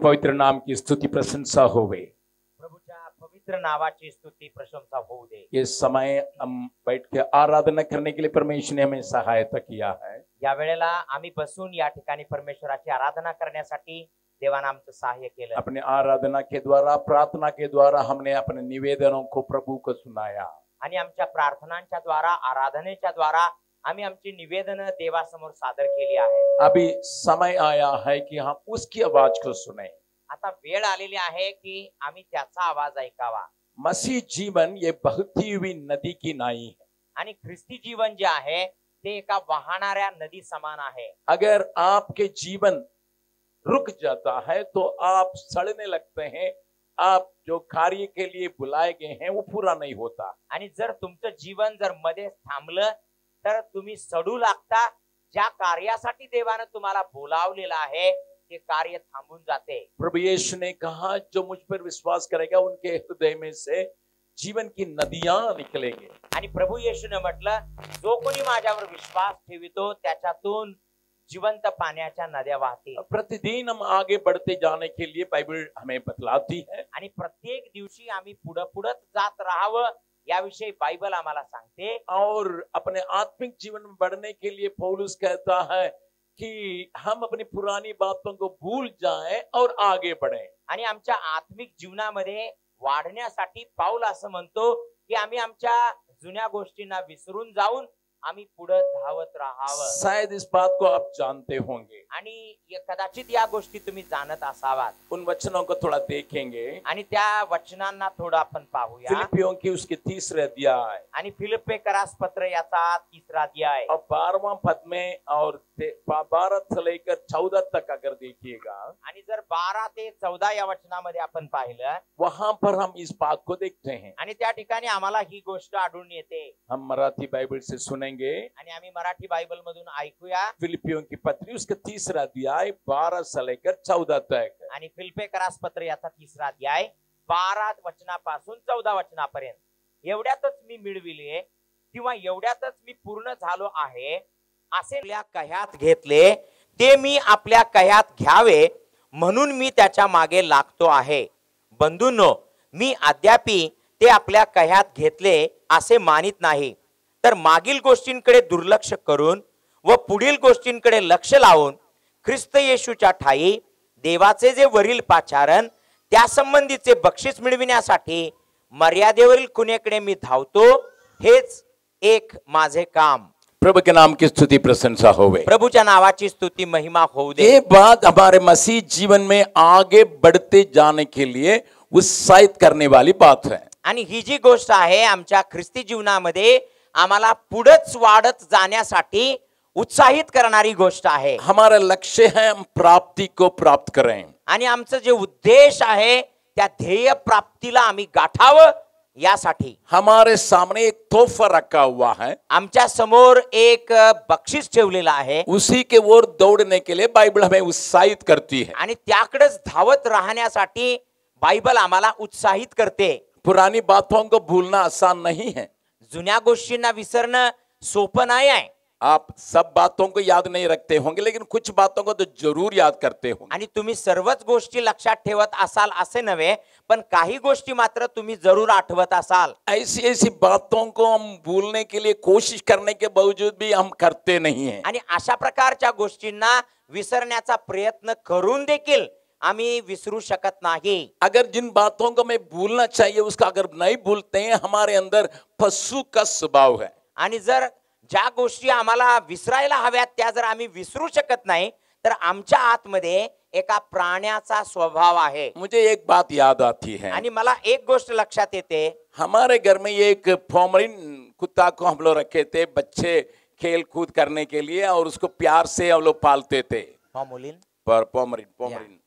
पवित्र नाम की स्तुति प्रशंसा होवे। प्रभूच्या पवित्र नावाची स्तुती प्रशंसा होऊ दे। ये समय हम बैठ के आराधना करने के लिए परमेश्वर ने हमें सहायता किया है। या वेळेला आम्ही बसून या ठिकाणी परमेश्वराची आराधना करण्यासाठी देवाने आमचं सहाय्य केलं। अपने आराधना के द्वारा, प्रार्थना के द्वारा हमने अपने निवेदनों को प्रभु को सुनाया आणि आमच्या प्रार्थनांच्या द्वारा, आराधनेच्या द्वारा आम्ही आमची निवेदन देवासमोर सादर केली आहेत। अभी समय आया है कि हम उसकी आवाज को सुने। आता वेळ आलेली आहे की आम्ही त्याचा आवाज ऐकावा। मसीह जीवन ये बहती हुई नदी की नाई है। आणि ख्रिस्ती जीवन जे आहे ते एका वाहणाऱ्या नदी समान आहे। अगर आपके जीवन रुक जाता है तो आप सड़ने लगते हैं। आप जो कार्य के लिए बुलाए गए हैं वो पूरा नहीं होता। आणि जर तुमचं जीवन जर मध्ये थांबलं तर तुम्ही सडू लागता। ज्या कार्यासाठी देवाने तुम्हाला बोलावलेलं आहे ते कार्य थांबून जाते। प्रभु यीशु ने कहा, जो मुझ पर विश्वास करेगा उनके हृदय में से जीवन की नदियां निकलेंगे। आणि प्रभू येशूने म्हटलं, जो कोणी माझ्यावर विश्वास ठेवितो त्याच्यातून जिवंत पाण्याच्या नद्या वाहतील। प्रतिदिन हम आगे बढ़ते जाने के लिए बाइबल हमें बतलाती है। आणि प्रत्येक दिवशी आम्ही पुढे जात राहावं याविषयी बाइबल आम्हाला सांगते। और अपने आत्मिक जीवन में बढ़ने के लिए पौलुस कहता है कि हम अपनी पुरानी बातों को भूल जाएं और आगे बढ़ें। आणि आमच्या आत्मिक जीवनामध्ये वाढण्यासाठी पाऊल असं म्हणतो की आम्ही आमच्या जुन्या गोष्टींना विसरून जाऊन आम्ही पुढे धावत राहावं। शायद इस बात को आप जानते होंगे आणि कदाचित या गोष्टी तुम्ही जाणत असावात। उन वचनों को थोड़ा देखेंगे आणि त्या वचनांना थोडं आपण पाहूया। फिलिपियों की उसके 3रे अध्याय आणि फिलिप्पीकरास पत्र याचा 3रा अध्याय और 12वां पद में और 12 से लेकर 14 तक अगर देखिएगा, आणि जर 12 ते 14 या वचनामध्ये आपण पाहिलं वहां पर हम इस बात को देखते हैं। आणि त्या ठिकाणी आम्हाला ही गोष्ट आढळून येते। हम मराठी बाइबल से सुनेंगे आणि आम्ही मराठी बाइबल मधून ऐकूया। फिलिपियों की पत्री उसका 3रा अध्याय 12 से लेकर 14 तक। आणि फिलिप्पीकरास पत्र याचा 3रा अध्याय 12 वचनापासून 14 वचनापर्यंत। एवढ्यातच मी मिळविले किंवा एवढ्यातच मी पूर्ण झालो आहे असे आपल्या कह्यात घेतले ते मी आपल्या कह्यात घ्यावे म्हणून मी त्याच्या मागे लागतो आहे। बंधूंनो, मी अद्यापि ते आपल्या कह्यात घेतले असे मानित नाही, तर मागील गोष्टींकडे दुर्लक्ष करून व पुढील गोष्टींकडे लक्ष लावून ख्रिस्त येशूच्या ठाई देवाचे जे वरील पाचारण त्या संबंधीचे बक्षीस मिळविण्यासाठी मर्यादेवरील खुणेकडे मी धावतो, हेच एक माझे काम। प्रभु के नाम की स्तुति प्रशंसा होवे। प्रभूच्या नावाची स्तुति महिमा होऊ दे। ये बात हमारे मसीह जीवन में आगे बढ़ते जाने के लिए उत्साहित करने वाली बात है। आणि ही जी गोष्ट आहे आमच्या ख्रिस्ती जीवनामध्ये आम्हाला पुढेच वाढत जाण्यासाठी उत्साहित करणारी गोष्ट आहे। हमारा लक्ष्य है हम प्राप्ति को प्राप्त करें। आणि आमचं जे उद्देश आहे त्या ध्येय प्राप्तीला आम्ही गाठावं यासाठी हमारे सामने एक तोहफा रखा हुआ है। आमच्या समोर एक बक्षीस ठेवलेला आहे। उसी के ओर दौड़ने के लिए बाइबल हमें उत्साहित करती है। आणि त्याकडेच धावत राहण्यासाठी बाइबल आम्हाला उत्साहित करते। पुरानी बातों को भूलना आसान नहीं है। जुन्या गोष्टींना विसरणं सोपं नाही आहे। आप सब बातों को याद नहीं रखते होंगे, लेकिन कुछ बातों को तो जरूर याद करते होंगे। आणि तुम्ही सर्वच गोष्टी लक्षात ठेवत असाल असे नव्हे, पण काही गोष्टी मात्र तुम्ही जरूर आठवत असाल। ऐसी ऐसी बातों को हम भूलने के लिए कोशिश करने के बावजूद भी हम करते नहीं हैं। आणि अशा प्रकारच्या गोष्टींना विसरण्याचा प्रयत्न करून देखील आम्ही विसरू शकत नाही। अगर जिन बातों को हमें भूलना चाहिए उसका अगर नहीं भूलते हैं, हमारे अंदर पशु का स्वभाव है। आणि जर ज्या गोष्टी आम्हाला विसरायला हव्यात त्या जर आम्ही विसरू शकत नाही तर आमच्या आतमध्ये एका प्राण्याचा स्वभाव आहे। मुझे एक बात याद आती है आणि मला एक गोष्ट लक्षात येते। हमारे घर में एक पोमरिन कुत्ता को हम लोग रखे थे बच्चे खेल कूद करने के लिए, और उसको प्यार से हम लोग पालते थे। पोमरिन।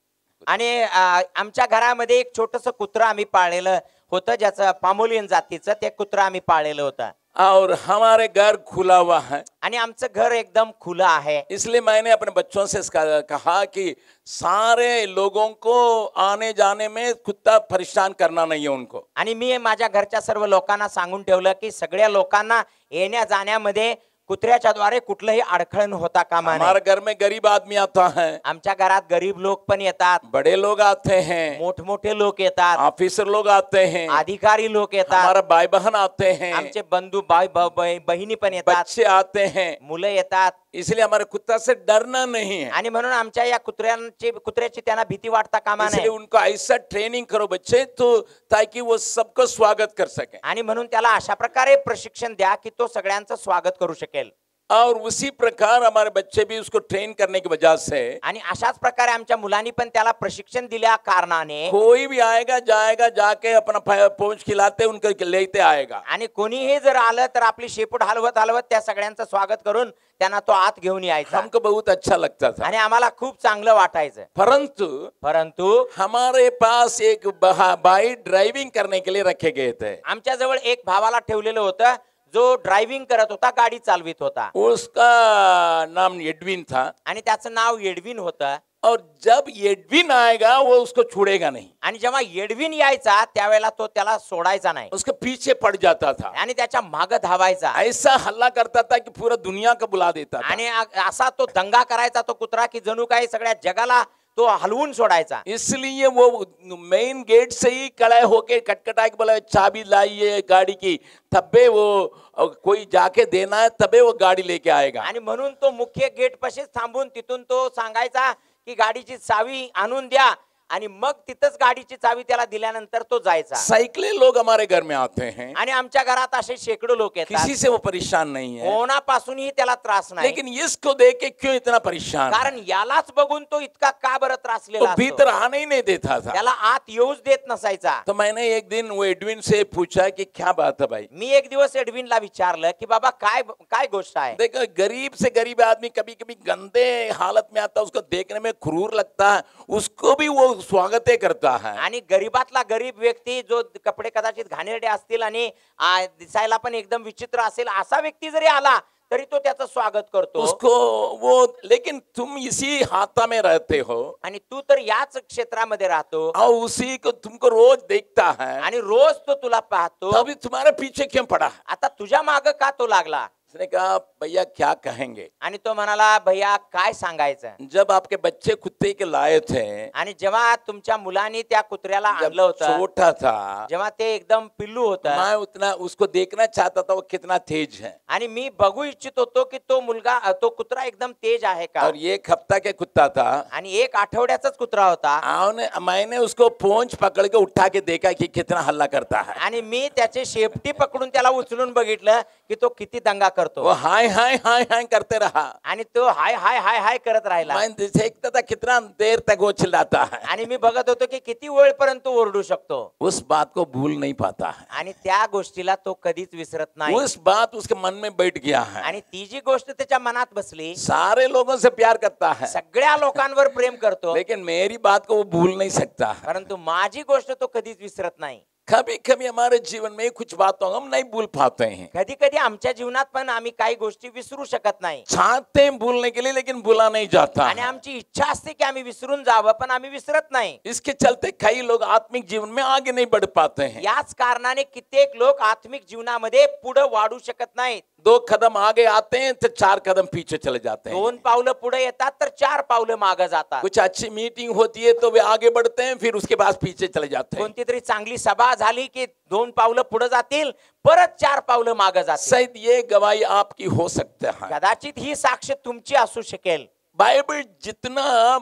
आणि आमच्या घरामध्ये एक छोटस कुत्र आम्ही पाळलेलं होतं, ज्याचं पामोलियन जातीचं ते कुत्र आम्ही पाळलेलं होतं। और हमारे घर खुला हुआ है। आणि आमचं घर एकदम खुलं आहे। इसलिए मैंने अपने बच्चों से कहा कि सारे लोगों को आने जाने में कुत्ता परेशान करना नहीं है उनको। आणि मी माझ्या घरच्या सर्व लोकांना सांगून ठेवलं की सगळ्या लोकांना येण्या जाण्यामध्ये कुत्र्याच्या द्वारे कुठलंही अडखळण होता कामा नये. हमारे घर में गरीब आदमी आता है, आमच्या घरात गरीब लोक पण येतात, बड़े लोग आते हैं, मोठमोठे लोक येतात, ऑफिसर लोग आते हैं, अधिकारी लोक येतात, हमारा भाई बहन आते हैं, आमचे बंधू बहिणी पण येतात, बच्चे आते हैं. मुलं येतात. इसलिए हमारे कुत्ता से डरना नहीं है. आणि म्हणून आमच्या या कुत्र्याची त्यांना भीती वाटता कामा इसलिए नये. उनको ऐसा ट्रेनिंग करो बच्चे, तो ताकि वो सबको स्वागत कर सके. आणि म्हणून त्याला अशा प्रकारे प्रशिक्षण द्या की तो सगळ्यांचं स्वागत करू शकेल. और उसी प्रकार हमारे बच्चे भी उसको ट्रेन करने की वजह से, आणि अशाच प्रकारे आमच्या मुलांनी पण त्याला प्रशिक्षण दिल्या कारणाने कोई भी आएगा जाएगा जाके अपना पोंछ खिलाते उनको लेते आएगा. आणि कोणीही जर आलं तर आपली शेपूट हलवत हलवत त्या सगळ्यांचं स्वागत करून त्यांना तो आत घेऊन यायचा. हमको बहुत अच्छा लगता था. आणि आम्हाला खूप चांगलं वाटायचं. परंतु हमारे पास एक भाई ड्राइविंग करने के लिए रखे गए थे. आमच्या जवळ एक भावाला ठेवलेलं होतं जो ड्रायव्हिंग करत होता, गाडी चालवित होता. उसका नाम एडविन था आणि त्याचं नाव एडविन होतं. और जब एडविन आएगा वो उसको छोड़ेगा नहीं. आणि जेव्हा एडविन यायचा त्यावेळेला तो त्याला सोडायचा नाही, उसके पीछे पड़ जाता था. आणि त्याच्या मागे धावायचा. ऐसा हल्ला करता था कि पूरा दुनिया को बुला देता था. आणि असा तो दंगा करायचा तो कुत्रा की जणू काही सगळ्या जगाला तो हलवून सोडायचा. इसलिए वो मेन गेट से ही खड़े होके कटकटा के बोला चाबी लाइए गाड़ी की, तबे वो कोई जाके देना है, तबे वो गाड़ी लेके आएगा. आणि म्हणून तो मुख्य गेट पाशीच थांबून तिथून तो सांगायचा की गाडीची चावी आणून द्या, आणि मग तिथंच गाडीची चावी त्याला दिल्यानंतर तो जायचा. सैकड़े लोग हमारे घर में आते हैं, आणि आमच्या घरात असे शेकडो लोक येतात. किसी से वो परेशान नहीं है, कोणापासूनही त्याला त्रास नाही. लेकिन इसको देख के क्यों इतना परेशान? कारण यालाच बघून तो इतका का बरं त्रासलेला तो असतो? भीतर आने ही नहीं देता था. त्याला आत येऊच देत नसायचा. तो मैंने एक दिन वो एडविन से पूछा कि क्या बात है भाई. मी एक दिवस एडविनला विचारलं की बाबा काय काय गोष्ट आहे. देखो गरीब से गरीब आदमी कभी कभी गंदे हालत में आता है, उसको देखने में क्रूर लगता है, उसको भी वो स्वागत करता है. आणि गरीबातला गरीब व्यक्ती जो कपडे कदाचित घाणेरडे असतील आणि दिसायला पण एकदम विचित्र असेल असा व्यक्ती जरी आला तरी तो त्याचं स्वागत करतो. उसको वो, लेकिन तुम इसी हाथा में रहते हो आणि तू तर याच क्षेत्रामध्ये राहतो और उसी को तुमको रोज देखता है, आणि रोज तो तुला पाहतो. तभी तुम्हारे पीछे क्यों पड़ा? आता तुझ्या मागे का तो लागला? उसने कहा भैया क्या कहेंगे. आणि तो म्हणाला भैया काय सांगायचं. जब आपके बच्चे कुत्ते के लाए थे, आणि जेव्हा तुमच्या मुलांनी त्या कुत्र्याला जब आणलं होतं, छोटा था, जेव्हा ते एकदम पिल्लू होतं, मैं उतना उसको देखना चाहता था वो कितना तेज है. आणि मी बघू इच्छित होतो की तो मुलगा तो कुत्रा एकदम तेज आहे का. और एक हफ्ता के कुत्ता था, आणि एक आठवड्याचाच कुत्रा होता. मैंने उसको पोंछ पकड़ के उठा के देखा कि कितना हल्ला करता है. आणि मी त्याचे शेपटी पकडून त्याला उचलून बघितलं की तो किती दंगा करतो. वो हाय हाय हाय हाय करते रहा. आणि तो हाय हाय हाय हाय करत राहिला. मैं देखता था कितना देर तक वो चिल्लाता है. आणि मी बघत होतो की किती वेळपर्यंत ओरडू शकतो. उस बात को भूल नहीं पाता है. आणि त्या गोष्टीला तो कधीच विसरत नाही. उस बात उसके मन में बैठ गया है. आणि ती जी गोष्ट त्याच्या मनात बसली. सारे लोगों से प्यार करता है, सगळ्या लोकांवर प्रेम करतो, लेकिन मेरी बात को वो भूल नहीं सकता है. परंतु माझी गोष्ट तो कधीच विसरत नाही. कभी कभी हमारे जीवन में कुछ बातों हम नहीं भूल पाते हैं. कधी कधी आमच्या जीवनात पण आम्ही काही गोष्टी विसरू शकत नाही. चाहते हैं भूलने के लिए, लेकिन भूला नहीं जाता. आणि आमची इच्छा असते की आम्ही विसरून जावं, पण आम्ही विसरत नाही. इसके चलते कई लोग आत्मिक जीवन में आगे नहीं बढ़ पाते हैं. याच कारणाने कित्येक लोक आत्मिक जीवनामध्ये पुढे वाढू शकत नाहीत. 2 कदम आगे आते हैं तो 4 कदम पीछे चले जाते हैं. 2 पावलं पुढे येतात तर 4 पावलं मागे जातात. कुछ अच्छी मीटिंग होती है तो वे आगे बढ़ते हैं, फिर उसके बाद पीछे चले जाते हैं. कोणती तरी चांगली सभा झाली की 2 पावलं पुढे जातील, परत 4 पावलं मागे जातील. शायद ये गवाही आपकी हो सकता है. कदाचित ही साक्ष तुमची असू शकेल. बाइबल जितना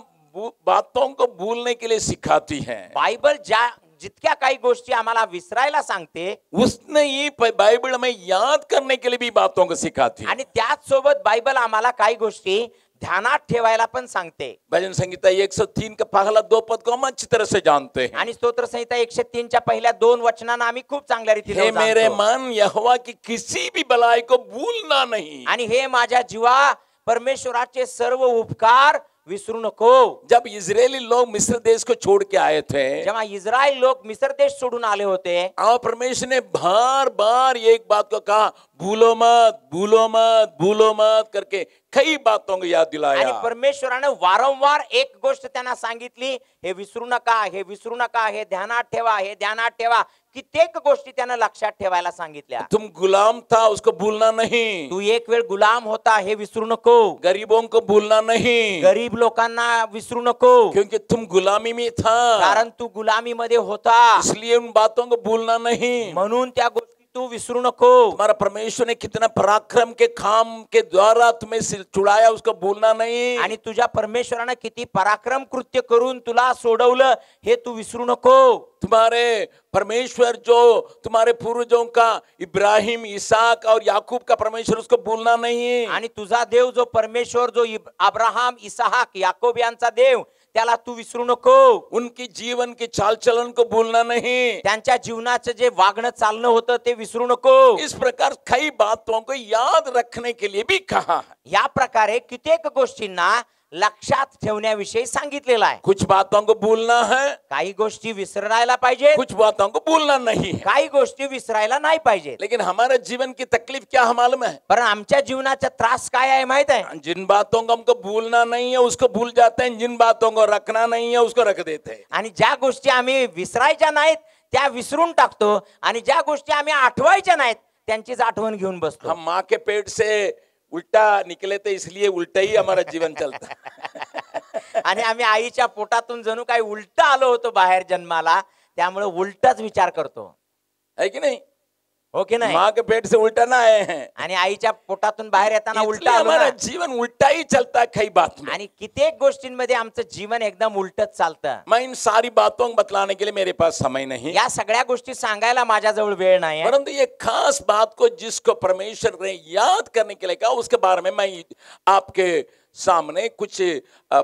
बातों को भूलने के लिए सिखाती है, बायबल ज्या जितक्या काही गोष्टी आम्हाला विसरायला सांगते, उसने ही बाइबल में याद करने के लिए भी बातों को सिखाती है. आणि त्याच सोबत बायबल आम्हाला काही गोष्टी ध्यानात ठेवायला पण सांगते. भजन संहिता 103 का पहला 2 पद को हम अच्छी तरह से जानते हैं. आणि स्तोत्र संहिता 103 च्या पहिल्या 2 वचनांना आम्ही खूप चांगल्या रीतीने हे मेरे जाणतो. मन यहोवा की किसी भी भलाई को भूलना नहीं. आणि हे माझ्या जीवा परमेश्वराचे सर्व उपकार विसरू नको. जब इजरायली लोग मिस्र देश को छोड़ के आए थे, जेव्हा इस्रायल लोक मिस्र देश सोडून आले होते, और परमेश्वर ने बार बार एक बात को कहा, भूलो मत, भूलो मत, भूलो मत करके कई बातों को याद आणि दिलाया। परमेश्वराने वारंवार एक गोष्ट त्यांना सांगितली, हे विसरू नका, हे विसरू नका, हे ध्यानात ठेवा, हे ध्यानात ठेवा. कित्येक गोष्टी त्यानं लक्षात ठेवायला सांगितल्या. तुम गुलाम था उसको भूलना नहीं, तू एक वेळ गुलाम होता, हे विसरू नको. गरीबों को भूलना नहीं, गरीब लोकांना विसरू नको, क्योंकि तुम गुलामी में था, कारण तू गुलामीमध्ये होता. इसलिए उन बातों को भूलना नहीं। म्हणून त्या गोष्टी तू विसरू नको. तुम्हारा परमेश्वर ने कितना पराक्रम के काम के द्वारा तुम्हें सिर छुड़ाया, उसको भूलना नहीं। आणि तुझ्या परमेश्वरानं किती पराक्रम कृत्य करून तुला सोडवलं, हे तू विसरू नको. तुम्हारे परमेश्वर जो तुम्हारे पूर्वजों का इब्राहिम, इसहाक और याकूब का परमेश्वर, उसको भूलना नहीं। आणि तुझा देव जो परमेश्वर, जो अब्राहम, इसहाक, याकोब यांचा देव, त्याला तू विसरू नको. उनकी जीवन के चाल चलन को भूलना नहीं, त्यांच्या जीवनाचं जे वागणं चालणं होतं ते विसरू नको. इस प्रकार कई बातों को याद रखने के लिए भी कहा है। या प्रकारे कित्येक गोष्टींना लक्षात ठेवण्याविषयी सांगितलेलं आहे. कुछ बातों को भूलना है, काही गोष्टी विसरायला पाहिजे, कुछ बातों को भूलना नहीं है। काही गोष्टी विसरायला नाही पाहिजे. लेकिन हमारे जीवन की तकलीफ क्या है मालूम है? पण आमच्या जीवनाचा त्रास काय आहे माहित आहे? जिन बातों को हमको भूलना नहीं है उसको भूल जाते हैं, जिन बातों को रखना नहीं है उसको रख देते हैं। आणि ज्या गोष्टी आम्ही विसरायच्या नाहीत त्या विसरून टाकतो, आणि ज्या गोष्टी आम्ही आठवायच्या नाहीत त्यांचीच आठवण घेऊन बसतो. हम माँ के पेट से उल्टा निकले थे, इसलिए उल्टा ही हमारा जीवन चलता। आणि आम्ही आईच्या पोटातून जणू काही उलट आलो होतो बाहेर जन्माला, त्यामुळे उलटाच विचार करतो, है कि नहीं? हो की नाही? माँ के पेट से उल्टा ना आए हैं, आणि आईच्या पोटातून बाहेर येताना उलट इसलिए आलो हमारा ना. जीवन उल्टा ही चलता है कई बात में। आणि कित्येक गोष्टींमध्ये आमचं जीवन एकदम उलटच चालतं. मैं इन सारी बातों को बतलाने के लिए मेरे पास समय नहीं, या सगळ्या गोष्टी सांगायला माझ्याजवळ वेळ नाही आहे. परंतु ये खास बात को जिसको परमेश्वर ने याद करने के लिए कहा, उसके बारे में मैं आपके सामने कुछ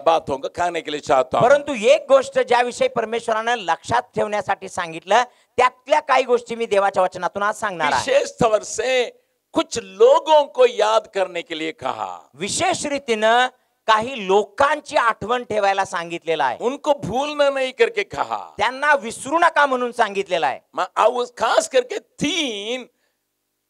बातों को कहने के लिए चाहता हूं। परंतु एक गोष्ट ज्याविषयी परमेश्वरानं लक्षात ठेवण्यासाठी सांगितलं, त्यातल्या काही गोष्टी मी देवाच्या वचनातून आज सांगणार आहे. विशेष तौर से कुछ लोगों को याद करने के लिए कहा, विशेष रीतीनं काही लोकांची आठवण ठेवायला सांगितलेलं आहे. उनको भूलना नहीं करके कहा। त्यांना विसरू नका म्हणून सांगितलेलं आहे. खास करके 3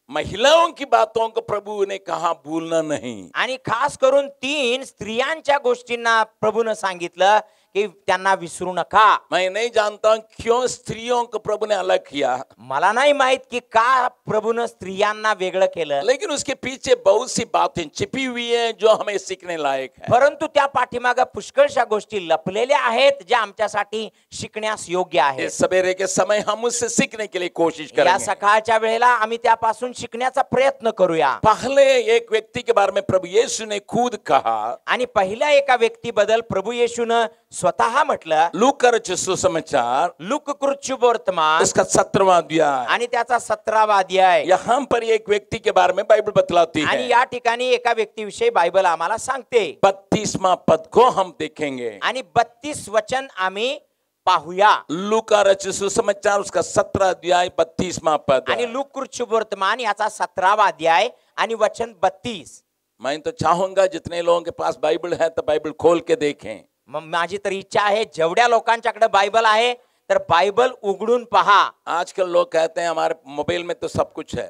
महिलाओं की बातों को प्रभु ने कहा भूलना नहीं। आणि खास करून 3 स्त्रियांच्या गोष्टींना प्रभूनं सांगितलं की त्यांना विसरू नका. मैं नहीं जानता क्यों स्त्रियों को प्रभु ने अलग किया, मला नाही माहित की का प्रभूनं स्त्रियांना वेगळं केलं, लेकिन उसके पीछे बहुत सी बातें छिपी हुई हैं जो हमें सीखने लायक है। परंतु त्या पाठीमागे पुष्कळशा गोष्टी लपलेल्या आहेत ज्या आमच्यासाठी शिकण्यास योग्य आहेत. इस सवेरे के समय हम उससे सीखने के लिए कोशिश या करेंगे। सकाळच्या वेळेला आम्ही त्यापासून शिकण्याचा प्रयत्न करूया. पहले एक व्यक्ति के बारे में प्रभु यीशु ने खुद कहा, आणि पहिल्या एका व्यक्तीबद्दल प्रभू येशूनं स्वतः म्हटलं, लूका रचित सुसमाचार लूककृत शुभवर्तमान इसका 17वां अध्याय, आणि त्याचा 17वा अध्याय. यहाँ पर एक व्यक्ति के बारे में बाइबल बतलाती आणि है। या ठिकाणी एका व्यक्तीविषयी बायबल आम्हाला सांगते. 32वां पद को हम देखेंगे। आणि 32 वचन आम्ही पाहूया. लूका रचित सुसमाचार उसका 17 अध्याय 32वां पद। आणि लूककृत शुभवर्तमान याचा 17वा अध्याय आणि वचन 32. मैं तो चाहूंगा जितने लोगों के पास बाइबल है तो बाइबल खोल के देखें। माझी तर इच्छा आहे जेवढ्या लोकांच्याकडे बायबल आहे तर बायबल उघडून पहा. आजकल लोग कहते हैं हमारे मोबाइल में तो सब कुछ है,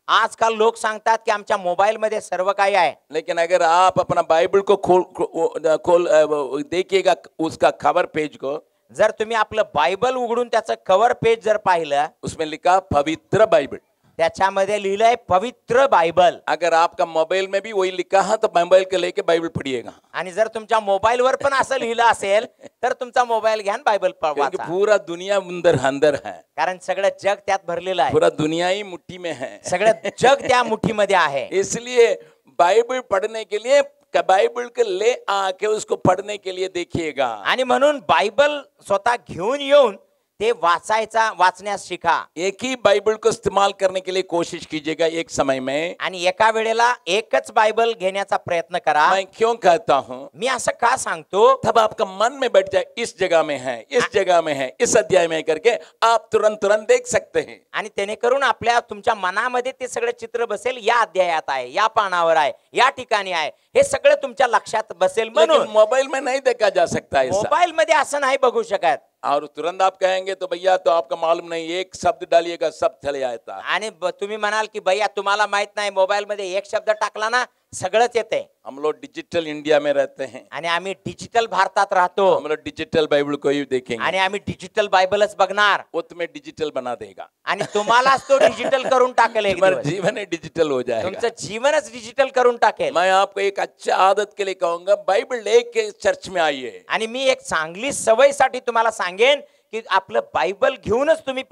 आजकाल लोक सांगतात की आमच्या मोबाईल मध्ये सर्व काही आहे. लेकिन अगर आप अपना बाइबल को खोल देखिएगा उसका कवर पेज को, जर तुम्ही आपलं बायबल उघडून त्याचं कव्हर पेज जर पाहिलं, उसमें लिखा पवित्र बाइबल। त्याच्यामध्ये लिहिलंय पवित्र बायबल. अगर आपका मोबाइल में भी वही लिखा है तो मोबाइल के लेके बाइबल पढ़िएगा। आणि जर तुमच्या मोबाईल वर पण असं लिहिलं असेल तर तुमचा मोबाईल घ्या, बायबल वाचा. पूरा दुनिया अंदर है, कारण सगळं जग त्यात भरलेलं आहे. पूरा दुनिया ही मुट्ठी में है, सगळं जग त्या मुठीमध्ये आहे. इसलिए बाइबल पढ़ने के लिए बाइबल को ले आके उसको पढ़ने के लिए देखिएगा। आणि म्हणून बायबल स्वतः घेऊन येऊन ते वाचण्यास शिका. एक ही बाइबल को इस्तेमाल करने के लिए कोशिश कीजिएगा एक समय में। आणि एका वेळेला एकच बायबल घेण्याचा प्रयत्न करा. मैं क्यों कहता हूँ, मी असं का सांगतो, तब आपका मन में बैठ जाए इस जगह में है, इस जगह में है, इस अध्याय में करके आप तुरंत देख सकते हैं. आणि जेणेकरून तुमच्या मनामध्ये ते सगळं चित्र बसेल, या अध्यायात आहे, या पानावर आहे, या ठिकाणी आहे, हे सगळं तुमच्या लक्षात बसेल. म्हणून मोबाइल में नहीं देखा जा सकता है. मोबाईल मध्ये असं नाही बघू शकत. और तुरंत आप कहेंगे तो भैया तो आपका मालूम नहीं, एक शब्द डालिएगा सब चले आता है। आणि तुम्ही म्हणाल की भैया तुम्हाला माहित नाही, मोबाईल मध्ये एक शब्द टाकला ना सगळंच येते। हम लोग डिजिटल इंडिया में रहते हैं, आणि आम्ही डिजिटल भारतात राहतो, हम लोग डिजिटल बाइबल को ही देखेंगे, आणि आम्ही डिजिटल बायबलच बघणार, वो तुम्हें डिजिटल बना देगा आणि तुम्हालाच तो डिजिटल करून टाकेल। एक तुम्हारा दिवस जीवन ही डिजिटल हो जाएगा। तुमचं जीवनच डिजिटल करून टाकेल। मैं आपको एक अच्छा आदत के लिए कहूंगा, बाइबल लेके चर्च में आइए। आणि मी एक चांगली सवयसाठी तुम्हाला सांगेन की आपलं बायबल घेऊनच तुम्ही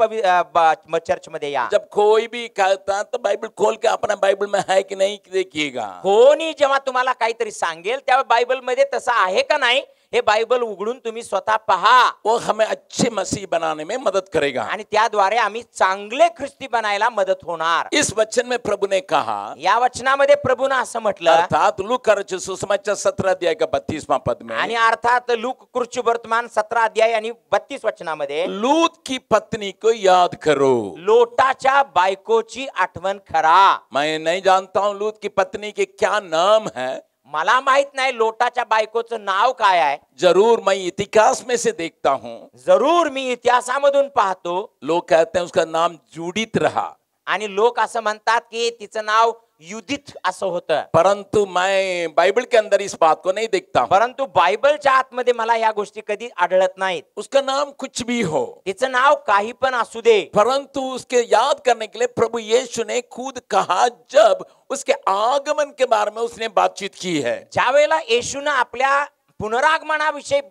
चर्च मध्ये या। जब कोई भी कहता तो बाइबल खोल के अपना बाइबल में है कि नहीं देखिएगा। कोणी जेव्हा तुम्हाला काहीतरी सांगेल तेव्हा बायबल मध्ये तसं आहे का नाही हे बायबल उघडून तुम्ही स्वतः पहा। वो हमें अच्छे मसीह बनाने में मदद करेगा आणि त्याद्वारे आम्ही चांगले ख्रिस्ती बनायला मदत होणार। इस वचन में प्रभु ने कहा, या वचनामध्ये प्रभूने असं म्हटलं, अर्थात लूका रचित सुसमाचार 17 अध्याय का 32वां पद में, आणि अर्थात लूक कृष्ण वर्तमान 17 अध्याय आणि 32 वचनामध्ये, लूत की पत्नी को याद करो। लोटाच्या बायकोची आठवण करा। मैं नहीं जानता हूं लूत की पत्नी के क्या नाम है, मला माहित नाही लोटाच्या बायकोचं नाव काय आहे। जरूर मैं इतिहास में से देखता हूं, जरूर मी इतिहासामधून पाहतो। लोग कहते हैं उसका नाम जूडित रहा, आणि लोक असं म्हणतात की तिचं नाव युदित असं होतं, परंतु मैं बाइबल के अंदर इस बात को नहीं देखता हूं। परंतु बायबलच्या आतमध्ये मला या गोष्टी कधी आढळत नाहीत। उसका नाम कुछ भी हो, तिचं नाव काही पण असू दे, परंतु उसके याद करने के लिए प्रभु यीशु ने खुद कहा, जब उसके आगमन के बारे में उसने बातचीत की है। ज्या वेळेला येशूने आपल्या पुनरागमनाविषयी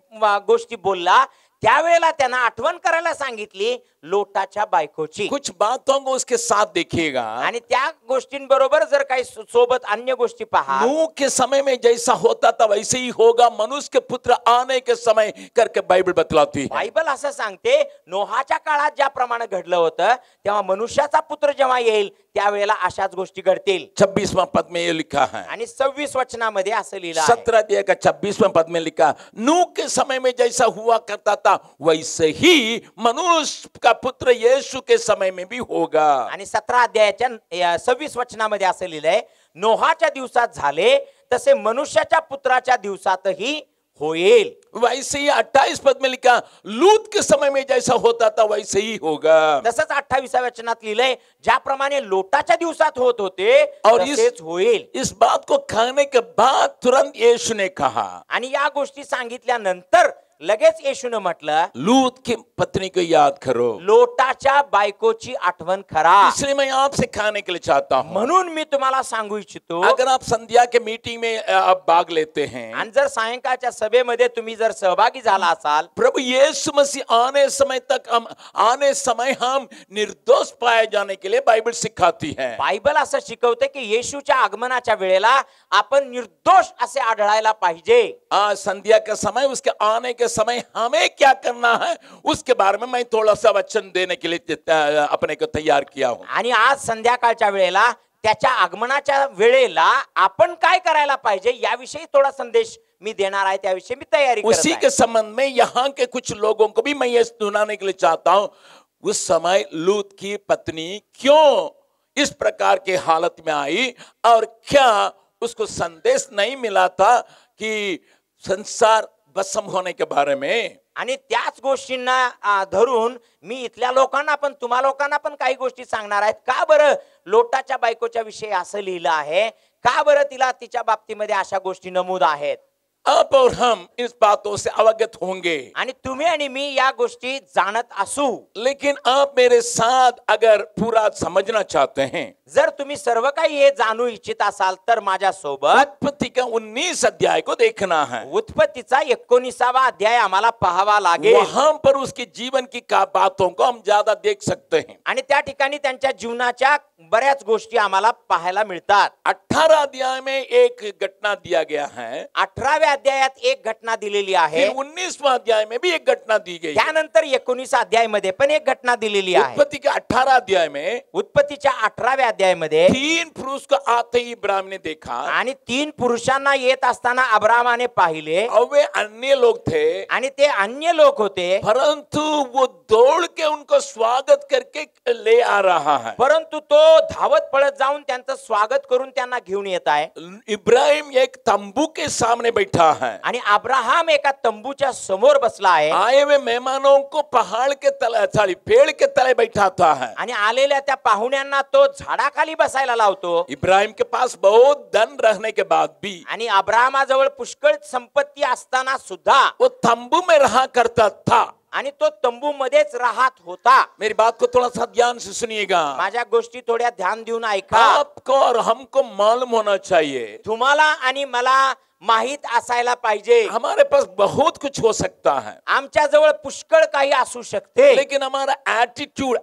गोष्टी बोलला त्यावेळेला त्यांना आठवण करायला सांगितली लोटाच्या बायकोची। कुछ बातों को उसके साथ देखिएगा, आणि त्या गोष्टींबरोबर जर काही सोबत अन्य गोष्टी पहा। नूह के समय में जैसा होता था वैसे ही होगा मनुष्य के पुत्र आने के समय करके बाइबल बतलाती है। बायबल असं सांगते नोहाच्या काळात ज्याप्रमाणे घडलं होतं तेव्हा मनुष्याचा पुत्र जेव्हा येईल त्यावेळेला अशाच गोष्टी घडतील। 26वां पद में ये लिखा है, आणि 26 वचनामध्ये असं लिहिलं आहे, 17 अध्याय का 26वां पद में लिखा, नूह के समय में जैसा हुआ करता था वैसे ही मनुष्य का पुत्र यीशु के समय में भी होगा। आणि 17 अध्यायाच्या 26 वचनामध्ये असं लिहिलंय, नोहाच्या दिवसात झाले तसे मनुष्याच्या पुत्राच्या दिवसातही होईल। वैसे ही 28 पद में लिखा, लूत के समय में जैसा होता था वैसे ही होगा। तसंच 28व्या वचनात लिहिलंय, ज्याप्रमाणे लोटाच्या दिवसात होत होते और तसेच होईल। इस बात को कहने के बाद तुरंत यीशु ने कहा, आणि या गोष्टी सांगितल्यानंतर लगेच येशूने म्हटलं, लूत की पत्नी को याद करो, लोटाच्या बायकोची आठवण करा। इसलिए मैं आपसे कहने के लिए चाहता हूं, म्हणून मी तुम्हाला सांगू इच्छितो, अगर आप संध्या के मीटिंग में आप भाग लेते हैं, आणि जर सायंकाळच्या सभेमध्ये तुम्ही जर सहभागी झाला असाल, प्रभु यीशु मसीह आने समय हम निर्दोष पाए जाने के लिए बाइबल सिखाती है। बायबल असं शिकवते की येशूच्या आगमनाच्या वेळेला आपण निर्दोष असे आढळायला पाहिजे। आज संध्या का समय, उसके आने के समय हमें क्या करना है उसके बारे में मैं थोड़ा सा वचन देने के लिए अपने को तैयार किया हूं। आणि आज संध्याकाळच्या वेळेला त्याच्या आगमनाच्या वेळेला आपण काय करायला पाहिजे याविषयी थोडा संदेश मी देणार आहे, त्याविषयी मी तयारी करत आहे। उसी के संबंध में यहाँ के कुछ लोगों को भी मैं ये सुनाने के लिए चाहता हूँ, उस समय लूत की पत्नी क्यों इस प्रकार के हालत में आई और क्या उसको संदेश नहीं मिला था कि संसार भस्म होने के बारे में। आणि त्याच गोष्टींना धरून मी इथल्या लोकांना पण तुम्हा लोकांना पण काही गोष्टी सांगणार आहेत। का बरं लोटाच्या बायकोच्या विषयी असं लिहिलं आहे, का बरं तिला तिच्या बाबतीमध्ये अशा गोष्टी नमूद आहेत। आप और हम इस बातों से अवगत होंगे, आणि तुम्ही आणि मी या गोष्टी जाणत असू, लेकिन आप मेरे साथ अगर पूरा समझना चाहते हैं, जर तुम्ही सर्व काही हे जाणू इच्छित असाल तर माझ्या सोबत उत्पत्ति का 19 अध्याय को देखना है। उत्पत्तीचा 19वा अध्याय आम्हाला पाहावा लागेल। वहां पर उसके जीवन की बातों को हम ज्यादा देख सकते हैं। आणि त्या ठिकाणी त्यांच्या जीवनाच्या बऱ्याच गोष्टी आम्हाला पाहायला मिळतात। 18 अध्याय में एक घटना दिया गया है, 18व्या अध्यायात एक घटना दिलेली आहे, फिर 19वां अध्याय में भी एक घटना दी गई। त्यानंतर 19 अध्याय मध्ये पण एक घटना दिलेली आहे। उत्पत्ति के 18 अध्याय में, उत्पत्तीच्या 18व्या अध्यायामध्ये 3 पुरुष को आते ही इब्राहिम ने देखा, आणि 3 पुरुषांना येत असताना अब्रामाने पाहिले, और वे अन्य लोग थे, आणि ते अन्य लोक होते, परंतु वो दौड़ के उनको स्वागत करके ले आ रहा है। परंतु तो धावत पळत जाऊन त्यांचं स्वागत करून त्यांना घेऊन येत आहे। इब्राहिम एक तंबू के सामने बैठा है आणि अब्राहम एका तंबूच्या समोर बसला आहे। आए हुए मेहमानों को पहाड़ के तले सॉरी पेड़ के तले बैठाता है। आणि आलेल्या त्या पाहुण्यांना तो झाडाखाली बसायला लावतो। इब्राहिम के पास बहुत धन रहने के बाद भी आणि अब्राहमाजवळ पुष्कळ संपत्ती असताना सुद्धा वो तंबू में रहा करता था। आणि तो तंबू मध्येच राहत होता। मेरी बात को थोड़ा सा ध्यान से सुनिएगा। माझ्या गोष्टी थोड्या ध्यान देऊन ऐका। आपको और हमको मालूम होना चाहिए, तुम्हाला आणि मला माहित असायला पाहिजे, हमारे पास बहुत कुछ हो सकता है, आमच्या जवळ पुष्कळ काही असू शकते, लेकिन हमारा एटीट्यूड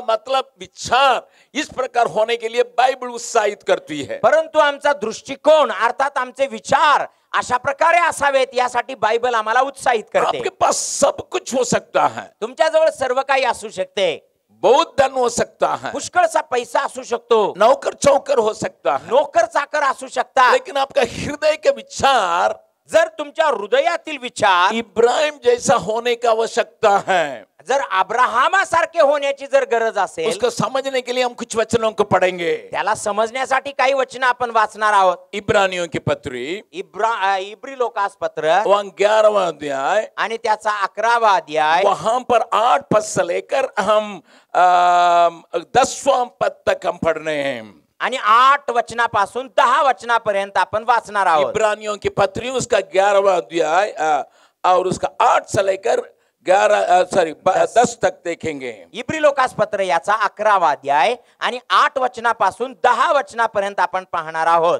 मतलब विचार इस प्रकार होने के लिए बाइबल उत्साहित करती है। परंतु आमचा दृष्टिकोन अर्थात आमचे विचार अशा प्रकारे असावेत यासाठी बायबल आम्हाला उत्साहित करते। आपके पास सब कुछ हो सकता है, तुमच्या जवळ सर्व काही असू शकते, बहुत धन हो सकता है, पुष्कळसा पैसा असू शकतो, नौकर चौकर हो सकता है, नोकर चाकर असू शकतात, लेकिन आपका हृदय के विचार जर तुमच्या हृदयातील विचार इब्राहिम जैसा होने का आवश्यकता है, जर अब्राहमासारखे होण्याची जर गरज असेल, उसको समझने के लिए हम कुछ वचनों को पढ़ेंगे। त्याला समजण्यासाठी काही वचन आपण वाचणार आहोत। इब्रानियों की पत्री इब्री लोकास पत्र 11वां अध्याय आणि त्याचा 11वा अध्याय, वहां पर 8 पद से लेकर हम 10वां पद तक हम पढ़ रहे हैं। आणि 8 वचनापासून 10 वचनापर्यंत आपण वाचणार आहोत। इब्रानियों की पत्री उसका 11वां अध्याय और उसका 8 से लेकर 10 तक देखेंगे। इब्री लोकास पत्र याचा 11वा अध्याय आणि 8 वचनापासून 10 वचनापर्यंत आपण पाहणार आहोत।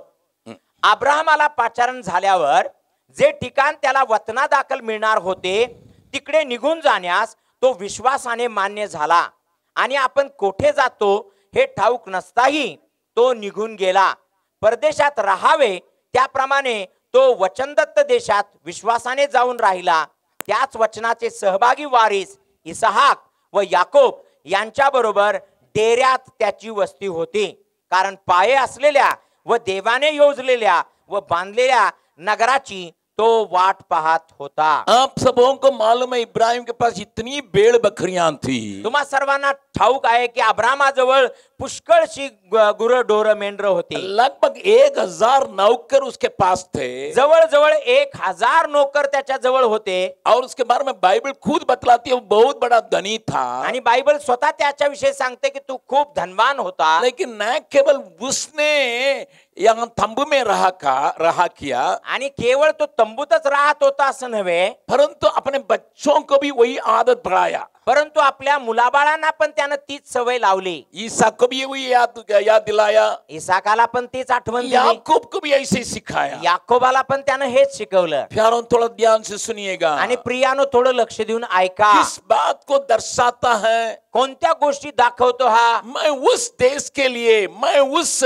अब्राहमाला पाचारण झाल्यावर जे ठिकाण त्याला वतना दाखल मिळणार होते तिकडे निघून जाण्यास तो विश्वासाने मान्य झाला आणि आपण कोठे जातो हे ठाऊक नसताही तो निघून गेला। परदेशात राहावे त्याप्रमाणे तो वचनदत्त देशात विश्वासाने जाऊन राहिला। त्याच वचनाचे सहभागी वारिस इसहाक व याकोब यांच्या बरोबर डेऱ्यात त्याची वस्ती होती, कारण पाये असलेल्या व देवाने योजलेल्या व बांधलेल्या नगराची तो वाट पाहत होता। आप सबों को मालूम है इब्राहिम के पास इतनी भेड़ बकरियां थी। तुम्हा सर्वांना ठाऊक आहे की अब्राहमाजवळ पुष्कळशी गुरढोर मेंढर होती। लगभग 1000 नौकर उसके पास थे, जवळ जवळ 1000 नोकर त्याच्या जवळ होते। और उसके बारे में बाइबल खुद बतलाती है वो बहुत बड़ा धनी था। आणि बायबल स्वतः त्याच्याविषयी सांगते की तू खूप धनवान होता। लेकिन न केवल उसने यहाँ तंबू में रहा किया, आणि केवळ तो तंबूतच राहत होता असं नव्हे, परंतु अपने बच्चों को भी वही आदत पढ़ाया। परंतु आपल्या मुलाबाळांना पण त्यानं तीच सवय लावली। ईसा को भी वही याद दिलाया, इसाकाला पण तीच आठवण दिली, याकूब को भी ऐसे ही सिखाया। याकोबाला पण त्यानं हेच शिकवलं। प्यारों थोड़ा ध्यान से सुनिएगा, आणि प्रियानो थोडं लक्ष देऊन ऐका। किस बात को दर्शाता है? कोणत्या गोष्टी दाखवतो हा? मैं उस देश के लिए, मैं उस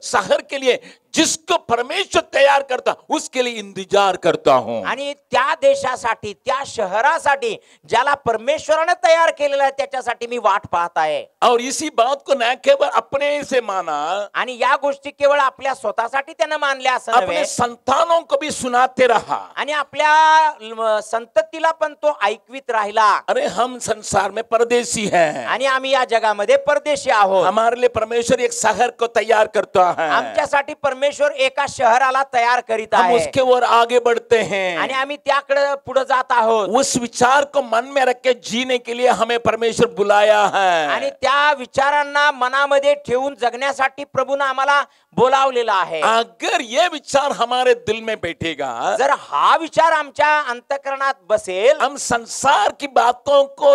शहर के लिए जिसको परमेश्वर तैयार करता उसके लिए इंतजार करता हूं। आणि त्या देशासाठी त्या शहरासाठी ज्याला परमेश्वराने तयार केलेला आहे त्याच्यासाठी मी वाट पाहत आहे। और इसी बात को न केवल अपने से माना, आणि या गोष्टी केवळ आपल्या स्वतःसाठी त्यानं मानल्या असं अपने नव्हे, संतानों को भी सुनाते रहा। आणि आपल्या संततीला पण तो ऐकवीत राहिला। अरे हम संसार में परदेशी हैं, आणि आम्ही या जगामध्ये परदेशी आहोत। हमारे लिए परमेश्वर एक शहर को तैयार करता है, आमच्यासाठी परमेश्वर एका शहराला तयार करीत हम आहे, उसके ओर आगे बढ़ते हैं। आणि आम्ही त्याकडे पुढे जात आहोत। उस विचार को मन में रख के जीने के लिए हमें परमेश्वर बुलाया है, आणि त्या विचारांना मनामध्ये ठेवून जगण्यासाठी प्रभूने आम्हाला बोलावलेला आहे। अगर ये विचार हमारे दिल में बैठेगा, जर हा विचार आमच्या अंतःकरणात बसेल, हम संसार की बातों को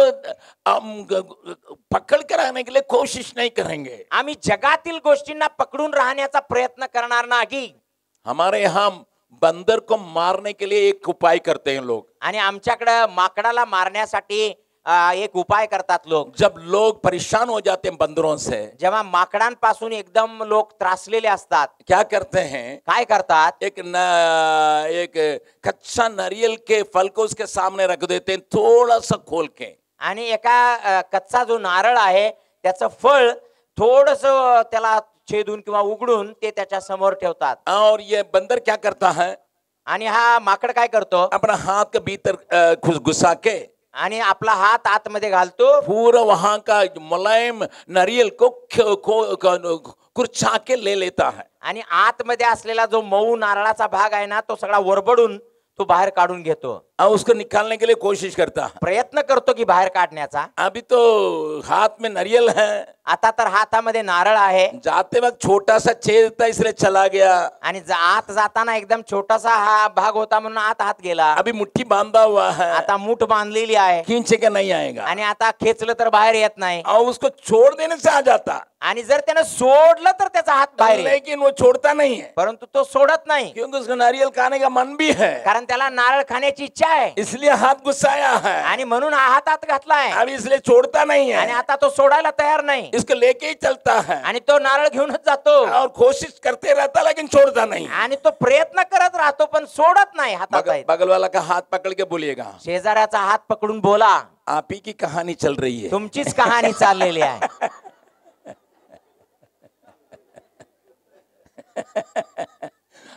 पकड़ कर रहने के लिए कोशिश नहीं करेंगे। आम्ही जगातील गोष्टींना पकडून राहण्याचा प्रयत्न करणार नाही। हमारे यहाँ बंदर को मारने के लिए एक उपाय करते हैं लोग, आणि आमच्याकडे माकडाला मारण्यासाठी एक उपाय करतात लोक। जब लोग परेशान हो जाते हैं बंदरों से, जेव्हा माकडांपासून एकदम लोक त्रासलेले असतात, क्या करते हैं? काय करतात? एक कच्चा नारियल के फल को उसके सामने रख देते हैं, थोड़ा सा खोल के, आणि एका कच्चा जो नारळ आहे त्याचं फळ थोडस त्याला छेदून किंवा उघडून ते त्याच्या समोर ठेवतात। और ये बंदर क्या करता है? आणि हा माकड काय करतो? अपना हाथ के भीतर घुसा के आणि आपला हात आतमध्ये घालतो पूरा वहां का मुलायम नारियल को कुरछा के ले लेता है आणि आतमध्ये असलेला जो मऊ नारळाचा भाग आहे ना तो सगळा वरबडून तो बाहेर काढून घेतो और उसको निकालने के लिए कोशिश करता है। प्रयत्न करतो की बाहेर काढण्याचा। अभी तो हाथ में नारियल है, आता तर हातामध्ये नारळ आहे, जाते वक्त छोटा सा छेद था इसलिए चला गया, आणि आत जाताना एकदम छोटासा हा भाग होता म्हणून आत हात गेला। अभी मुट्ठी बांधा हुआ है, आता मूठ बांधलेली आहे, खींचे के नहीं आएगा, आणि आता खेचलं तर बाहेर येत नाही, और उसको छोड़ देने से आ जाता, आणि जर त्याने सोडलं तर त्याचा हात बाहेर येईल, लेकिन वो छोड़ता नहीं है, परंतु तो सोडत नाही, क्योंकि उसको नारियल खाने का मन भी है, कारण त्याला नारळ खाण्याची इच्छा आहे, इसलिए हाथ घुसाया है, आणि म्हणून हा हातात घातलाय, अब इसलिए छोड़ता नहीं आणि है, आता तो सोडायला तयार नाही, इसको लेके ही चलता है, आणि तो नारळ घेऊनच जातो, और कोशिश करते रहता लेकिन छोड़ता नहीं। आणि तो प्रयत्न करत राहतो पण सोडत नाही हातात आहे। बगल वाला का हाथ पकड़ के बोलिएगा, शेजाऱ्याचा हात पकडून बोला, आप ही की कहानी चल रही है, तुमचीच कहाणी चाललेली आहे।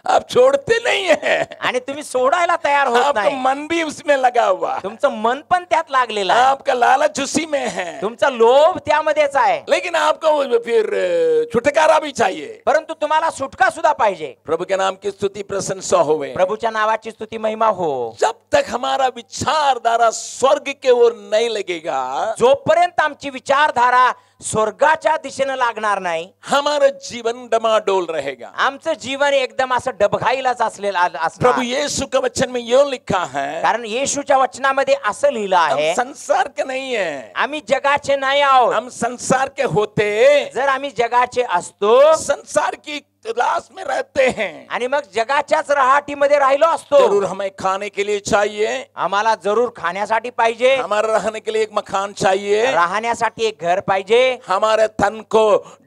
आप छोड़ते नहीं है, आणि तुम्ही सोडायला तयार होत आपका नाही, मन भी उसमें लगा हुआ, तुमचं मन पण त्यात लागलेलं आहे, आपका लालच उसी में है, तुमचा लोभ त्यामध्येच आहे, लेकिन आपको फिर छुटकारा भी चाहिए। परंतु तुम्हाला सुटका सुद्धा पाहिजे। प्रभु के नाम की स्तुति प्रशंसा होवे। प्रभूच्या नावाची स्तुती महिमा हो। जब तक हमारा विचारधारा स्वर्ग के ओर नहीं लगेगा, जोपर्यंत आमची विचारधारा स्वर्गाच्या दिशेने लागणार नाही, हमारा जीवन डमाडोल रहेगा। आमचं जीवन एकदम असं डबघाईलाच असलेलं प्रभु असणार, यीशु के वचन में यो लिखा है, कारण येशूच्या वचनामध्ये असं लिहिलं हम आहे, संसार के नहीं है, आम्ही जगाचे नाही आहोत, हम संसार के होते जर आम्ही जगाचे असतो संसार की तलाश में रहते हैं, आणि मग जगाच्याच रहाटीमध्ये राहिलो असतो, जरूर हमें खाने के लिए चाहिए, आम्हाला जरूर खाण्यासाठी पाहिजे, हमारे रहने के लिए एक मकान चाहिए, राहण्यासाठी एक घर पाहिजे, हमारे तन को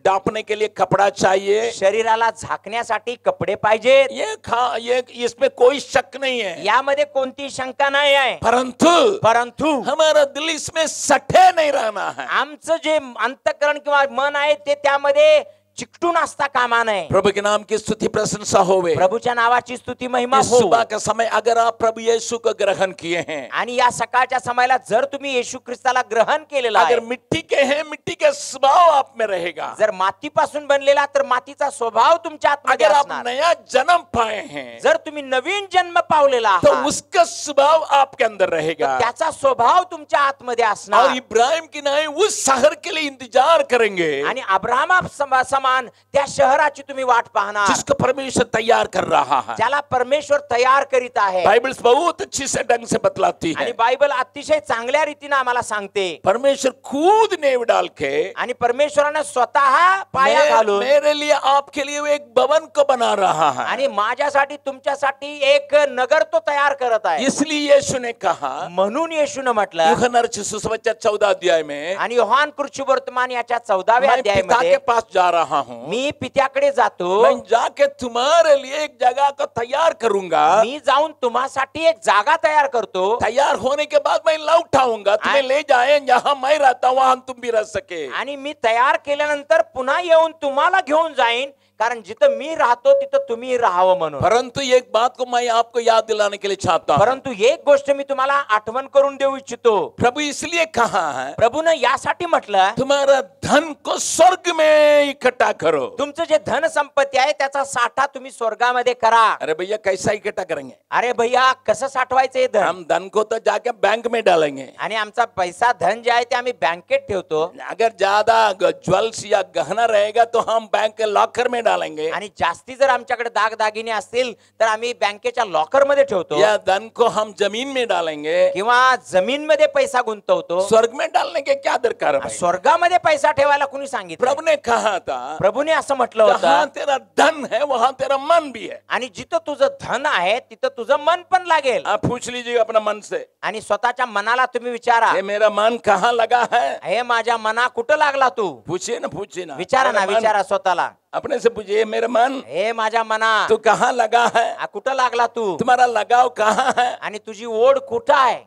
ढांपने के लिए कपड़ा चाहिए, शरीराला झाकण्यासाठी कपडे पाहिजेत, ये इसमें कोई शक नहीं है, यामध्ये कोणती शंका नाही आहे, परंतु हमारा दिल इसमें सटे नहीं रहना है। आमचं जे अंतःकरण किंवा मन आहे ते त्यामध्ये चिकटून असता कामा नये। प्रभु के नाम की स्तुति प्रशंसा होवे। प्रभूच्या नावाची स्तुती महिमा इस हो। सुबह का समय अगर आप प्रभु यीशु को ग्रहण किए हैं, आणि या सकाळच्या समयाला जर तुम्ही येशू ख्रिस्ताला ग्रहण केलेला आहे, अगर मिट्टी के हैं, मिट्टी का स्वभाव आप में रहेगा, जर मातीपासून बनलेला तर मातीचा स्वभाव तुमच्या आतमध्ये अगर आप असणार, नया जन्म पाए हैं, जर तुम्ही नवीन जन्म पावलेला तो आहात उसका स्वभाव आपके अंदर रहेगा, तर त्याचा स्वभाव तुमच्या आतमध्ये और असणार, इब्राहिम की नाई उस शहर के लिए इंतजार करेंगे आणि अब्राहमा समान त्या शहराची तुम्ही वाट पाहणार, जिसको परमेश्वर तैयार कर रहा है। ज्याला परमेश्वर तयार करीत आहे। बाइबल बहुत अच्छी से ढंग से बतलाती है, आणि बायबल अतिशय चांगल्या रीतीने आम्हाला सांगते, परमेश्वर खुद नेव डाल के आणि परमेश्वराने स्वतः पाया घालून मेरे लिए आपके लिए वो एक भवन को बना रहा है, आणि माझ्यासाठी तुमच्यासाठी एक नगर तो तयार करत आहे। इसलिए यीशु ने कहा, म्हणून येशूने म्हटलं यूहन्ना रचित सुसमाचार 14 अध्याय में, आणि योहान कृषी वर्तमान याच्या 14व्या मैं पिता के अध्यायामध्ये, पास जा रहा हूँ, मी पित्याकडे जातो, मैं जाके तुम्हारे लिए एक जगह को तैयार करूंगा, मी जाऊन तुम्हासाठी एक जागा तयार करतो, तैयार होने के बाद मैं लौट आऊंगा, तुम्हें ले जाए जहां मैं रहता हूं वहां तुम भी रह सके। आणि मी तयार केल्यानंतर पुन्हा येऊन तुम्हाला घेऊन जाईन, कारण जिथं मी राहतो तिथं तुम्ही राहावं म्हणून। परंतु एक बात को मैं आपको याद दिलाने के लिए चाहता हूं, परंतु एक गोष्ट मी तुम्हाला आठवण करून देऊ इच्छितो, प्रभु इसलिए कहा है, प्रभूने यासाठी म्हटलं, तुम्हारा धन को स्वर्ग में इकट्ठा करो। तुमचं जे धन संपत्ती आहे त्याचा साठा तुम्ही स्वर्गामध्ये करा। अरे भैया कैसा इकट्ठा करेंगे? अरे भैया कसं साठवायचं हे धन? हम धन को तो जाके बैंक में डालेंगे, आणि आमचा पैसा धन जे आहे ते आम्ही बँकेत ठेवतो, अगर ज्यादा ज्वेल्स या गहना रहेगा तो हम बैंक के लॉकर में डालेंगे, आणि जास्ती जर आमच्याकडे दागदागिने असतील तर आम्ही बँकेच्या लॉकर मध्ये ठेवतो, या धन को हम जमीन में डालेंगे, किंवा जमीन मध्ये पैसा गुंतवतो। स्वर्ग में डालने के क्या दरकार है भाई? स्वर्गामध्ये पैसा ठेवायला कुणी सांगितलं? प्रभु ने कहा था, प्रभूने असं म्हटलं जहां होतं, तेरा धन है वहां तेरा मन भी है। आणि जिथं तुझं धन आहे तिथं तुझं मन पण लागेल। आप पूछ लीजिए अपना मन से, आणि स्वतःच्या मनाला तुम्ही विचारा, ये मेरा मन कहाँ लगा है? हे माझ्या मना कुठं लागला तू? पूछिए ना, विचारा ना, मेरा मन, विचारा स्वतःला, अपने से पूछिए, मेरा मन हे माझ्या मना तू कहाँ लगा है? कुठं लागला तू? तुम्हारा लगाव कहाँ है? आणि तुझी ओढ कुठं आहे?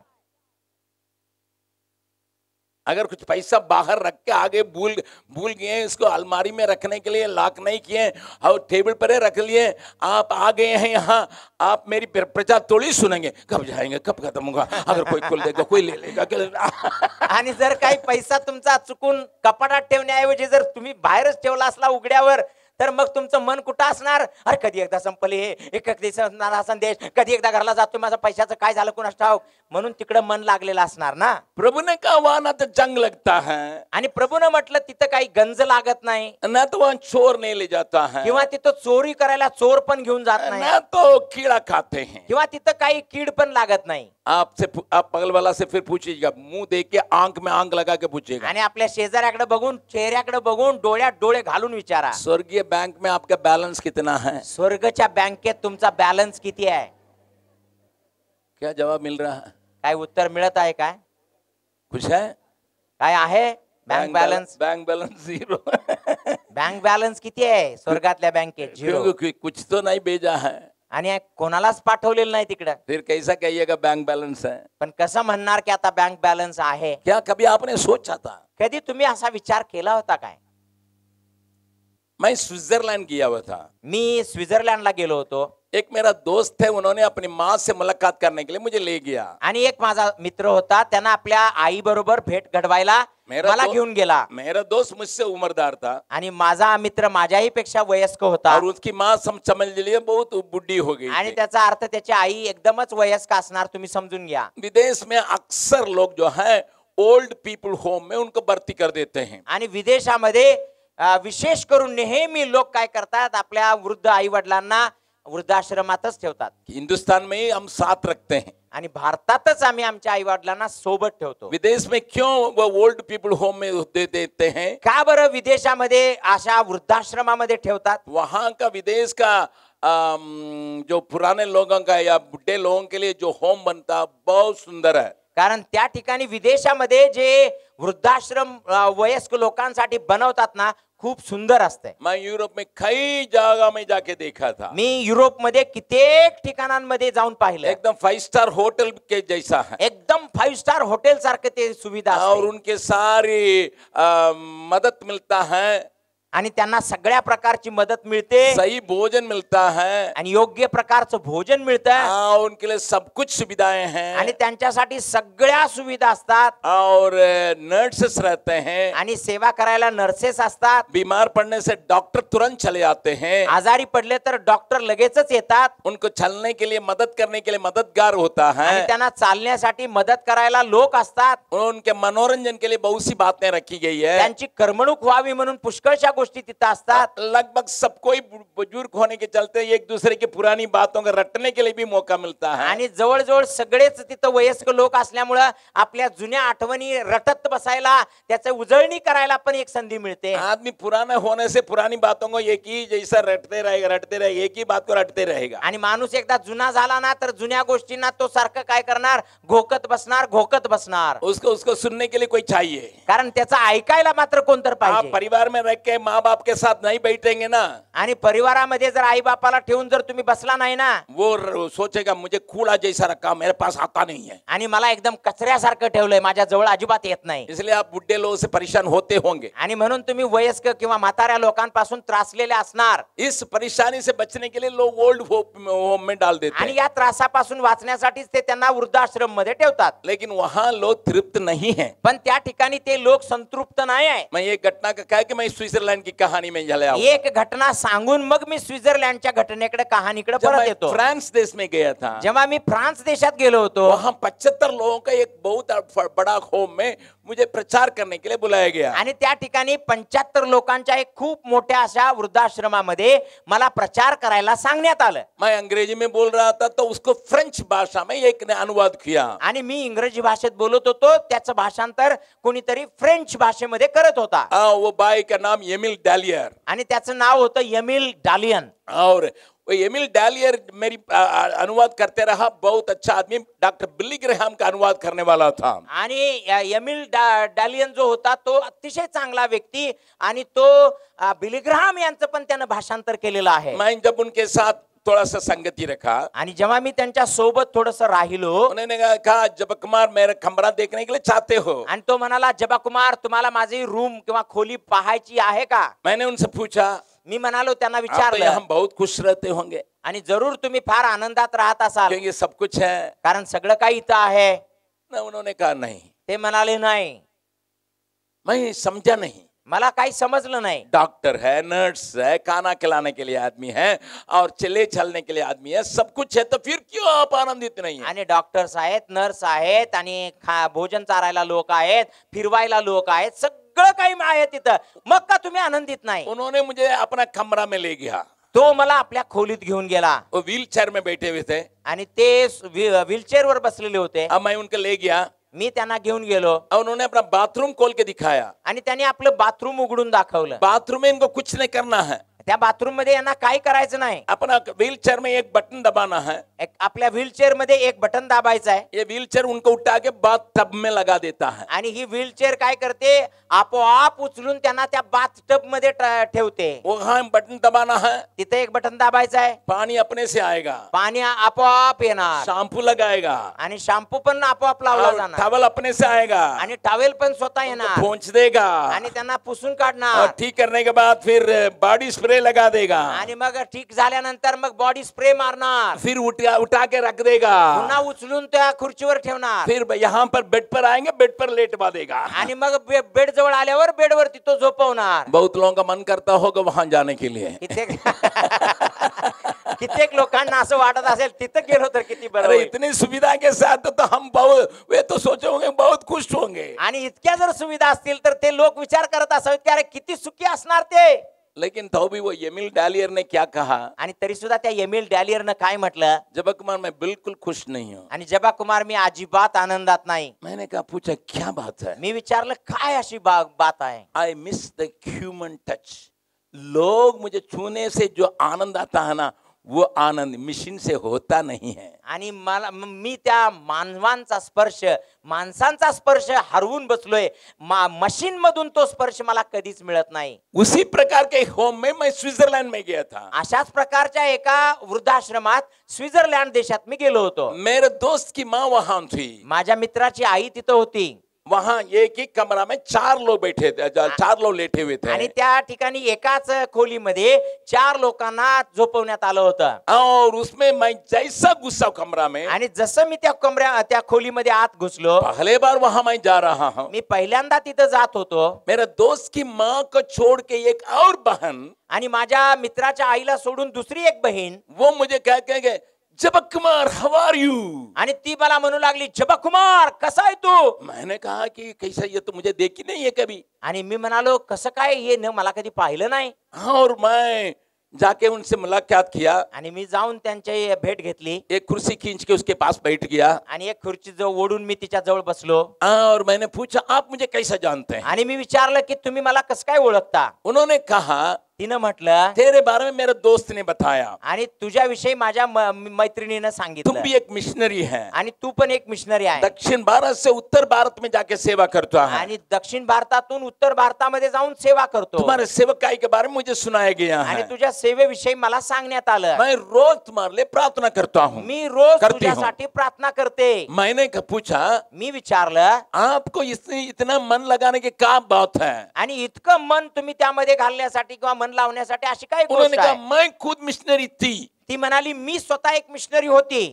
अगर कुछ पैसा बाहर रख के आगे भूल भूल गए, इसको अलमारी में रखने के लिए लॉक नहीं किए और टेबल पर रख लिए, आप आ गए हैं यहाँ, आप मेरी प्रचार थोड़ी सुनेंगे, कब जाएंगे, कब खत्म होगा, अगर कोई खोल देगा, कोई ले लेगा. आणि जर काही पैसा तुमचा चुकून कपाटात ठेवण्याऐवजी जर तुम्ही बाहेरच ठेवला असला उघड्यावर, तर मग तुमचं मन कुठं असणार? अरे कधी एकदा संपले हे, कधी संपणार हा संदेश, कधी एकदा घरला जातो, माझा पैशाचं काय झालं कुणास ठाऊक, म्हणून तिकडे मन लागलेलं असणार ना. प्रभु ने कहा वहां ना तो जंग लगता है, आणि प्रभूनं म्हटलं तिथं काही गंज लागत नाही, ना तो वहां चोर नहीं ले जाता है, किंवा तिथं चोरी करायला चोर पण घेऊन जात नाही, ना तो कीड़ा खाते हैं, किंवा तिथं काही कीड पण लागत नाही. आप बगल वाला से फिर पूछिएगा, मुंह देख के आंख में आंख लगा के पूछिएगा, आणि आपल्या शेजाऱ्याकडे बघून, चेहऱ्याकडे बघून, डोळ्यात डोळे घालून विचारा, स्वर्गीय बैंक में आपका बैलेंस कितना है? स्वर्गच्या बँकेत तुमचा बॅलन्स किती आहे? क्या जवाब मिल रहा है? काय उत्तर मिळत आहे? काय कुछ है? काय आहे? Bank balance Ziro. Bank balance किती आहे स्वर्गातल्या बँकेत? झिरो. क्योंकि कुछ तो नहीं भेजा है, आणि कोणालाच पाठवलेलं नाही तिकडं. फिर कैसा कहिएगा बैंक बैलेंस है? पण कसं म्हणणार की आता बँक बॅलन्स आहे? क्या कभी आपने सोचा था? कधी तुम्ही असा विचार केला होता काय? मैं स्विट्जरलैंड गया हुआ था, मी स्वित्झर्लंडला गेलो होतो. एक मेरा दोस्त है, उन्होंने अपनी माँ से मुलाकात करने के लिए मुझे ले गया. आणि एक माझा मित्र होता, त्यानं आपल्या आई बरोबर भेट घडवायला मला घेऊन गेला. मेरा दोस्त मुझसे उम्रदार था, आणि माझा मित्र माझ्याही पेक्षा वयस्क होता, और उसकी माँ समझ लीजिए बहुत बुढ़ी हो गई आणि थी. त्याचा अर्थ त्याची आई एकदमच वयस्क असणार, तुम्ही समजून घ्या. विदेश में अक्सर लोग जो है ओल्ड पीपल होम में उनको भर्ती कर देते हैं. आणि विदेशामध्ये विशेष करून नेहमी लोक काय करतात, आपल्या वृद्ध आई वडिलांना वृद्धाश्रमातच ठेवतात. हिंदुस्तान में हम साथ रखते हैं, आणि भारतातच आम्ही आमच्या आई वडिलांना सोबत ठेवतो. विदेश में क्यों वो ओल्ड पीपल होम में दे देते हैं? का बरं विदेशामध्ये अशा वृद्धाश्रमामध्ये ठेवतात? वहां का विदेश का जो पुराने लोगों का या बुढ़े लोगों के लिए जो होम बनता बहुत सुंदर है. कारण त्या ठिकाणी विदेशामध्ये जे वृद्धाश्रम वयस्क लोकांसाठी बनवतात ना, खूप सुंदर असते. मैं यूरोप में कई जगह में जाके देखा था, मी युरोपमध्ये कित्येक ठिकाणांमध्ये जाऊन पाहिलं. एकदम 5 स्टार होटल के जैसा है, एकदम 5 स्टार होटेल सारखे ते सुविधा और असते. उनके सारी मदद मिलता है, आणि त्यांना सगळ्या प्रकारची मदत मिळते, सही भोजन मिलता है, आणि योग्य प्रकारचं भोजन मिळतं, उनके लिए सब कुछ सुविधाएं हैं, आणि त्यांच्यासाठी सगळ्या सुविधा असतात, और नर्सेस रहते हैं, आणि सेवा करायला नर्सेस असतात. बीमार पड़ने से डॉक्टर तुरंत चले आते हैं, आजारी पडले तर डॉक्टर लगेचच येतात, उनको चलने के लिए मदद करने के लिए मददगार होता आणि है, त्यांना चालण्यासाठी मदत करायला लोक असतात. उनके मनोरंजन के लिए बहुत सी बातें रखी गई है. त्यांची करमणूक व्हावी म्हणून पुष्कळशा गोष्टी तिथं असतात. लगभग सब कोई बुजुर्ग होने के चलते एक दूसरे की पुरानी बातों को रटने के लिए भी मौका मिलता है. आणि जवळजवळ सगळेच तिथं वयस्क लोक असल्यामुळं आपल्या जुन्या आठवणी रटत बसायला, त्याचं उजळणी करायला पण एक संधी मिळते. आदमी पुराना होने से पुरानी बातों को एक ही जैसा रटते रहेगा, एक ही बात को रटते रहेगा. आणि माणूस एकदा जुना झाला ना, तर जुन्या गोष्टींना तो सारखं काय करणार, घोकत बसणार. उसको सुनने के लिए कोई चाहिए. कारण त्याचा ऐकायला मात्र कोणतर आप पाहिजे. परिवार में रह के माँ बाप के साथ नहीं बैठेंगे ना, आणि परिवारामध्ये जर आई बापाला ठेवून जर तुम्ही बसला नाही ना, वो सोचेगा मुझे कूड़ा जैसा रखा, मेरे पास आता नहीं है, आणि मला एकदम कचऱ्यासारखं ठेवलंय, माझ्या जवळ अजिबात येत नाही. इसलिए आप बुढ़े लोगों से परेशान होते होंगे. आणि म्हणून तुम्ही वयस्क किंवा म्हाताऱ्या लोकांपासून त्रासलेले असणार. इस परेशानी से बचने के लिए लोग ओल्ड होम में डाल देते आणि हैं, या त्रासापासून वाचण्यासाठीच ते त्यांना वृद्धाश्रम मध्ये ठेवतात. लेकिन वहां लोग तृप्त नहीं है. पण त्या ठिकाणी ते लोक संतृप्त नाही आहे. मैं ये घटना का क्या कि मैं स्विट्जरलैंड की कहानी में झलया हूं. एक घटना सांगून मग मी स्वित्झर्लंडच्या घटनेकडे, कहाणीकडे जब परत मैं येतो. फ्रांस देश में गया था, जेव्हा मी फ्रान्स देशात गेलो होतो, वहां 75 लोगों का एक बहुत बड़ा होम में मुझे प्रचार करने के लिए बुलाया गया. आणि त्या ठिकाणी 75 लोकांच्या एक खूप मोठ्या अशा वृद्धाश्रमामध्ये मला प्रचार करायला सांगण्यात आलं. मैं अंग्रेजी में बोल रहा था, तो उसको फ्रेंच भाषा में एक ने अनुवाद किया. आणि मी इंग्रजी भाषेत बोलत होतो, त्याचं भाषांतर कोणीतरी फ्रेंच भाषेमध्ये करत होता. वो भाई का नाम एमिल डालियर, आणि त्याचं नाव होतं एमिल डालियन. और वो एमिल डालियर मेरी अनुवाद करते रहा. बहुत अच्छा आदमी, डॉक्टर बिली ग्रैहम का अनुवाद करने वाला था. आणि एमिल डालियन जो होता तो अतिशय चांगला व्यक्ती, आणि तो बिली ग्राहम यांचं पण त्यानं भाषांतर केलेलं आहे. मैं जब उनके साथ थोड़ा सा संगति रखा, आणि जेव्हा मी त्यांच्या सोबत थोडस राहिलो, उन्होंने कहा जब कुमार मेरा कमरा देखने के लिए चाहते हो? आणि तो म्हणाला, जबा कुमार तुम्हाला माझी रूम किंवा खोली पाहायची आहे का? मैंने उनसे पूछा, मी म्हणालो, त्यांना आप तो विचारलं, यहाँ बहुत खुश रहते होंगे आणि जरूर तुम्ही फार आनंदात राहत असाल, क्योंकि सब कुछ है कारण सगळं काही इथं आहे. ना? उन्होंने कहा नहीं, ते म्हणाले, नाही, मैं समझा नहीं. मला काही समजलं नाही. डॉक्टर है, नर्स है, खाना खिलाने के लिए आदमी है और चले चलने के लिए आदमी है, सब कुछ है, तो फिर क्यों आप आनंदित नहीं है? आणि डॉक्टर्स आहेत, नर्स आहेत, आणि भोजन चारायला लोक आहेत, फिरवायला लोक आहेत, सगळं काही आहे तिथं, मग का तुम्ही आनंदित नाही? उन्होंने मुझे अपना कमरा में ले गया. तो मला आपल्या खोलीत घेऊन गेला, वो व्हील चेयर में बैठे हुए थे. आणि ते व्हीलचेअर वर बसलेले होते. अब मैं उनके ले गया मी त्यांना घेऊन गेलो, और उन्होंने अपना बाथरूम खोल के दिखाया. आणि त्यांनी आपलं बाथरूम उघडून दाखवलं. बाथरूम में इनको कुछ नहीं करना है, त्या बाथरूम मध्ये यांना काय करायचं नाही. अपना व्हील चेयर में एक बटन दबाना है. आपल्या व्हीलचेअर मध्ये एक बटन दाबायचं आहे, ये व्हील चेयर उनको उठा के बाथ टब में लगा देता है. आणि ही व्हीलचेअर काय करते, आपोआप उचलून त्यांना त्या बाथटब मध्ये ठेवते. वहां बटन दबाना है, तिथे एक बटन दाबायचं आहे, पानी अपने से आएगा, पाणी आपोआप येणार, शैम्पू लगाएगा, आणि शॅम्पू पण आपोआप लावला और जाणार, टॉवल अपने से आएगा, आणि टॉवेल पण स्वतः येणार, पोंछ देगा, आणि त्यांना पुसून और काढणार, ठीक करने के बाद फिर बॉडी स्प्रे लगा देगा, आणि मग ठीक झाल्यानंतर मग बॉडी स्प्रे मारणार, फिर उठा के रख देगा, पुन्हा उचलून त्या खुर्चीवर ठेवणार, फिर यहाँ पर बेड पर आएंगे, बेड पर लेटवा देगा. आणि मग बेड जवळ आल्यावर बेडवरती तो झोपवणार. बहुत लोगों का मन करता होगा वहां जाने के लिए. कित्येक लोकांना असं वाटत असेल, तिथं गेलो तर किती बरं अरे होईल. इतनी सुविधा के साथ तो हम बहुत, वे तो सोचे होंगे बहुत खुश होंगे. आणि इतक्या जर सुविधा असतील तर ते लोक विचार करत असावेत की अरे किती सुखी असणार ते. लेकिन तो भी वो एमिल डालियर ने क्या कहा, आणि तरी सुद्धा त्या एमिल डॅलियरनं काय म्हटलं, जबा कुमार मैं बिल्कुल खुश नहीं हूँ. आणि जबा कुमार मी अजिबात आनंदात नाही. मैंने कहा, पूछा क्या बात है? मी विचारलं काय अशी बात आहे. I miss the human touch. लोग मुझे छूने से जो आनंद आता है ना, वो आनंद मशीन से होता नहीं है. आणि मी त्या माणसांचा स्पर्श हरवून बसलोय. मशीन मधून तो स्पर्श मला कधीच मिळत नाही. उसी प्रकार के होम में मैं स्विट्जरलैंड में गया था. अशाच प्रकारच्या एका वृद्धाश्रमात स्वित्झर्लंड देशात मी गेलो होतो. मेरे दोस्त की माँ वहां थी. माझ्या मित्राची आई तिथं होती. वहां एक ही कमरा में 4 लोग बैठे थे, 4 लोग लेटे हुए आणि थे, त्या ठिकाणी एकाच खोलीमध्ये 4 लोकांना झोपवण्यात आलं होतं. और उसमें मैं जैसा घुसा कमरा में, आणि जसं मी त्या खोलीमध्ये आत घुसलो, पहले बार वहां मैं जा रहा हूँ, मी पहिल्यांदा तिथं जात होतो, मेरे दोस्त की माँ को छोड़ के एक और बहन, आणि माझ्या मित्राच्या आईला सोडून दुसरी एक बहीण, वो मुझे कह के जबक कुमार हाउ आर यू, आणि ती मला म्हणू लागली, जबा कुमार कसा आहे तू. मैंने कहा कि कैसा, ये तो मुझे देखी नहीं है कभी. आणि मी म्हणालो, कसं काय, हे न मला कधी पाहिलं नाही. और मैं जाके उनसे मुलाकात किया, आणि मी जाऊन त्यांची भेट घेतली, एक कुर्सी खींच के उसके पास बैठ गया, आणि एक खुर्ची जवळ ओढून मी तिच्या जवळ बसलो. और मैंने पूछा, आप मुझे कैसा जानते हैं? आणि मी विचारलं की तुम्ही मला कसं काय ओळखता. उन्होंने कहा, तिनं म्हटलं, तेरे बारे में मेरे दोस्त ने बताया, आणि तुझ्याविषयी माझ्या मैत्रिणीनं तुम सांगितलं, भी एक मिशनरी है, आणि तू पण एक मिशनरी आहे, दक्षिण भारत से उत्तर भारत में जाके सेवा करता है, आणि दक्षिण भारतातून उत्तर भारतामध्ये जाऊन सेवा करतो, तुम्हारे सेवकाई के बारे में मुझे सुनाया गया आणि है, तुझ्या सेवेविषयी मला सांगण्यात आलं. मैं रोज तुम्हारे लिए प्रार्थना करता हूँ. मी रोज करती तुझ्यासाठी प्रार्थना करते. मैंने पूछा, मी विचारलं, आपको इतना मन लगाने की क्या बात है? आणि इतकं मन तुम्ही त्यामध्ये घालण्यासाठी किंवा मन लावण्यासाठी अशी काय उन्होंने गोष्ट कहा, आहे. मैं खुद मिशनरी थी. ती म्हणाली, मी स्वतः एक मिशनरी होती.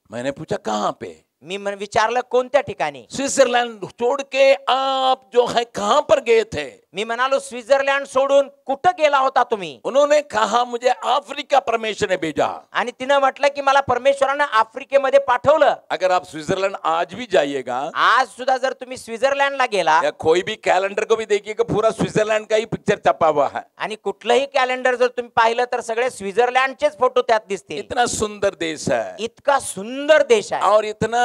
मैंने पूछा, कहाँ पे? मी विचारलं, कोणत्या ठिकाणी. स्विट्जरलैंड छोड़ के आप जो है कहाँ पर गए थे? मी म्हणालो, स्वित्झर्लंड सोडून कुठं गेला होता तुम्ही. उन्होंने कहा, मुझे अफ्रीका परमेश्वर ने भेजा. आणि तिनं म्हटलं की मला परमेश्वरानं आफ्रिकेमध्ये पाठवलं. अगर आप स्विट्जरलैंड आज भी जाइएगा, आज सुद्धा जर तुम्ही स्वित्झर्लंडला गेला, या कोई भी कैलेंडर को भी देखिएगा, पूरा स्विट्जरलैंड का ही पिक्चर छपा हुआ है. आणि कुठलंही कॅलेंडर जर तुम्ही पाहिलं तर सगळे स्वित्झर्लंडचेच फोटो त्यात दिसतील. इतना सुंदर देश है, इतका सुंदर देश आहे, और इतना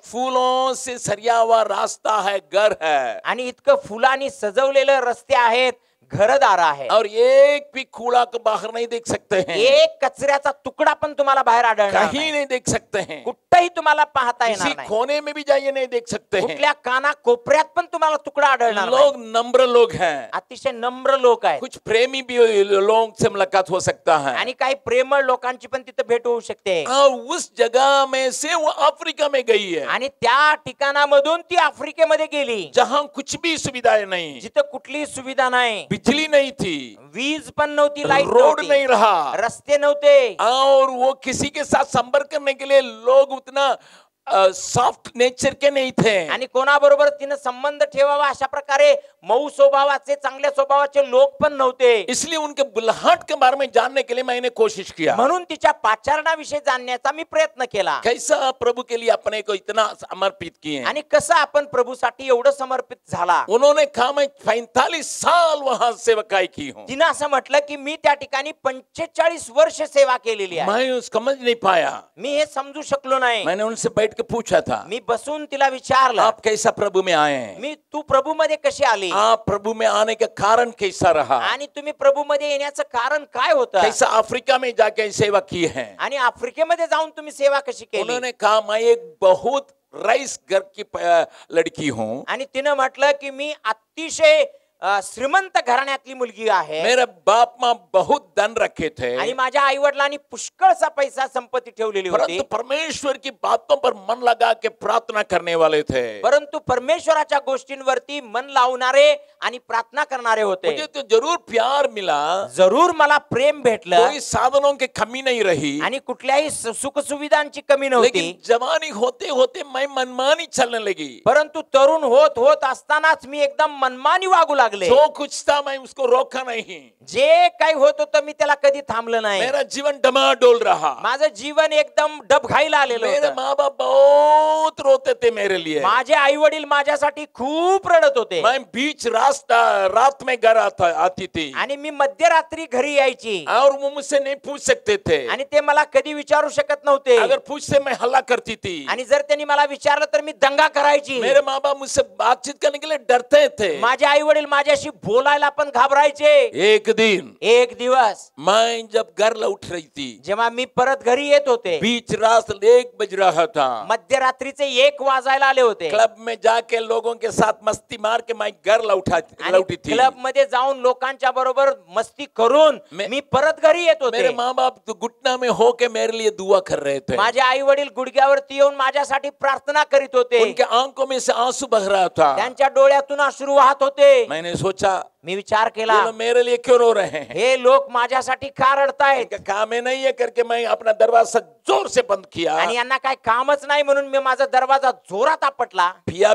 फूलों से सरिया हुआ रास्ता है, घर है, आणि इतकं फुलांनी सजवलेलं रस्ते आहेत, घरदार आहे. और एक भी कूड़ा को बाहर नहीं देख सकते हैं, एक कचऱ्याचा तुकडा पण तुम्हाला बाहेर आढळणार कहीं नाही. नहीं देख सकते हैं, कुठेही तुम्हाला पाहता किसी येणार नाही. कोने में भी जाइए नहीं देख सकते हैं. कुठल्या काना कोपऱ्यात पण तुम्हाला तुकडा आढळणार नाही. लोग नम्र लोग हैं, अतिशय नम्र लोक आहेत. कुछ प्रेमी भी लोगों से मुलाकात हो सकता है. आणि काही प्रेमळ लोकांची पण तिथे भेट होऊ शकते. और उस जगह में से वो अफ्रीका में गई है, आणि त्या ठिकाणामधून ती आफ्रिकेमध्ये गेली, जहां कुछ भी सुविधाएं नहीं, जिथे कुठलीही सुविधा नाही, बिजली नहीं थी, वीज पण नव्हती, लाईट रोड नहीं रहा, रस्ते नव्हते. और वो किसी के साथ संपर्क करने के लिए लोग उतना सॉफ्ट नेचर के नहीं थे. आणि कोणाबरोबर तिने संबंध ठेवावा अशा प्रकारे मऊ स्वभावाचे, चांगल्या स्वभावाचे लोक पण नव्हते. इसलिए उनके बुलाहट के बारे में जानने के लिए मैंने कोशिश किया. म्हणून तिच्या पाचारणाविषयी जाणण्याचा मी प्रयत्न केला. कैसा प्रभु के लिए अपने को इतना समर्पित किए. आणि कसं आपण प्रभूसाठी एवढं समर्पित झाला. उन्होंने कहा मैं 45 साल वहां सेवकाई की हूं. तिने असं म्हटलं की मी त्या ठिकाणी 45 वर्ष सेवा केलेली आहे. मैं समझ नहीं पाया. मी हे समजू शकलो नाही. मैंने उनसे बैठ के पूछा था, मी बसून तिला विचारलं, आप कैसा प्रभु में आए हैं, मी तू प्रभू मध्ये कशी आली, आप प्रभु में आने का कारण कैसा रहा, आणि तुम्ही प्रभू मध्ये येण्याचं कारण काय होतं, कैसा अफ्रीका में जाके सेवा की है. आणि आफ्रिकेमध्ये जाऊन तुम्ही सेवा कशी केली. उन्होंने कहा मैं एक बहुत रईस घर की लड़की हूँ. आणि तिने म्हटलं की मी अतिशय श्रीमंत घराण्यातली मुलगी आहे. मेरे बाप माँ बहुत धन रखे थे, आणि माझ्या आई वडिलांनी पुष्कळसा पैसा संपत्ती ठेवलेली होती. परंतु परमेश्वर की बातों पर मन लगा के प्रार्थना करने वाले थे. परंतु परमेश्वराच्या गोष्टींवरती मन लावणारे आणि प्रार्थना करणारे होते. मुझे तो जरूर प्यार मिला, जरूर मला प्रेम भेटलं, कोई साधनों की कमी नहीं रही, आणि कुठल्याही सुख सुविधांची कमी नव्हती. लेकिन जवानी होते होते मैं मनमानी चलने लगी. परंतु तरुण होत होत असतानाच मी एकदम मनमानी वागू लागले. जो कुछ था मैं उसको रोका नहीं. जे काही होत होतं मी त्याला कधी थांबलं नाही. मेरा जीवन डमाडोल रहा. माझं जीवन एकदम डबघाईला आलेलं मेरे होतं. माँ बाप बहुत रोते थे मेरे लिए. माझे आई वडील माझ्यासाठी खूप रडत होते. मैं बीच रात में घर आती थी, आणि मी मध्यरात्री घरी यायची, और वो मुझसे नहीं पूछ सकते थे. आणि ते मला कधी विचारू शकत नव्हते. अगर पूछते मैं हल्ला करती थी. आणि जर त्यांनी मला विचारलं तर मी दंगा करायची. मेरे माँ बाप मुझसे बातचीत करने के लिए डरते थे. माझे आई वडील माझ्याशी बोलायला पण घाबरायचे. एक दिन एक दिवस मैं जब घर लौट रही थी, जेव्हा मी परत घरी येत होते, बीच रात 1 बज रहा था, मध्यरात्रीचे 1 वाजायला आले होते. क्लब में जाके लोगों के साथ मस्ती मार के मैं घर लौटी थी. क्लब मध्ये जाऊन लोकांच्या बरोबर मस्ती करून मी परत घरी येत होते. मेरे माँ बाप तो घुटना में होके मेरे लिए दुआ कर रहे थे. माझे आई वडील गुडघ्यावरती येऊन माझ्यासाठी प्रार्थना करीत होते. उनके आंखों में से आंसू बह रहा था. त्यांच्या डोळ्यातून अश्रू वाहत होते. मैंने सोचा मी विचार केला, ये लोग मेरे लिए क्यों रो रहे हैं, हे लोक माझ्यासाठी का रडतायत. इनका काम है नहीं है करके मैं अपना दरवाजा जोर से बंद किया. आणि यांना काय कामच नाही म्हणून मी माझा दरवाजा जोरात आपटला. पिया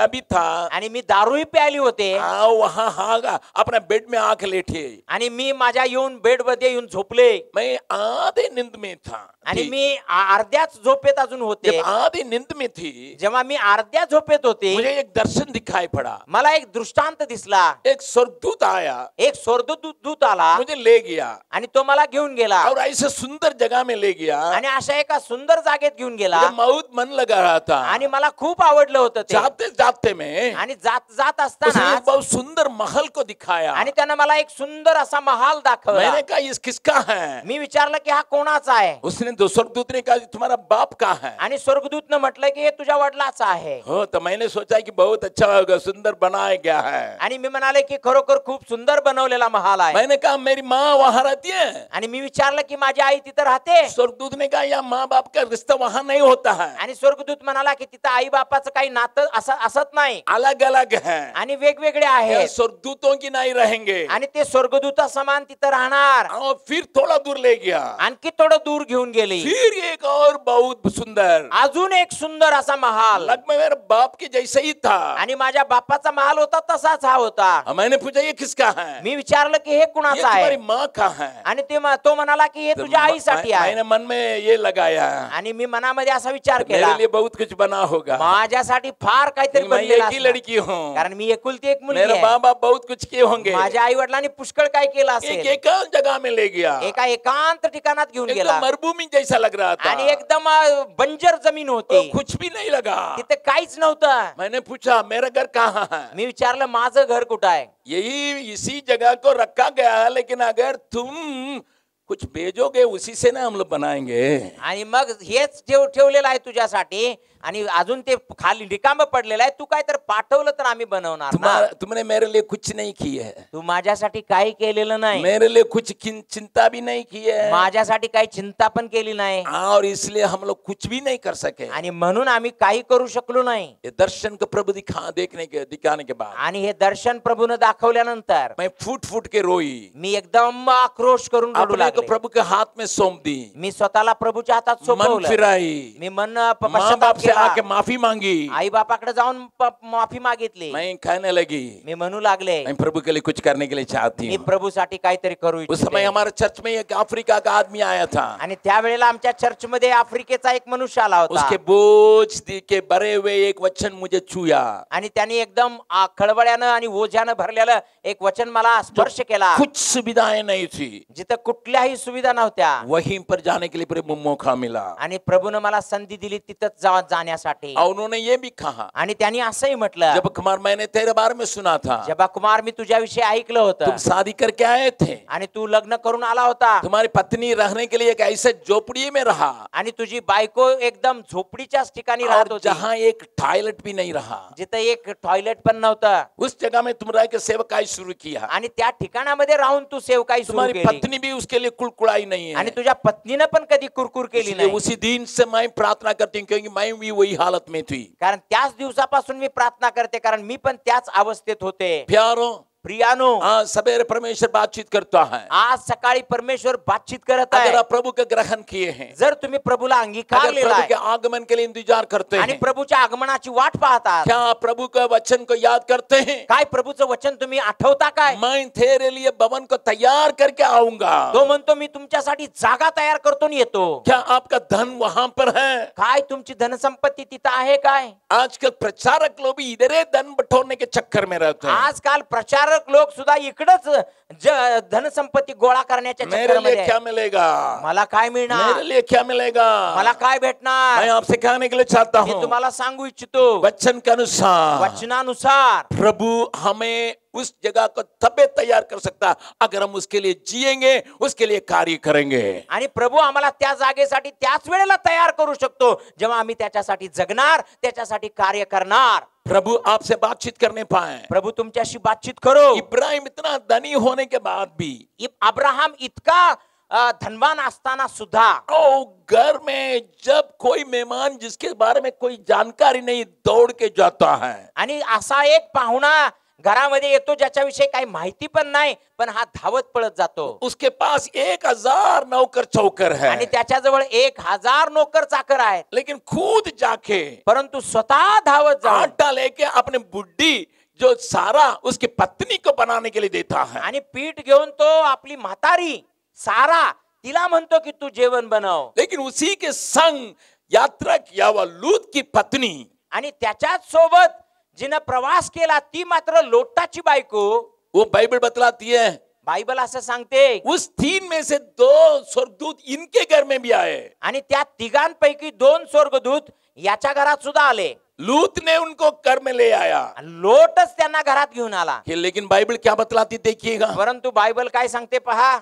भी था, आणि मी दारूही प्यायली होते. वहां अपना बेड में आंख लेटे, आणि मी माझ्या येऊन बेड मध्ये येऊन झोपले. मैं आधे नींद में था. आणि मी अर्ध्याच झोपेत अजून होते. जब आधी नींद में थी, जेव्हा मी अर्ध्या झोपेत होते, मुझे एक दर्शन दिखाई पड़ा. मला एक दृष्टांत दिसला. एक स्वर्गदूत आया, एक स्वर्गदूत आला, मुझे ले गया, आणि तो मला घेऊन गेला. और ऐसे सुंदर जगह में ले गया, आणि अशा एका सुंदर जागेत घेऊन गेला. मुझे बहुत मन लगा रहा था. आणि मला खूप आवडलं होतं ते. जाते जाते में आणि जात उसने असताना एक बहुत सुंदर महल को दिखाया. आणि त्यानं मला एक सुंदर असा महाल दाखवला. मैंने कहा ये किसका है. मी विचारलं की हा कोणाचा आहे. उसने स्वर्गदूत ने कहा तुम्हारा बाप का है. आणि स्वर्गदूतनं म्हटलं की हे तुझ्या वडिलाचा आहे. हो, तो मैंने सोचा कि बहुत अच्छा होगा, सुंदर बनाया गया है. आणि मी म्हणाले की खरोखर खूप सुंदर बनवलेला महाल आहे. मैंने कहा मेरी माँ वहां रहती है. आणि मी विचारलं की माझी आई तिथं राहते. स्वर्गदूत ने कहा या माँ बाप का रिश्ता वहां नहीं होता है. आणि स्वर्गदूत म्हणाला की तिथं आई बापाचं काही नातं असत नाही, अलग अलग है. आणि वेगवेगळे आहेत. स्वर्गदूतों की नहीं रहेंगे. आणि ते स्वर्गदूता समान तिथं राहणार. और फिर थोड़ा दूर ले गया. आणखी थोडं दूर घेऊन गेले. फिर एक और बहुत सुंदर, अजून एक सुंदर असा महाल, लगभग मेरे बाप के जैसे ही था. आणि माझ्या बापाचा महाल होता तसाच हा होता. मैंने पूछा ये किसका है. मी विचारलं की हे ये कुणाचा तुम्हारी आहे. माँ का है. आणि तो म्हणाला की हे तुझ्या आईसाठी आहे. मैंने मन में ये लगाया, आणि मी मनामध्ये असा विचार मेरे केला, लिए बहुत कुछ बना होगा. माझ्यासाठी फार काहीतरी मैं बनलेलं एक ही असणार. लड़की हूँ. कारण मी एकुलती एक मुलगी मेरे आहे. माँ बाप बहुत कुछ किए होंगे. माझ्या आई वडिलांनी पुष्कळ काय केलं एक असेल. एकांत जगह में ले गया. एका एकांत ठिकाणात घेऊन गेला. एकदम मरुभूमि जैसा लग रहा था. आणि एकदम बंजर जमीन होती. कुछ भी नहीं लगा. तिथे काहीच नव्हतं. मैंने पूछा मेरा घर कहाँ है. मी विचारलं माझं घर कुठं आहे. यही इसी जगह को रखा गया है, लेकिन अगर तुम कुछ भेजोगे उसी से ना हम लोग बनाएंगे। आणि मग हेच ठेवलेलं आहे तुझ्यासाठी आणि अजून ते खाली रिकाम पडलेलं आहे. तू काय तर पाठवलं तर आम्ही बनवणार ना. तुमने मेरे लिए कुछ नहीं की है, तू माझ्यासाठी काही केलेलं नाही, मेरे लिए कुछ चिंता भी नहीं की है, माझ्यासाठी काही चिंता पण केली नाही, और इसलिए हम लोग कुछ भी नहीं कर सके। आणि म्हणून आम्ही काही करू शकलो नाही. ये दर्शन को प्रभु दिखाने के बाद आणि हे दर्शन प्रभूने दाखवल्यानंतर मैं फूट फूट के रोई, मी एकदम आक्रोश करून रडू अपने को लागले. प्रभु के हाथ में सौंप दी, मी स्वतःला प्रभूच्या हातात मन सोपवलं. फिराई, मी मन माँ पश्चाताप बाप से केला. आके माफी मांगी, आई बापाकडे जाऊन माफी मागितली. मैं कहने लगी मी म्हणू लागले मैं प्रभु के लिए कुछ करने के लिए चाहती मी हूँ। प्रभूसाठी काहीतरी करू उस समय इच्छिते. हमारे चर्च में एक अफ्रीका का आदमी आया था, आणि त्यावेळेला आमच्या चर्च मध्ये आफ्रिकेचा एक मनुष्य आला होता. उसके बोझ के भरे हुए एक वचन मुझे छुया, आणि त्याने एकदम खळबळ्यानं आणि ओझ्यानं भरलेलं एक वचन मला स्पर्श केला. कुछ सुविधाएं नहीं थी, जिथं कुठल्याही सुविधा नव्हत्या, वहीं पर जाने के लिए प्रभु मौका मिला। आणि प्रभूने मला संधी दिली तिथंच जाण्यासाठी. और उन्होंने ये भी कहा, आणि त्यांनी असंही म्हटलं, जब कुमार मैंने तेरे बारे में सुना था, जबा कुमार मी तुझ्याविषयी ऐकलं तुम होतं शादी करके आए थे, आणि तू लग्न करून आला होता, तुम्हारी पत्नी रहने के लिए एक ऐसे झोपड़ी में रहा, आणि तुझी बायको एकदम झोपडीच्याच ठिकाणी राहत और होती, जहाँ एक टॉयलेट भी नहीं रहा, जिथं एक टॉयलेट पण नव्हतं. उस जगह में तुम रह के सेवकाई शुरू किया। आणि त्या ठिकाणामध्ये राहून तू सेवकाई सुरू तुम्हारी केली, पत्नी भी उसके लिए कुड़कुड़ाई नहीं आणि है। तुझ्या पत्नीनं पण कधी कुरकुर केली इसलिए नाही. उसी दिन से मैं प्रार्थना करती हूँ, क्योंकि मैं भी वही हालत में थी। कारण त्याच दिवसापासून मी प्रार्थना करते, कारण मी पण त्याच अवस्थेत होते. प्यारो, प्रियानो, आज सवेरे परमेश्वर बातचीत करता है। आज सकाळी परमेश्वर बातचीत करत अगर आहे. आप प्रभु के ग्रहण किए हैं, जर तुम्ही प्रभूला अंगीकार अगर केला प्रभु के आहे आगमन के लिए इंतजार करते आणि हैं, प्रभूच्या आगमनाची वाट पाहतात, क्या आप प्रभु के वचन को याद करते हैं? काय प्रभूचं वचन तुम्ही आठवता काय? मैं तेरे लिए भवन को तैयार करके आऊंगा। तो म्हणतो मी तुमच्यासाठी जागा तयार करतो आणि येतो. क्या आपका धन वहां पर है? काय तुमची धनसंपत्ती तिथं आहे काय? आजकल प्रचारक लोग भी इधर धन बटोरने के चक्कर में रहते हैं। आजकाल प्रचारक लोक सुद्धा इकडच धनसंपत्ती गोळा करण्याच्या मेरे लिए चक्करमध्ये क्या आहे. मिलेगा? मला काय मिळणार? मेरे लिए क्या मिलेगा? मला काय मैं भेटणार? आपसे कहने के लिए चाहता मी हूँ, तुम्हाला सांगू इच्छितो, वचन के अनुसार वचनानुसार प्रभु हमें उस जगह को तबे तैयार कर सकता अगर हम उसके लिए जिएंगे, उसके लिए कार्य करेंगे। आणि प्रभू आम्हाला त्या जागेसाठी त्याच वेळेला तयार करू शकतो जेव्हा आम्ही त्याच्यासाठी जगणार, त्याच्यासाठी कार्य करणार. प्रभु आपसे बातचीत करने पाए। प्रभू तुमच्याशी बातचीत करो. इब्राहिम इतना धनी होने के बाद भी, अब्राहम इतका धनवान असताना सुद्धा, ओ घर में जब कोई मेहमान जिसके बारे में कोई जानकारी नहीं, दौड़ के जाता है। आणि असा एक पाहुणा घरामध्ये येतो ज्याच्याविषयी काही माहिती पण नाही, पण हा धावत पळत जातो. उसके पास 1000 नौकर चौकर है, आणि त्याच्याजवळ 1000 नोकर चाकर आहेत, लेकिन खुद जाके परंतु स्वतः धावत जाऊन आटा लेके अपने बुढ़ी जो सारा उसकी पत्नी को बनाने के लिए देता है। आणि पीठ घेऊन तो आपली म्हातारी सारा तिला म्हणतो की तू जेवण बनव. लेकिन उसी के संग यात्रा किया हुआ लूत की पत्नी, आणि त्याच्याच सोबत जिनं प्रवास केला ती मात्र लोटाची बायको, वो बाइबल बतलाती है, बायबल असं सांगते, उस 3 में से 2 स्वर्गदूत इनके घर में भी आए। आणि त्या तिघांपैकी 2 स्वर्गदूत याच्या घरात सुद्धा आले. लूत ने उनको घर में ले आया। लोटच त्यांना घरात घेऊन आला. लेकिन बाइबल क्या बतलाती देखिएगा, परंतु बायबल काय सांगते पहा.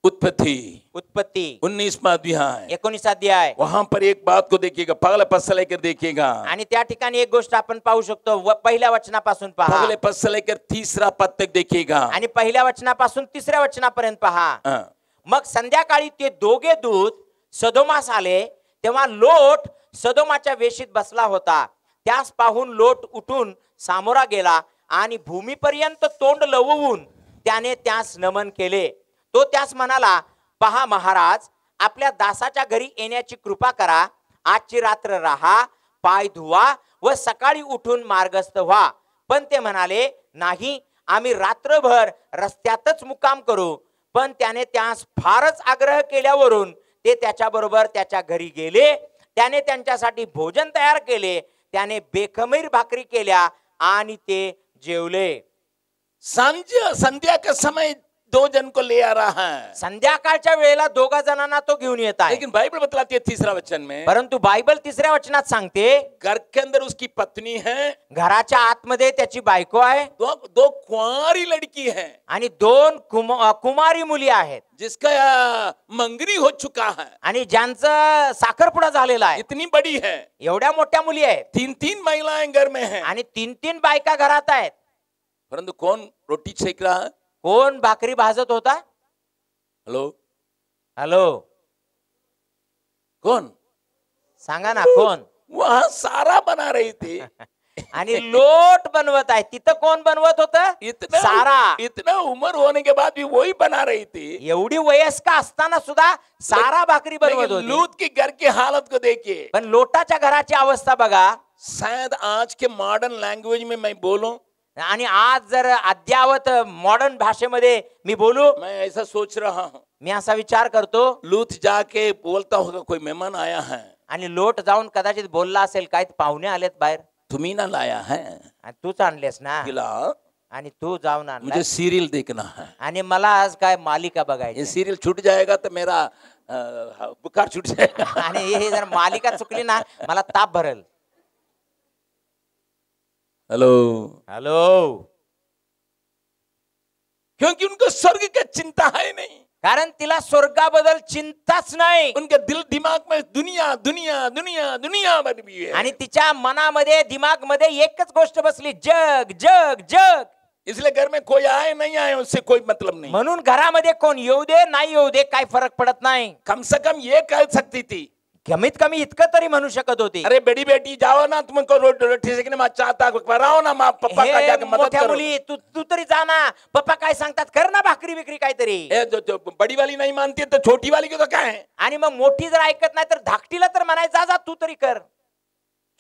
उत्पत्ति उत्पत्ती 19वां अध्याय, 19 अध्याय, वहां पर एक बात को देखिएगा, पहले पद से लेकर देखिएगा, आणि त्या ठिकाणी एक गोष्ट आपण पाहू शकतो. पहिल्या वचनापासून पहा, पहले पद से लेकर 3रा पद तक देखिएगा। आणि पहिल्या वचनापासून 3ऱ्या वचनापर्यंत पहा. हाँ। मग संध्याकाळी ते दोघे दूत सदोमास आले, तेव्हा लोट सदोमाच्या वेशीत बसला होता. त्यास पाहून लोट उठून सामोरा गेला आणि भूमीपर्यंत तोंड लवून त्याने त्यास नमन केले. तो त्यास म्हणाला, पहा महाराज, आपल्या दासाच्या घरी येण्याची कृपा करा. आजची रात्र राहा, पाय धुवा व सकाळी उठून मार्गस्थ व्हा. पण ते म्हणाले, नाही, आम्ही रात्रभर रस्त्यातच मुक्काम करू. पण त्याने त्यास फारच आग्रह केल्यावरून ते त्याच्याबरोबर त्याच्या घरी गेले. त्याने त्यांच्यासाठी भोजन तयार केले. त्याने बेखमीर भाकरी केल्या आणि ते जेवले. संध्या का समय 2 जन को ले आ रहा है। संध्याकाळच्या वेळेला दोघा जणांना तो घेऊन येत आहे. लेकिन बाइबल बतलाती है तीसरा वचन में, परंतु बायबल तिसऱ्या वचनात सांगते घर के अंदर उसकी पत्नी है, घराच्या आतमध्ये त्याची बायको आहे, दो कुंवारी लड़की है, आणि 2 कुमारी मुली आहेत, जिसका मंगनी हो चुका है, आणि ज्यांचं साखरपुडा झालेला आहे. इतनी बड़ी है, एवढ्या मोठ्या मुली आहेत, 3 महिलाएं घर में हैं, आणि 3 बायका घरात आहेत. परंतु कौन रोटी सेक रहा है? कोण भाकरी भाजत होता? हेलो, हॅलो, कौन? सांगा ना कोण? वहां सारा बना रही थी. आणि लोट बनवत आहे. तिथं कोण बनवत होतं? सारा. इतना उम्र होने के बाद भी वही बना रही थी. एवढी वयस्क असताना सुद्धा सारा भाकरी बनवत होती. लूत के घर की हालत को देखिए. पण लोटाच्या घराची अवस्था बघा. शायद आज के मॉडर्न लैंग्वेज में मैं बोलूं, आणि आज जर अद्यावत मॉडर्न भाषेमध्ये मी बोलू, मैं ऐसा सोच रहा हूं, मी असा विचार करतो, लूत जाके बोलता होगा कोई मेहमान आया है, आणि लोट जाऊन कदाचित बोलला असेल, काय पाहुणे आलेत बाहेर, तुम्ही ना लाया है, आणि तूच आणलेस ना, खिला, आणि तू जाऊन आणला, मुझे सीरियल देखना है, आणि मला आज काय मालिका बघायची. ये सीरियल छूट जाएगा तो मेरा बुखार छूट जाएगा. आणि हे जर मालिका चुकली ना, मला ताप भरेल. हेलो, हॅलो, क्योंकि उनको स्वर्ग की चिंता है नहीं, कारण तिला स्वर्गाबद्दल चिंताच नाही. उनके दिल दिमाग में दुनिया दुनिया दुनिया दुनिया भर भी है. आणि तिच्या मनामध्ये दिमागमध्ये एकच गोष्ट बसली, जग जग जग. इसलिए घर में कोई आए नहीं आए उससे कोई मतलब नहीं. म्हणून घरामध्ये कोण येऊ दे नाही येऊ दे काय फरक पडत नाही. कम से कम ये कह सकती थी, कमीत कमी इतकं तरी म्हणू शकत होती, अरे बड़ी बेटी जाओ ना, तुमको रोटी सेकने में चाहता कराओ ना, माँ पप्पा का जाके मदद मोठ्या करो. मुली तू तरी जा ना, पप्पा काय सांगतात कर ना, भाकरी बिकरी काहीतरी. जो बड़ी वाली नहीं मानती है तो छोटी वाली को तो क्या है. आणि मग मोठी जर ऐकत नाही तर धाकटीला तर म्हणायचं जा तू तरी कर.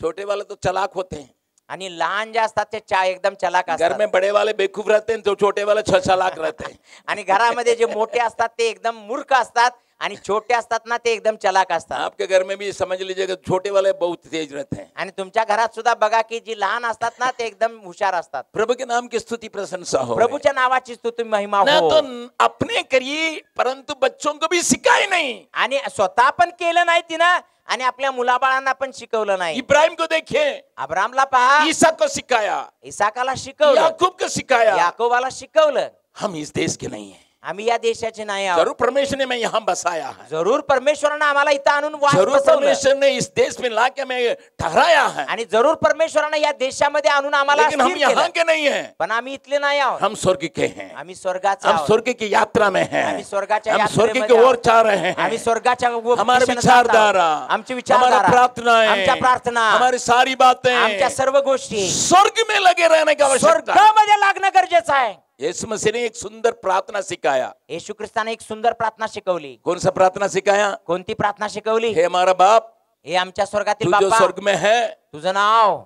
छोटे वाले तो चालाक होते हैं, आणि लहान जे असतात ते एकदम चलाक घर असतात. में बड़े वाले बेवकूफ रहते हैं तो छोटे वाले चालाक रहते हैं. आणि घरामध्ये जे मोठे असतात ते एकदम मूर्ख असतात, आणि छोटे असतात ना ते एकदम चलाक असतात. आपके घर में भी समझ लीजिएगा छोटे वाले बहुत तेज रहते हैं. आणि तुमच्या घरात सुद्धा बघा की जी लहान असतात ना ते एकदम हुशार असतात. प्रभु के नाम की स्तुति प्रशंसा हो. प्रभूच्या नावाची स्तुती महिमा ना हो. तो अपने करिए परंतु बच्चों को भी सिखाए नहीं. आणि स्वतः पण केलं नाही तिनं, आणि आपल्या मुलाबाळांना पण शिकवलं नाही. इब्राहिम को देखिए, अब्रामला पहा, ईसा को सिखाया, इसाकाला शिकवलं, याकूब को सिखाया. याकोबाला शिकवलं. हम इस देश के नहीं हैं. आम्ही या देशाचे नाही आहोत. जरूर परमेश्वर ने मैं यहाँ बसाया है, जरूर परमेश्वरानं आम्हाला इथं आणून वास जरूर बसवलं, परमेश्वर ने इस देश में लाके मैं ठहराया है, आणि जरूर परमेश्वरानं या देशामध्ये आणून आम्हाला लेकिन हम स्थिर यहाँ केलं. के नहीं हैं. पण आम्ही इथले नाही आहोत. हम स्वर्ग के हैं. आम्ही स्वर्गाचे हम आहोत. स्वर्ग की यात्रा में हैं. आम्ही स्वर्गाच्या हम स्वर्ग यात्रेमध्ये की ओर आहोत. जा रहे हैं. आम्ही स्वर्गाच्या हमारे दिशेनं जात आहोत. विचारधारा, आमची हमारी विचारधारा, प्रार्थनाएं, आमच्या प्रार्थना, हमारी सारी बातें आमच्या सर्व गोष्टी स्वर्ग में लगे रहने की आवश्यकता है. स्वर्गामध्ये लागणं गरजेचं आहे. यीशु मसीह ने एक सुंदर प्रार्थना सिखाया. येशू ख्रिस्ताने एक सुंदर प्रार्थना शिकवली. कौन सा प्रार्थना सिखाया? कोणती प्रार्थना शिकवली? हे हमारा बाप, हे आमच्या स्वर्गातील तू जो बापा, स्वर्ग में है, तुझं नाव,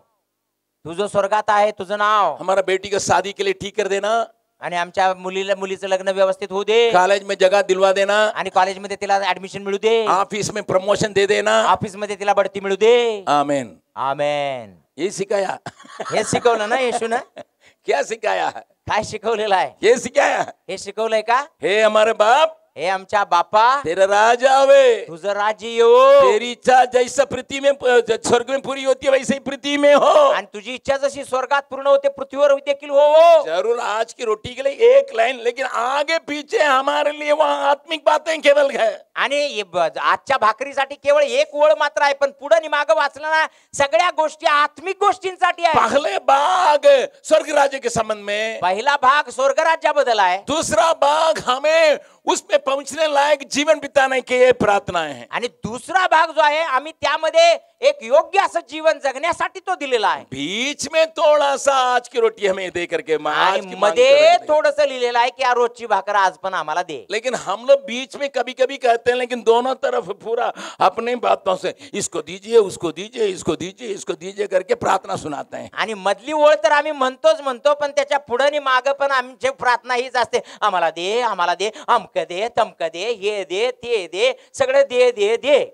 तू जो स्वर्गात आहे तुझं नाव, हमारा बेटी का शादी के लिए ठीक कर देना, आणि आमच्या मुलीचं लग्न व्यवस्थित होऊ दे, कॉलेज में जगह दिलवा देना, आणि कॉलेजमध्ये तिला ऍडमिशन मिळू दे, ऑफिस में प्रमोशन दे देना. ऑफिस मध्ये तिला बढती मिळू दे. आमीन. आमेन. ये सिखाया. हे शिकवलं ना येशूनं? क्या सिखाया है? काय शिकवलेलं आहे? ये सिखाया है. हे शिकवलंय का? हे हमारे बाप, हे आमच्या बापा, तेरा राज आवे, तुझं राज्य येऊ, तेरी इच्छा जैसा पृथ्वी में स्वर्ग में पूरी होती है वैसे ही पृथ्वी में हो. आणि तुझी इच्छा जशी स्वर्गात पूर्ण होते पृथ्वीवर देखील हो. जरूर आज की रोटी के लिए एक लाइन, लेकिन आगे पीछे हमारे लिए वहाँ आत्मिक बातें केवल है. आणि आजच्या भाकरीसाठी केवळ एक ओळ मात्र आहे, पण पुढे आणि मागे वाचला ना सगळ्या गोष्टी आत्मिक गोष्टींसाठी आहे. पहले भाग स्वर्ग राज्य के संबंध में, पहिला भाग स्वर्ग राज्याबद्दल आहे, दूसरा भाग हमें उसमें पहुंचने लायक जीवन बिताने के ये प्रार्थनाएं हैं. आणि दुसरा भाग जो आहे आम्ही त्यामध्ये एक योग्य असं जीवन जगण्यासाठी तो दिलेला आहे. बीच में थोड़ा सा आज की रोटी हमें दे करके आणि मध्ये थोडस लिहिलेलं आहे की या रोजची भाकर आज पण आम्हाला दे. लेकिन हम लोग बीच में कभी कभी कहते हैं, लेकिन दोनों तरफ पूरा अपने बातों से इसको दीजिए, उसको दीजिए, इसको दीजिए, इसको दीजिए करके प्रार्थना सुनाते हैं. आणि मधली ओळ तर आम्ही म्हणतो, पण त्याच्या पुढे आणि मागे पण आमची प्रार्थना हीच असते, आम्हाला दे, आम्हाला दे, अमक दे, तमक दे, हे दे, ते दे, सगळं दे दे दे.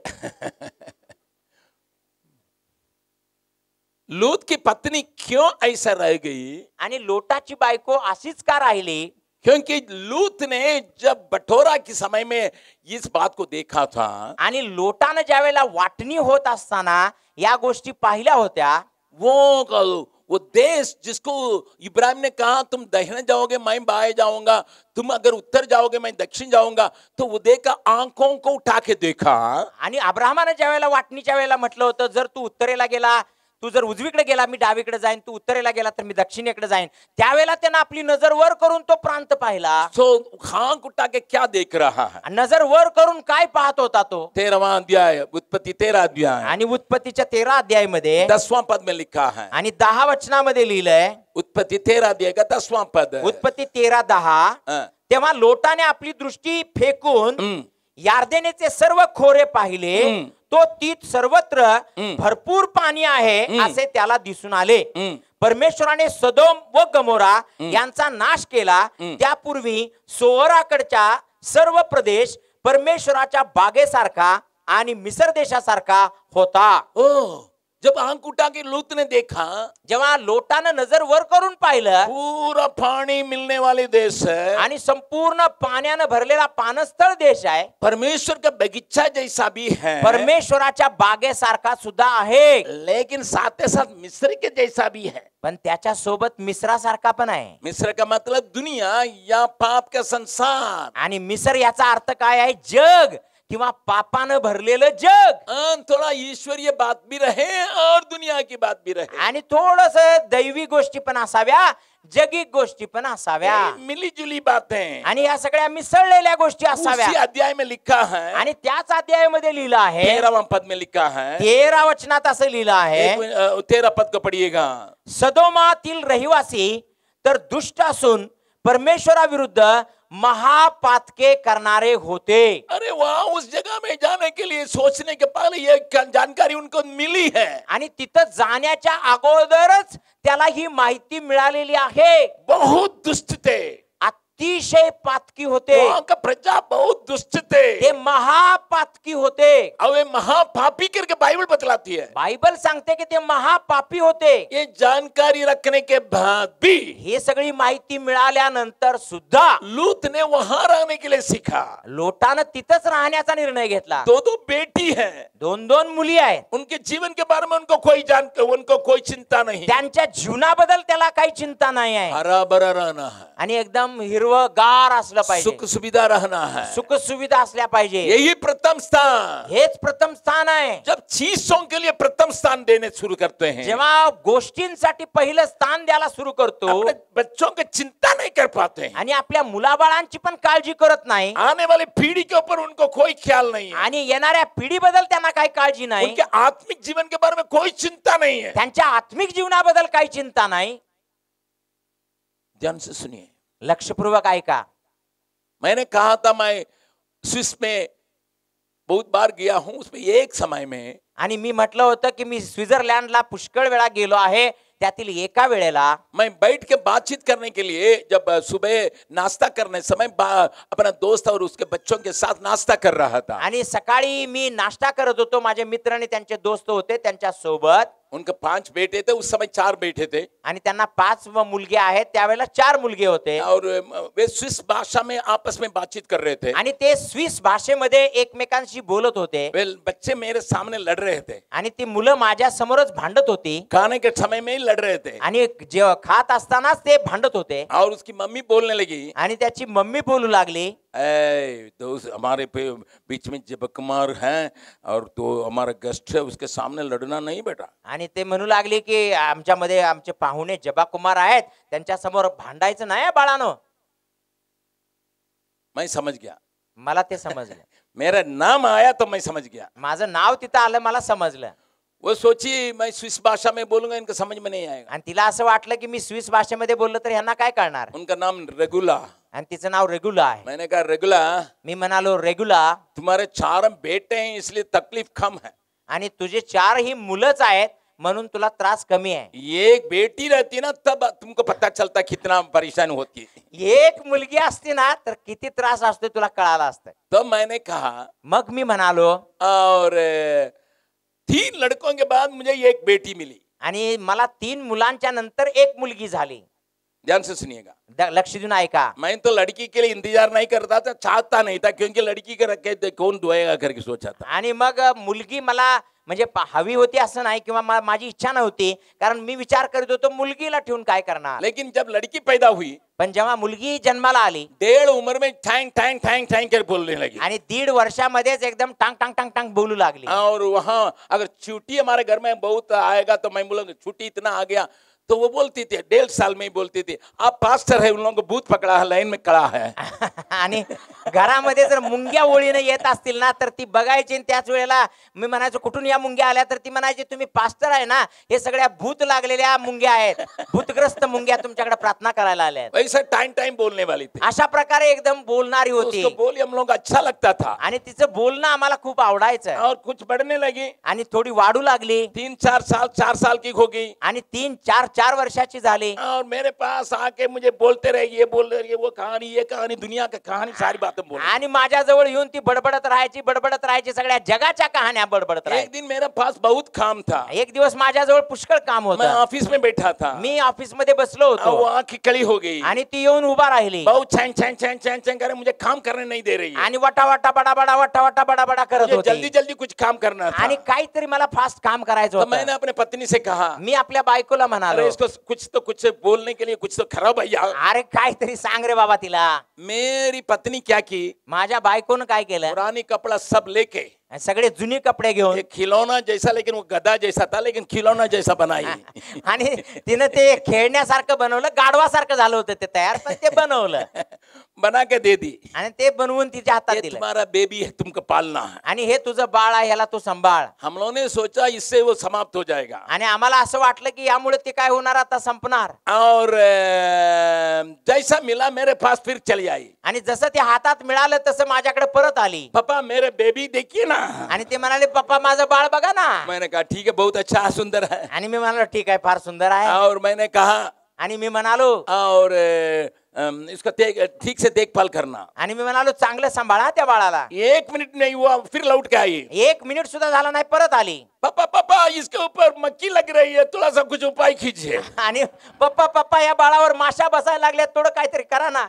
लूत की पत्नी क्यों ऐसा रह गई? आणि लोटाची बायको अशीच का राहिली? क्योंकि लूत ने जब बटोरा के समय में इस बात को देखा था, आणि लोटानं ज्या वेळेला वाटणी होत असताना या गोष्टी पाहिल्या होत्या, वो देश जिसको इब्राहिम ने कहा तुम दाहिने जाओगे मैं बाएं जाऊंगा, तुम अगर उत्तर जाओगे मैं दक्षिण जाऊंगा, तो वो देखा, आंखों को उठा के देखा. आणि अब्राहमाने ज्या वेळेला वाटणीच्या वेळेला म्हटलं होतं, जर तू उत्तरेला गेला, तू जर उजवीकडे गेला मी डावीकडे जाईन, तू उत्तरेला गेला तर मी दक्षिणेकडे जाईन, त्यावेळेला त्यानं आपली नजर वर करून तो प्रांत पाहिला. सो आंख उठा के क्या देख रहा है? नजर वर करून काय पाहत होता तो? 13वां अध्याय, उत्पत्ति 13 अध्याय आणि उत्पत्तीच्या 13 अध्यायामध्ये 10वां पद में लिखा है. आणि 10 वचनामध्ये लिहिलंय, उत्पत्ति 13 अध्याय का 10वां पद. उत्पत्ती 13:10, तेव्हा लोटाने आपली दृष्टी फेकून यार्देनेचे सर्व खोरे पाहिले, तो तीत सर्वत्र भरपूर पाणी आहे असे त्याला दिसून आले. परमेश्वराने सदोम व गमोरा यांचा नाश केला, त्यापूर्वी सोअराकडच्या सर्व प्रदेश परमेश्वराच्या बागेसारखा आणि मिस्र देशासारखा होता. जब आंख उठा के लूत ने देखा, जेव्हा लोटानं नजर वर करून पाहिलं, पूरा पानी मिलने वाले देश है आणि संपूर्ण पाण्यानं भरलेला पानस्थळ देश आहे, परमेश्वर का बगीचा जैसा भी है, परमेश्वराच्या बागेसारखा सुद्धा आहे, लेकिन साथ ही साथ मिस्र के जैसा भी है. पण त्याच्या सोबत मिस्रासारखा पण आहे. मिस्र का मतलब दुनिया या पाप का संसार, आणि मिस्र याचा अर्थ काय आहे? जग किंवा पापानं भरलेलं जग. थोड़ा ईश्वरीय बात भी रहे और दुनिया की बात भी रहे, आणि थोडस दैवी गोष्टी पण असाव्या, जगिक गोष्टी पण असाव्या, मिली जुली बातें, आणि या सगळ्या मिसळलेल्या गोष्टी असाव्या. उसी अध्याय में लिखा है, आणि त्याच अध्यायामध्ये लिहिलं आहे, 13वां पद में लिखा है, 13 वचनात असं लिहिलं आहे, 13 पद को पढ़िएगा. सदोमातील रहिवासी तर दुष्ट असून परमेश्वराविरुद्ध महापातके करणारे होते. अरे वहां उस जगह में जाने के लिए सोचने के पहले ये जानकारी उनको मिली है, आणि तिथं जाण्याच्या अगोदरच त्याला ही माहिती मिळालेली आहे. बहुत दुष्ट थे, अतिशय पातकी होते, वहां का प्रजा बहुत दुष्ट थे, ते महापातकी होते. और वे महापापी करके बाइबल बतलाती है. बायबल सांगते की ते महापापी होते. ये जानकारी रखने के बाद भी हे सगळी माहिती मिळाल्यानंतर सुद्धा लूत ने वहां रहने के लिए सीखा. लोटानं तिथंच राहण्याचा निर्णय घेतला. 2 बेटी है, 2 मुली आहेत, उनके जीवन के बारे में उनको कोई चिंता नहीं, त्यांच्या जीवनाबद्दल त्याला काही चिंता नाही आहे, हरा भरा रहना है, आणि एकदम हिरवगार असलं पाहिजे, सुख सुविधा रहना है, सुख सुविधा असल्या पाहिजे. यही प्रथम स्थान. हेच प्रथम स्थान आहे. जब चीजों के लिए प्रथम स्थान देने शुरू करते हैं, जेव्हा गोष्टींसाठी पहिलं स्थान द्यायला सुरू करतो, अपने बच्चों की चिंता नहीं कर पाते हैं, आणि आपल्या मुलाबाळांची पण काळजी करत नाही, आने वाली पीढ़ी के ऊपर उनको कोई ख्याल नहीं है, आणि येणाऱ्या पिढीबद्दल त्यांना काही काळजी नाही, उनके आत्मिक जीवन के बारे में कोई चिंता नहीं है. त्यांच्या आत्मिक जीवनाबद्दल काही चिंता नाही. ध्यान से सुनिए, लक्षपूर्वक ऐका. मैंने कहा था मैं स्विस में बहुत बार गया हूं, उसमें एक समय में, आणि मी म्हटलं होतं की मी स्वित्झर्लंडला पुष्कळ वेळा गेलो आहे, त्यातील एका वेळेला मैं बैठ के बातचीत करने के लिए जब सुबह नाश्ता करने समय अपना दोस्त और उसके बच्चों के साथ नाश्ता कर रहा था, आणि सकाळी मी नाश्ता करत होतो, माझे मित्र आणि त्यांचे दोस्त होते त्यांच्या सोबत. उनके 5 बेटे थे, उस समय 4 बेटे थे, आणि त्यांना 5 मुलगे आहेत, त्यावेळेला 4 मुलगे होते, और वे स्विस भाषा में आपस में बातचीत कर रहे थे. आणि ते स्विस भाषेमध्ये एकमेकांशी बोलत होते. वे बच्चे मेरे सामने लड़ रहे थे, आणि ती मुलं माझ्या समोरच भांडत होती, खाने के समय में ही लड़ रहे थे. आणि जे खात असतानाच ते भांडत होते. और उसकी मम्मी बोलने लगी, आणि त्याची मम्मी बोलू लागली, दोस्त हमारे बीच में जब कुमार हैं और तो हमारा गेस्ट है, उसके सामने लड़ना नहीं बेटा. आणि ते म्हणू लागले की आमच्यामध्ये आमचे पाहुणे जबा कुमार आहेत, त्यांच्या समोर भांडायचं नाही बाळानो. मैं समझ गया, मला ते समजलं. मेरा नाम आया तो मैं समझ गया. माझं नाव तिथं आलं, मला समजलं. वो सोची मैं स्विस भाषा में बोलूंगा, इनको समझ में नहीं आएगा. आणि तिला असं वाटलं की मी स्विस भाषेमध्ये बोललो तर ह्यांना काय कळणार. उनका नाम रेगुला. आणि तिचं नाव रेगुला आहे. मैंने कहा रेगुला, मी म्हणालो रेगुला, तुम्हारे 4 बेटे हैं इसलिए तकलीफ कम है, आणि तुझे 4 ही मुलंच आहेत म्हणून तुला त्रास कमी आहे. एक बेटी रहती ना तब तुमको पता चलता कितना परेशानी होती. एक मुलगी असती ना तर किती त्रास असतो तुला कळालं असतं. तो मैंने कहा, मग मी म्हणालो, और 3 लड़कों के बाद मुझे एक बेटी मिली. आणि मला 3 मुलांच्या नंतर एक मुलगी झाली. ध्यान से सुनिएगा, लक्ष देऊन ऐका. मैं तो लड़की के लिए इंतजार नहीं करता था, चाहता नहीं था, क्योंकि लड़की के रखे थे कौन दुआएगा करके सोचा था. आणि मग मुलगी मला म्हणजे हवी होती असं नाही किंवा माझी इच्छा नव्हती, कारण मी विचार करत होतो मुलगीला ठेवून काय करणार. लेकिन जब लड़की पैदा हुई, पण जेव्हा मुलगी जन्माला आली, 1.5 उम्र में ठैंग ठैंग ठैंग ठैंग कर बोलने लगी. आणि 1.5 वर्षामध्येच एकदम टांग टांग टांग टांग बोलू लागली. और वहां अगर छुट्टी हमारे घर में बहुत आएगा तो मैं बोलूंगा छुट्टी इतना आ गया, तो वो बोलती थी 1.5 साल में ही बोलती थी, आप पास्टर है, उन लोगों को भूत पकड़ा है, लाइन में खड़ा है. आणि घरामध्ये जर मुंग्या ओळीने येत असतील ना तर ती बघायची, आणि त्याच वेळेला मी म्हणायचो कुठून या मुंग्या आल्या, तर ती म्हणायची तुम्ही पास्टर आहे ना, हे सगळ्या भूत लागलेल्या मुंग्या आहेत, भूतग्रस्त मुंग्या तुमच्याकडे प्रार्थना करायला आल्या आहेत. वैसा टाइम टाइम बोलने वाली थी. अशा प्रकारे एकदम बोलणारी होती. उसको बोली हम लोग को अच्छा लगता था, आणि तिचं बोलणं आम्हाला खूप आवडायचं. और कुछ बढ़ने लगी, आणि थोडी वाढू लागली, 3-4 साल 4 साल की हो गई, आणि 3-4 वर्षाची झाली. और मेरे पास आके मुझे बोलते रहे, ये बोल रही है, वो कहानी, ये कहानी, दुनिया की कहानी, सारी बातें बोल. आणि माझ्या जवळ येऊन ती बडबडत राहायची, सगळ्या जगाच्या कहाण्या बडबडत राहायची. एक दिन मेरे पास बहुत काम था, एक दिवस माझ्याजवळ पुष्कळ काम मैं होतं. ऑफिस में बैठा था, मी ऑफिस मध्ये बसलो वो होतो, आंखें कड़ी हो गई, आणि ती येऊन उभा राहिली, बहुत छैंग छैंग छैंग छैंग छैंग करे, मुझे काम करने नहीं दे रही है. आणि वटा बडा करत मुझे होती. जल्दी जल्दी कुछ काम करना था. आणि काहीतरी मला फास्ट काम करायचं तो मैंने होतं. अपने पत्नी से कहा, मी आपल्या बायकोला अरे म्हणालो, इसको कुछ बोलने के लिए कुछ तो खराब भैया. अरे काहीतरी सांग रे बाबा तिला. मेरी पत्नी क्या की, माझ्या बायकोनं काय केलं, पुरानी कपड़ा सब लेके, सगळे जुने कपडे घेऊन, एक खिलौना जैसा, लेकिन वो गधा जैसा था, लेकिन खिलौना जैसा बनाई. आणि तिनं ते खेळण्यासारखं बनवलं, गाढवासारखं झालं होतं ते तयार, पण ते बनवलं बना के दे दी. आणि ते बनवून तिच्या हातात ये दिलं. तुम्हारा बेबी है, तुमको पालना है. आणि हे तुझं बाळ आहे, ह्याला तू सांभाळ. हम लोगों ने सोचा इससे वो समाप्त हो जाएगा, आणि आम्हाला असं वाटलं की यामुळे ते काय होणार, आता संपणार. और जैसा मिला मेरे पास फिर चली आई. आणि जसं ते हातात मिळालं तसं माझ्याकडे परत आली. पापा मेरे बेबी देखिए ना. आणि ते म्हणाले पप्पा माझं बाळ बघा ना. मैंने कहा ठीक है, बहुत अच्छा सुंदर है. आणि मी म्हणालो ठीक आहे, फार सुंदर आहे. और मैंने कहा, आणि मी म्हणालो, और इसका ठीक से देखभाल करना. आणि मी म्हणालो चांगलं सांभाळा त्या बाळाला. 1 मिनट नहीं हुआ फिर लौट के आई. 1 मिनिट सुद्धा झाला नाही, परत आली. पापा इसके ऊपर मक्खी लग रही है, थोड़ा सा कुछ उपाय कीजिए. आणि पप्पा या बाळावर माशा बसायला लागल्या, थोडं काहीतरी करा ना.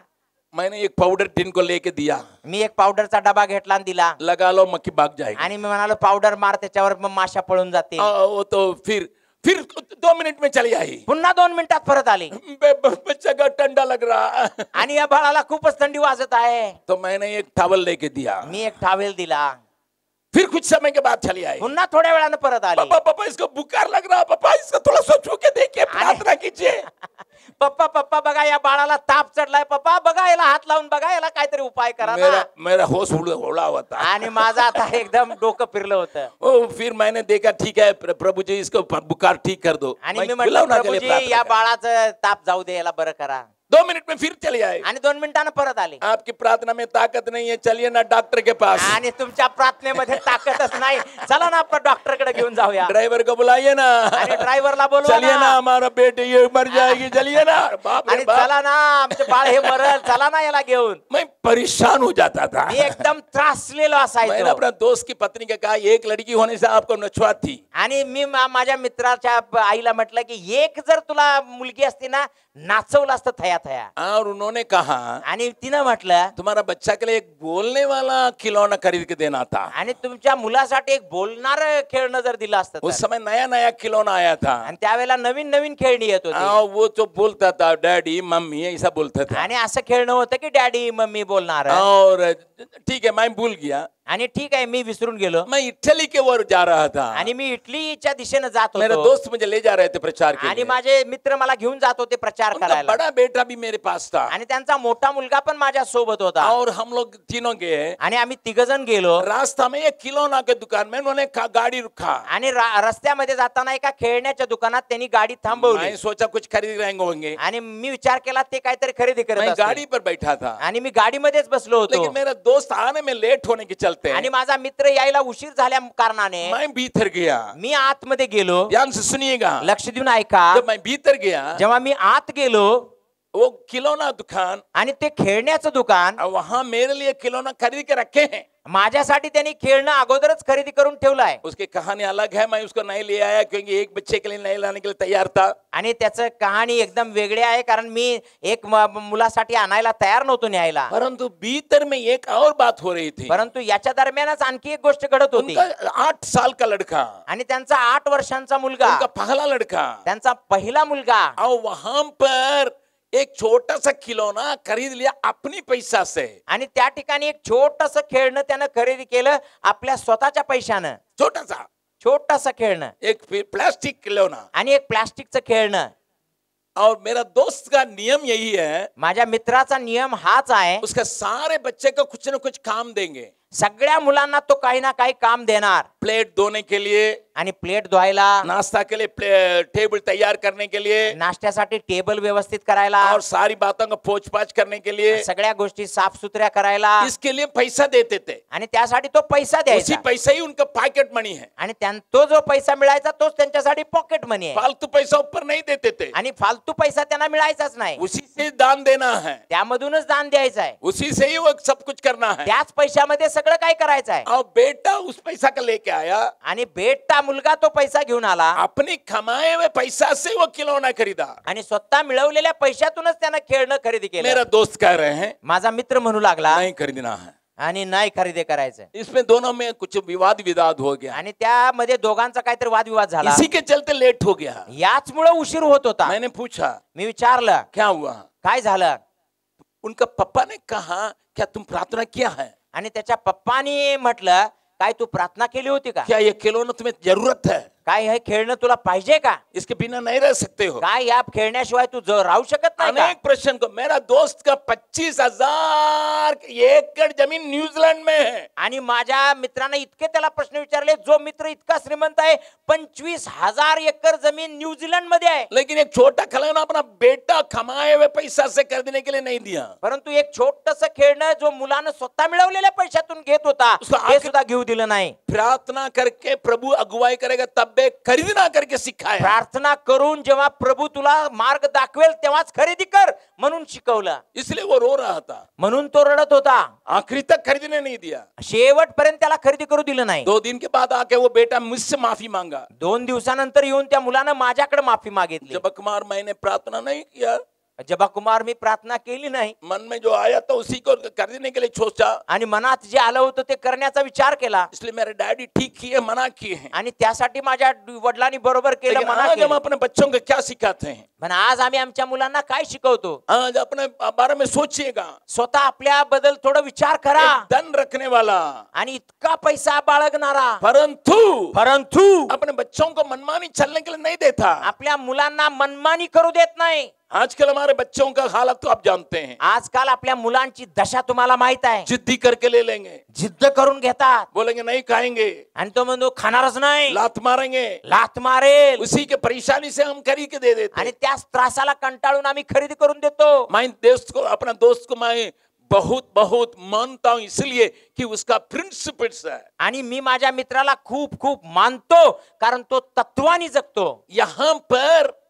मैंने एक पाउडर टिन को लेके दिया, मी एक पावडरचा डबा घेतला आणि दिला. लगा लो, मक्खी भाग जाएगी. आणि मी म्हणालो पावडर मार, त्याच्यावर मग माशा पळून जाते. वो तो फिर 2 मिनट में चली आई. पुन्हा 2 मिनिटात परत आली. बच्चा का ठंडा लग रहा. आणि या बाळाला खूपच थंडी वाजत आहे. तो मैंने एक टॉवल लेके दिया. मी एक टॉवेल दिला. फिर कुछ समय के बाद चली आई. पुन्हा थोड्या वेळानं परत आली. पापा इसको बुखार लग रहा, पापा इसको थोड़ा सा छू के देखिए, प्रार्थना कीजिए. पप्पा बघा या बाळाला ताप चढलाय, पप्पा बघा याला हात लावून बघा, याला काहीतरी उपाय करा ना. मेरा होश उड़ा हुआ था. आणि माझा आता एकदम डोकं फिरलं होतं. फिर मैंने देखा ठीक है प्रभु जी, इसको बुखार ठीक कर दो. आणि मी म्हटलं प्रभूजी या बाळाचं ताप जाऊ दे, याला बरं करा. 2 मिनट में फिर चली आए. आणि 2 मिनिटांना परत आली. आपकी प्रार्थना में ताकत नहीं है, चलिए ना डॉक्टर के पास. आणि तुमच्या प्रार्थनेमध्ये ताकदच नाही, चला ना आपण डॉक्टर कडे घेऊन जाऊया. ड्राइवर को बुलाइए ना. आणि ड्रायव्हरला बोलवा चलिए ना, हमारा बेटे ये मर जाएगी, चलिए ना. बाप रे आणि बाप. चला ना, आमचे बाळ हे मरल, चला ना याला घेऊन. मैं परेशान हो जाता था. मी एकदम त्रासलेलो मैंने असायचो. अपना दोस्त की पत्नी के कहा, एक लड़की होने से आपको नछुआत थी. आणि मी माझ्या मित्राच्या आईला म्हटलं की एक जर तुला मुलगी असती ना, नाचवलं असतं थया. और उन्होंने कहा, आणि तिनं म्हटलं तुम्हारा बच्चा के लिए एक बोलने वाला खिलौना खरीद के देना था. आणि तुमच्या मुलासाठी एक बोलणार खेळणं जर दिलं असतं उस समय नया खिलौना आया था. आणि त्यावेळेला नवीन खेळणी येत होती. वो तो बोलता था डैडी मम्मी ऐसा बोलता था. आणि असं खेळणं होतं की डॅडी मम्मी बोलणार. और ठीक है, मैं भूल गया. आणि ठीक आहे, मी विसरून गेलो. मैं इटली के ओर जा रहा था. आणि मी इटलीच्या दिशेने जात मेरे होतो. दोस्त मुझे ले जा रहे थे प्रचार के आणि लिए. माझे मित्र मला घेऊन जात होते प्रचार उनका करायला. बड़ा बेटा भी मेरे पास था. आणि त्यांचा मोठा मुलगा पण माझ्या सोबत होता. और हम लोग तीनों गए. आणि आम्ही 3 जण गेलो. रास्ता में एक खिलौना के दुकान में उन्होंने गाड़ी रुका. आणि रस्त्यामध्ये जाताना एका खेळण्याच्या दुकानात त्यांनी गाडी थांबवली. मैं सोचा कुछ खरीद रहे होंगे. आणि मी विचार केला ते काहीतरी खरेदी करत मैं असतील. गाड़ी पर बैठा था. आणि मी गाडीमध्येच बसलो होतो. लेकिन मेरा दोस्त आने में लेट होने के चलते आणि माझा मित्र यायला उशीर झाल्या कारणाने मैं भीतर गया. मी आतमध्ये गेलो. ध्यान से सुनिएगा. लक्ष देऊन ऐका. जब मैं भीतर गया, जेव्हा मी आत गेलो, वो खिलौना दुकान, आणि ते खेळण्याचं दुकान और वहां मेरे लिए खिलौना खरीद के रखे हैं। माझ्यासाठी त्यांनी खेळणं अगोदरच खरेदी करून ठेवलं आहे. उसकी कहानी अलग है, मैं उसको नहीं ले आया क्योंकि एक बच्चे के लिए नहीं लाने के लिए तैयार था। आणि त्याचं कहाणी एकदम वेगळी आहे, कारण मी एक मुलासाठी आणायला तयार नव्हतो न्यायला. परंतु भीतर में एक और बात हो रही थी। परंतु याच्या दरम्यानच आणखी एक गोष्ट घडत होती. उनका 8 साल का लड़का, आणि त्यांचा 8 वर्षांचा मुलगा, उनका पहला लड़का, त्यांचा पहिला मुलगा, और वहां पर एक छोटा सा खिलौना खरीद लिया अपनी पैसा से। आणि त्या ठिकाणी एक छोटस खेळणं त्यानं खरेदी केलं आपल्या स्वतःच्या पैशानं. छोटा सा छोटस खेळणं, एक प्लास्टिक खिलौना। आणि एक प्लास्टिकचं खेळणं. और मेरा दोस्त का नियम यही है, माझ्या मित्राचा नियम हाच आहे, उसका सारे बच्चे को कुछ न कुछ काम देंगे। सगळ्या मुलांना तो काही ना काही काम देणार. प्लेट धोने के लिए, आणि प्लेट धुवायला, नाश्ता के लिए टेबल तैयार करने के लिए, नाश्त्यासाठी टेबल व्यवस्थित करायला, और सारी बातों को पोंछ पाछ करने के लिए, सगळ्या गोष्टी साफ सुथऱ्या करायला, इसके लिए पैसा देते थे। आणि त्यासाठी तो पैसा उसी द्यायचा. पैसा ही उनका पॉकेट मनी है। आणि तो जो पैसा मिळायचा तोच त्यांच्यासाठी पॉकेट मनी आहे. फालतू पैसा ऊपर नहीं देते थे, आणि फालतू पैसा त्यांना मिळायचाच नाही. उसी से दान देना है, त्यामधूनच दान द्यायचं आहे. उसी से ही वो सब कुछ करना है। त्याच पैशामध्ये सगळं काय करायचं आहे. और बेटा उस पैसा का लेके आया, आणि बेटा मुलगा तो पैसा घेऊन आला, अपने कमाए हुए पैसा से वो खिलौना खरीदा। आणि स्वतः मिळवलेल्या पैशातूनच त्यानं खेळणं खरेदी केलं. मेरा दोस्त कह रहे हैं माझा मित्र म्हणू लागला, नहीं खरीदना है। आणि नाही खरेदी करायचं. इसमें दोनों में कुछ विवाद हो गया, आणि त्यामध्ये दोघांचा काहीतरी वादविवाद झाला. इसी के चलते लेट हो गया। याचमुळे उशीर होत होता. मैंने पूछा मी विचारलं क्या हुआ, काय झालं. उनका पापा ने कहा क्या तुम प्रार्थना किया है, आणि त्याच्या पप्पानी म्हटलं काय तू प्रार्थना केली होती का, क्या ये खिलौना तुम्हें जरूरत है, काय हे खेळणं तुला पाहिजे का, इसके बिना नहीं रह सकते हो, काय या खेळण्याशिवाय तू राहू शकत नाही का? अनेक प्रश्न को। मेरा दोस्त का 25,000 एकड़ जमीन न्यूजीलैंड में है। आणि माझ्या मित्राने इतके त्याला प्रश्न विचारले, जो मित्र इतका श्रीमंत आहे, 25,000 एकर जमीन न्यूजीलैंड मध्ये आहे, लेकिन एक छोटा खिलौना अपना बेटा कमाए हुए पैसा से खरीदने के लिए नहीं दिया। परंतु एक छोटस खेळणं जो मुलानं स्वतः मिळवलेल्या पैशातून घेत होता ते सुद्धा घेऊ दिलं नाही. प्रार्थना करके प्रभु अगुवाई करेगा तब बे खरीदना करके सिखाया। प्रार्थना करून जेव्हा प्रभू तुला मार्ग दाखवेल तेव्हाच खरेदी कर म्हणून शिकवलं. इसलिए वो रो रहा था, म्हणून तो रडत होता. आखिरी तक खरीदने नहीं दिया। शेवटपर्यंत त्याला खरेदी करू दिलं नाही. 2 दिन के बाद आके वो बेटा मुझसे माफी मांगा। 2 दिवसानंतर येऊन त्या मुलानं माझ्याकडे माफी मागितली. जब कुमार मैंने प्रार्थना नहीं किया, जबा कुमार मी प्रार्थना केली नाही, मन में जो आया था उसी को करने के लिए सोचा, आणि मनात जे आलं होतं ते करण्याचा विचार केला. इसलिए मेरे डैडी ठीक किए, मना किए हैं। आणि त्यासाठी माझ्या वडिलांनी बरोबर केलं, लेकिन मना आज हम केलं. अपने बच्चों को क्या सिखाते हैं, पण आज आम्ही आमच्या मुलांना काय शिकवतो? आज अपने बारे में सोचिएगा। स्वतः आपल्या बद्दल थोडा विचार करा. एक धन रखने वाला, आणि इतका पैसा बाळगणारा, परंतु अपने बच्चों को मनमानी चलने के लिए नहीं देता। आपल्या मुलांना मनमानी करू देत नाही. आजकल हमारे बच्चों का हालत तो आप जानते हैं। आजकाल आपल्या मुलांची दशा तुम्हाला माहित आहे. जिद्दी करके ले लेंगे, जिद्द करून घेतात, बोलेंगे नहीं खाएंगे, आणि तो म्हणतो खाणारच नाही, लात मारेंगे, लात मारेल. उसी के परेशानी से हम खरीद के दे देते। आणि त्याच त्रासाला कंटाळून आम्ही खरेदी करून देतो. मैं अपना दोस्त को मैं बहुत बहुत मानता हूं, इसलिए कि उसका प्रिंसिपल्स है। आणि मी माझ्या मित्राला खूप खूप मानतो, कारण तो तत्वानी जगतो. यहाँ पर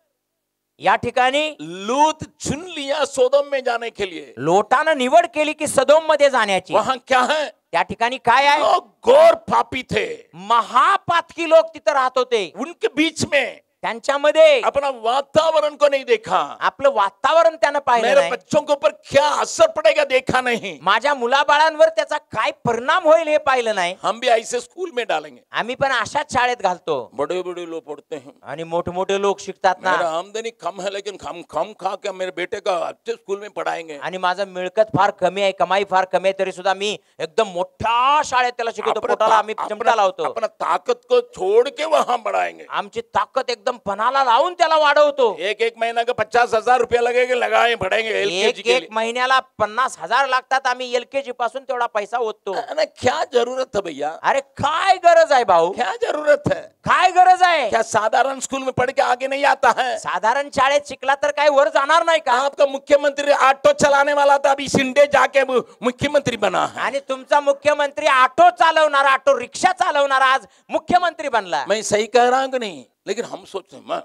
या ठिकाणी लूत चुन लिया सोदोम में जाने के लिए। लोटानं निवड केली की सदोम मध्ये जाण्याची. वहां क्या है, त्या ठिकाणी काय आहे? लोग घोर पापी थे, महापातकी लोक तिथं राहत होते. उनके बीच में त्यांच्यामध्ये अपना वातावरण को नहीं देखा, आपलं वातावरण त्यानं पाहिलं मेरे नाही. बच्चों के ऊपर क्या असर पड़ेगा देखा नहीं। माझ्या मुलाबाळांवर त्याचा काय परिणाम होईल हे पाहिलं नाही. हम भी ऐसे स्कूल में डालेंगे, आम्ही पण अशाच शाळेत घालतो. बड़े बड़े लोग पढ़ते हैं, आणि मोठमोठे लोक शिकतात ना. मेरा आमदनी कम है लेकिन हम खा के मेरे बेटे का अच्छे स्कूल में पढ़ाएंगे। आणि माझं मिळकत फार कमी आहे, कमाई फार कमी आहे, तरी सुद्धा मी एकदम मोठ्या शाळेत त्याला शिकवतो. पोटाला आम्ही चिमटा लावतो. अपना ताकत को छोड़ के वहां बढ़ाएंगे। आमची ताकद एकदम पणाला लावून त्याला वाढवतो. एक महीना का 50,000 रुपया लगेगा, लगाए बढ़ेंगे एलकेजी के लिए। एक महिन्याला 50,000 लागतात. आम्ही एलकेजी पासून तेवढा पैसा ओततो. अरे क्या जरूरत है भैया, अरे काय गरज आहे भाऊ, क्या जरूरत है, काय गरज आहे? क्या साधारण स्कूल में पढ़ के आगे नहीं आता है? साधारण शाळेत शिकला तर काय वर जाणार नाही का? आपका मुख्यमंत्री ऑटो चलाने वाला था, अभी शिंदे जाके मुख्यमंत्री बना है। आणि तुमचा मुख्यमंत्री ऑटो चालवणार, ऑटो रिक्षा चालवणार आज मुख्यमंत्री बनला. मैं सही कह रहा हूं कि नहीं? लेकिन हम सोचते हैं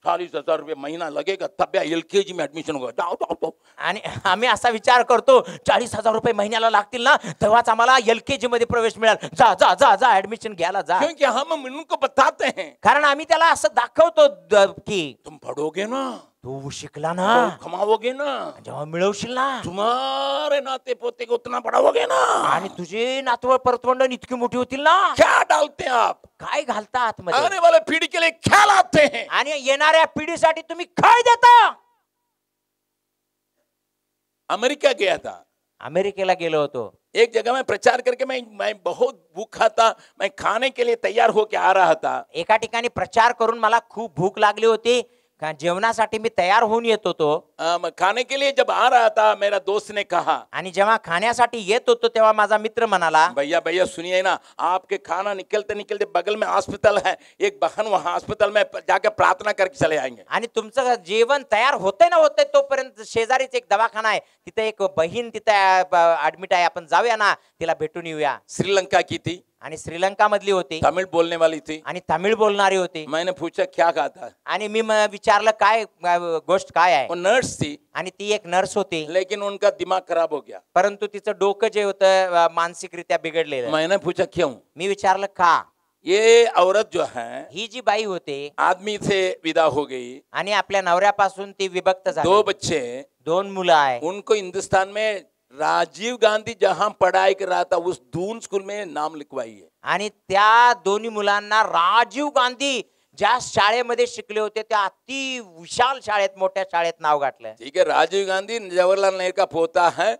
40,000 रुपये महीना लगेगा तब LKG में एडमिशन होगा, जाओ जाओ जाओ। आणि आम्ही असा विचार करतो 40,000 रुपये महिन्याला लागतील ना तेव्हाच आम्हाला LKG मध्ये प्रवेश मिळेल, जा जा जा जा ऍडमिशन घ्यायला जा. क्योंकि हम उनको बताते हैं कारण आम्ही त्याला असं दाखवतो की तुम पढ़ोगे ना, तू शिकला ना, कमाओगे ना, जेव्हा मिळवशील ना, तुम्हारे नाते पोते को उतना पढ़ाओगे ना, आणि तुझे नातवं परतवंड इतकी मोठी होतील ना. क्या डालते हैं आप काय घालता आतमध्ये, आने वाले पीढ़ी के लिए क्या लाते हैं? आणि येणाऱ्या पिढीसाठी तुम्ही काय देता. अमेरिका गया था, अमेरिकेला गेलो होतो. एक जगह में प्रचार करके मैं बहुत भूखा था, मैं खाने के लिए तैयार होके आ रहा था. एका ठिकाणी प्रचार करून मला खूप भूक लागली होती, कारण जेवणासाठी मी तयार होऊन येत होतो. मैं खाने के लिए जब आ रहा था मेरा दोस्त ने कहा, आणि जेव्हा खाण्यासाठी येत होतो तेव्हा माझा मित्र म्हणाला, भैया भैया सुनिए ना, आपके खाना निकलते निकलते बगल में हॉस्पिटल है, एक बहन वहां हॉस्पिटल में जाके प्रार्थना करके चले आएंगे. आणि तुमचं जेवण तयार होतंय ना होतंय तोपर्यंत शेजारीच एक दवाखाना आहे, तिथे एक बहीण तिथे ऍडमिट आहे, आपण जाऊया ना तिला भेटून येऊया. श्रीलंका की थी, आणि श्रीलंका मधली होती, तमिळ बोलने वाली थी. आणि तमिळ बोलणारी होती. मैंने पूछा क्या कहा था, आणि मी विचारलं काय गोष्ट काय आहे. वो नर्स थी, आणि ती एक नर्स होती, लेकिन उनका दिमाग खराब हो गया. परंतु तिचं डोकं जे होतं मानसिकरित्या बिघडलेलं. मैंने पूछा क्यों? मी विचारलं का. ये औरत जो है ही जी बाई होती आदमी से विदा हो गई, आणि आपल्या नवऱ्यापासून ती विभक्त झाली, 2 बच्चे, 2 मुलं आहे. उनको हिंदुस्तान में राजीव गांधी जहां पढ़ाई कर रहा था उस दून स्कूल में नाम लिखवाई है. आणि त्या दोन्ही मुलांना राजीव गांधी ज्या शाळेमध्ये शिकले होते त्या अति विशाल शाळेत, मोठ्या शाळेत नाव घातलं. ठीक है, राजीव गांधी जवाहरलाल नेहरू का पोता है.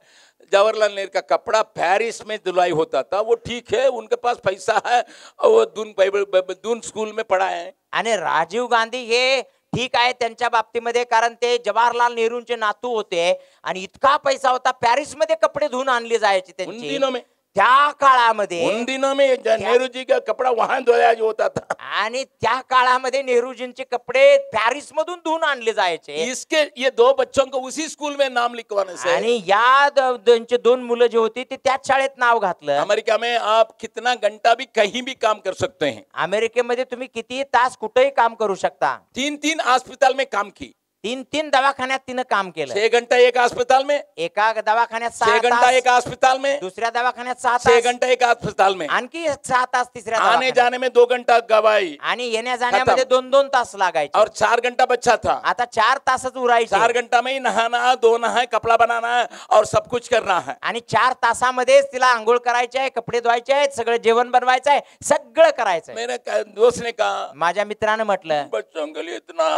जवाहरलाल नेहरू का कपड़ा पेरिस में धुलाई होता था, वो ठीक है, उनके पास पैसा है और वो दून स्कूल में पढ़ा है. आणि राजीव गांधी हे ठीक आहे त्यांच्या बाबतीमध्ये, कारण ते जवाहरलाल नेहरूंचे नातू होते आणि इतका पैसा होता, पॅरिस मध्ये कपडे धुवून आणले जायचे उन त्यांचे दिनों में त्या काळामध्ये. उन दिनों में नेहरू जी का कपड़ा वहां धोया होता था. आणि त्या काळामध्ये नेहरूजींचे कपडे पॅरिस मधून धुवून आणले जायचे. इसके ये 2 बच्चों को उसी स्कूल में नाम लिखवाने से, आणि या त्यांचे 2 मुलं जे होती ते त्याच शाळेत नाव घातलं. अमेरिका में आप कितना घंटा भी कहीं भी काम कर सकते हैं. अमेरिकेमध्ये तुम्ही किती तास कुठेही काम करू शकता. 3 अस्पताल में काम की, 3 दवाखान्यात तिनं काम केलं. 6 घंटा एक अस्पताल में, एका दवाखान्यात 6 6 घंटा तास, एक अस्पताल में, दुसऱ्या दवाखान्यात 6 6 तास, घंटा एक अस्पताल में, आणखी 6 तास तिसऱ्या आने दवाखान्यात. जाने में 2 घंटा गवाई, आणि येण्या जाण्यामध्ये 2-2 तास लागायचे. और 4 घंटा बच्चा था. आता 4 तासच उरायचे. 4 घंटा में ही नहाना, धोना है, कपड़ा बनाना है और सब कुछ करना है. आणि 4 तासामध्येच तिला आंघोळ करायची आहे, कपडे धुवायचे आहेत, सगळं जेवण बनवायचं आहे, सगळं करायचं आहे. मेरे दोस्त ने कहा, माझ्या मित्रानं म्हटलं, बच्चों के लिए इतना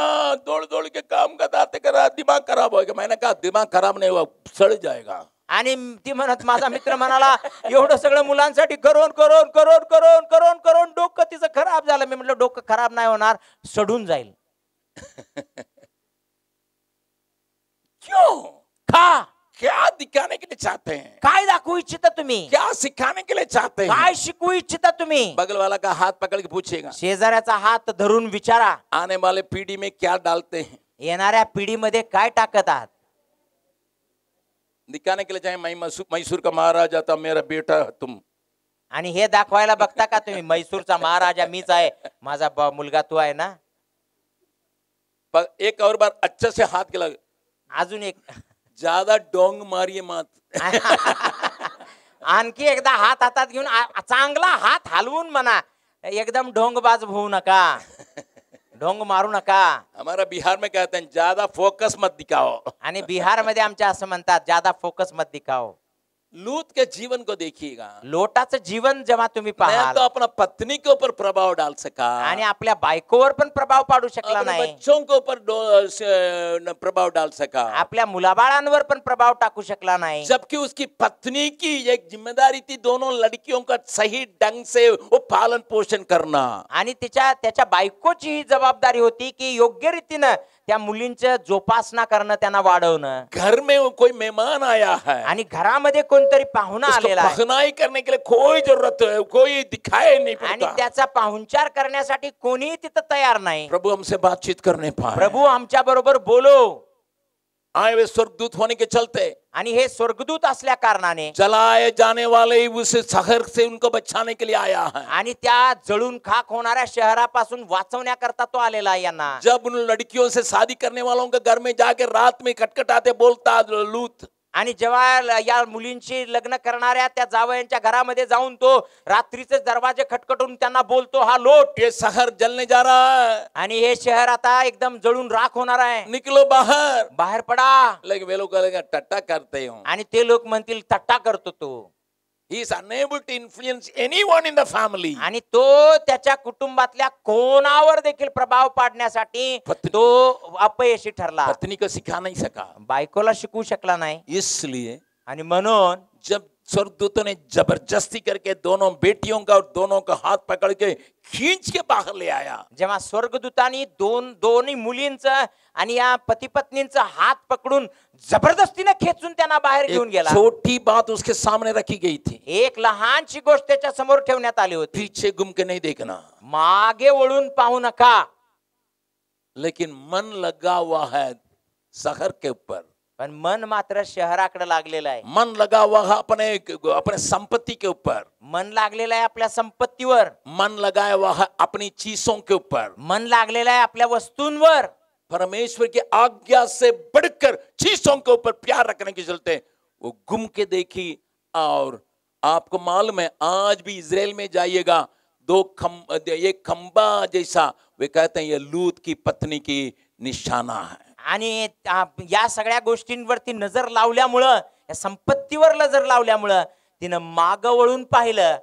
दौड़ दौड़ के काम कराते करा दिमाग खराब हो गया. मैंने कहा दिमाग खराब नहीं हुआ, सड़ जाएगा. आणि ती म्हणत, माझा मित्र म्हणाला, एवढं सगळं मुलांसाठी करून करून करून करून करून करून डोकं तिचं खराब झालं. मी म्हटलं डोकं खराब नाही होणार, सडून जाईल. क्यों? का? क्या दिखाने के लिए चाहते हैं? काय दाखवू इच्छिता तुम्ही? क्या सिखाने के लिए चाहते हैं? काय शिकवू इच्छिता तुम्ही? बगल वाला का हाथ पकड़ के पूछेगा, शेजाऱ्याचा हात धरून विचारा, आने वाले पीढ़ी में क्या डालते हैं? येणाऱ्या पिढीमध्ये काय टाकत आहात? दिखाने के लिए चाहे मैं मैसूर का महाराजा था, मेरा बेटा तुम. आणि हे दाखवायला बघता का तुम्ही, मैसूरचा महाराजा मीच आहे, माझा मुलगा तू आहे ना. पर एक और बार अच्छे से हाथ के लग, अजून एक ज्यादा डोंग मारिए मत. आणखी एकदा हात हातात घेऊन चांगला हात हलवून म्हणा, एकदम ढोंगबाज होऊ नका, ढोंग मारू नका. हमारा बिहार में कहते हैं ज्यादा फोकस मत दिखाओ. आणि बिहार मध्ये आमच्या असं म्हणतात, ज्यादा फोकस मत दिखाओ. लूत के जीवन को देखिएगा. लोटाचं जीवन जेव्हा तुम्ही मैं पाहाल, तो अपना पत्नी के ऊपर प्रभाव डाल सका, आणि आपल्या बायकोवर पण प्रभाव पाडू शकला अपने नाही, बच्चों के ऊपर प्रभाव डाल सका, आपल्या मुलाबाळांवर पण प्रभाव टाकू शकला नाही. जबकि उसकी पत्नी की एक जिम्मेदारी थी दोनों लड़कियों का सही ढंग से वो पालन पोषण करना. आणि त्याच्या बायकोची ही जबाबदारी होती की योग्य रीतीनं त्या मुलींचं जोपासना करणं, त्यांना वाढवणं. घर में कोई मेहमान आया है, आणि घरामध्ये कोणतरी पाहुणा उसको आलेला आहे, पहनाई करने के लिए कोई जरूरत है, कोई दिखाए नहीं आणि पड़ता. त्याचा पाहुणचार करण्यासाठी कोणीही तिथं तयार नाही. प्रभु हमसे बातचीत करने पाए. प्रभू आमच्या बरोबर बोलो. आए हुए स्वर्गदूत होने के चलते आणि हे स्वर्गदूत असल्या कारणाने जलाए जाने वाले उस शहर से उनको बचाने के लिए आया है। आणि त्या जळून खाक होणाऱ्या शहरापासून वाचवण्याकरता तो आलेला आहे यांना। जब उन लड़कियों से शादी करने वालों के घर में जाके रात में खटखटाते बोलता लूत, आणि जेव्हा या मुलींची लग्न करणाऱ्या त्या जावयांच्या घरामध्ये जाऊन तो रात्रीचे दरवाजे खटखटून त्यांना बोलतो, हा लोट, ये शहर जलने जा रहा है, आणि हे शहर आता एकदम जळून राख होणार आहे, निकलो बाहर, बाहेर पडा। लेकिन वे लोग कहेंगे टट्टा करते हो, आणि ते लोक म्हणतील थट्टा करतो तो। He is unable to influence anyone in the family. आणि तो त्याच्या कुटुंबातल्या कोणावर देखील प्रभाव पाडण्यासाठी तो अपयशी ठरला। पत्नी को सिखा नहीं सका, बायकोला शिकवू शकला नाही। इसलिए आणि म्हणून जब स्वर्गदूतों ने जबरदस्ती करके दोनों बेटियों का और दोनों का हाथ पकड़ के खींच के बाहर ले आया, जेव्हा स्वर्गदूतांनी दोन्ही मुलींचं आणि या पती पत्नींचा हात पकडून जबरदस्तीने खेचून त्यांना बाहेर घेऊन गेला, छोटी बात उसके सामने रखी गई थी, एक लहानशी गोष्ट त्याच्या समोर ठेवण्यात आली होती, पीछे घूम के नहीं देखना, मागे वळून पाहू नका। लेकिन मन लगा हुआ है शहर के ऊपर, पण मन मात्र शहराकडे लागलेलं आहे। मन लगा हुआ है अपने संपत्ति के ऊपर, मन लागलेलं आहे आपल्या संपत्तीवर, मन लगाया हुआ है अपनी चीजों के ऊपर, मन लागलेलं आहे आपल्या वस्तूंवर। परमेश्वर की आज्ञा से बढ़कर चीजों के ऊपर प्यार रखने के चलते वो घूम के देखी। और आपको मालूम है आज भी इजराइल में जाइएगा, एक खंबा जैसा, वे कहते हैं ये लूत की पत्नी की निशाना है। आणि या सगळ्या गोष्टींवरती नजर लावल्यामुळं, या संपत्तीवर नजर लावल्यामुळं तिनं माग वळून पाहिलं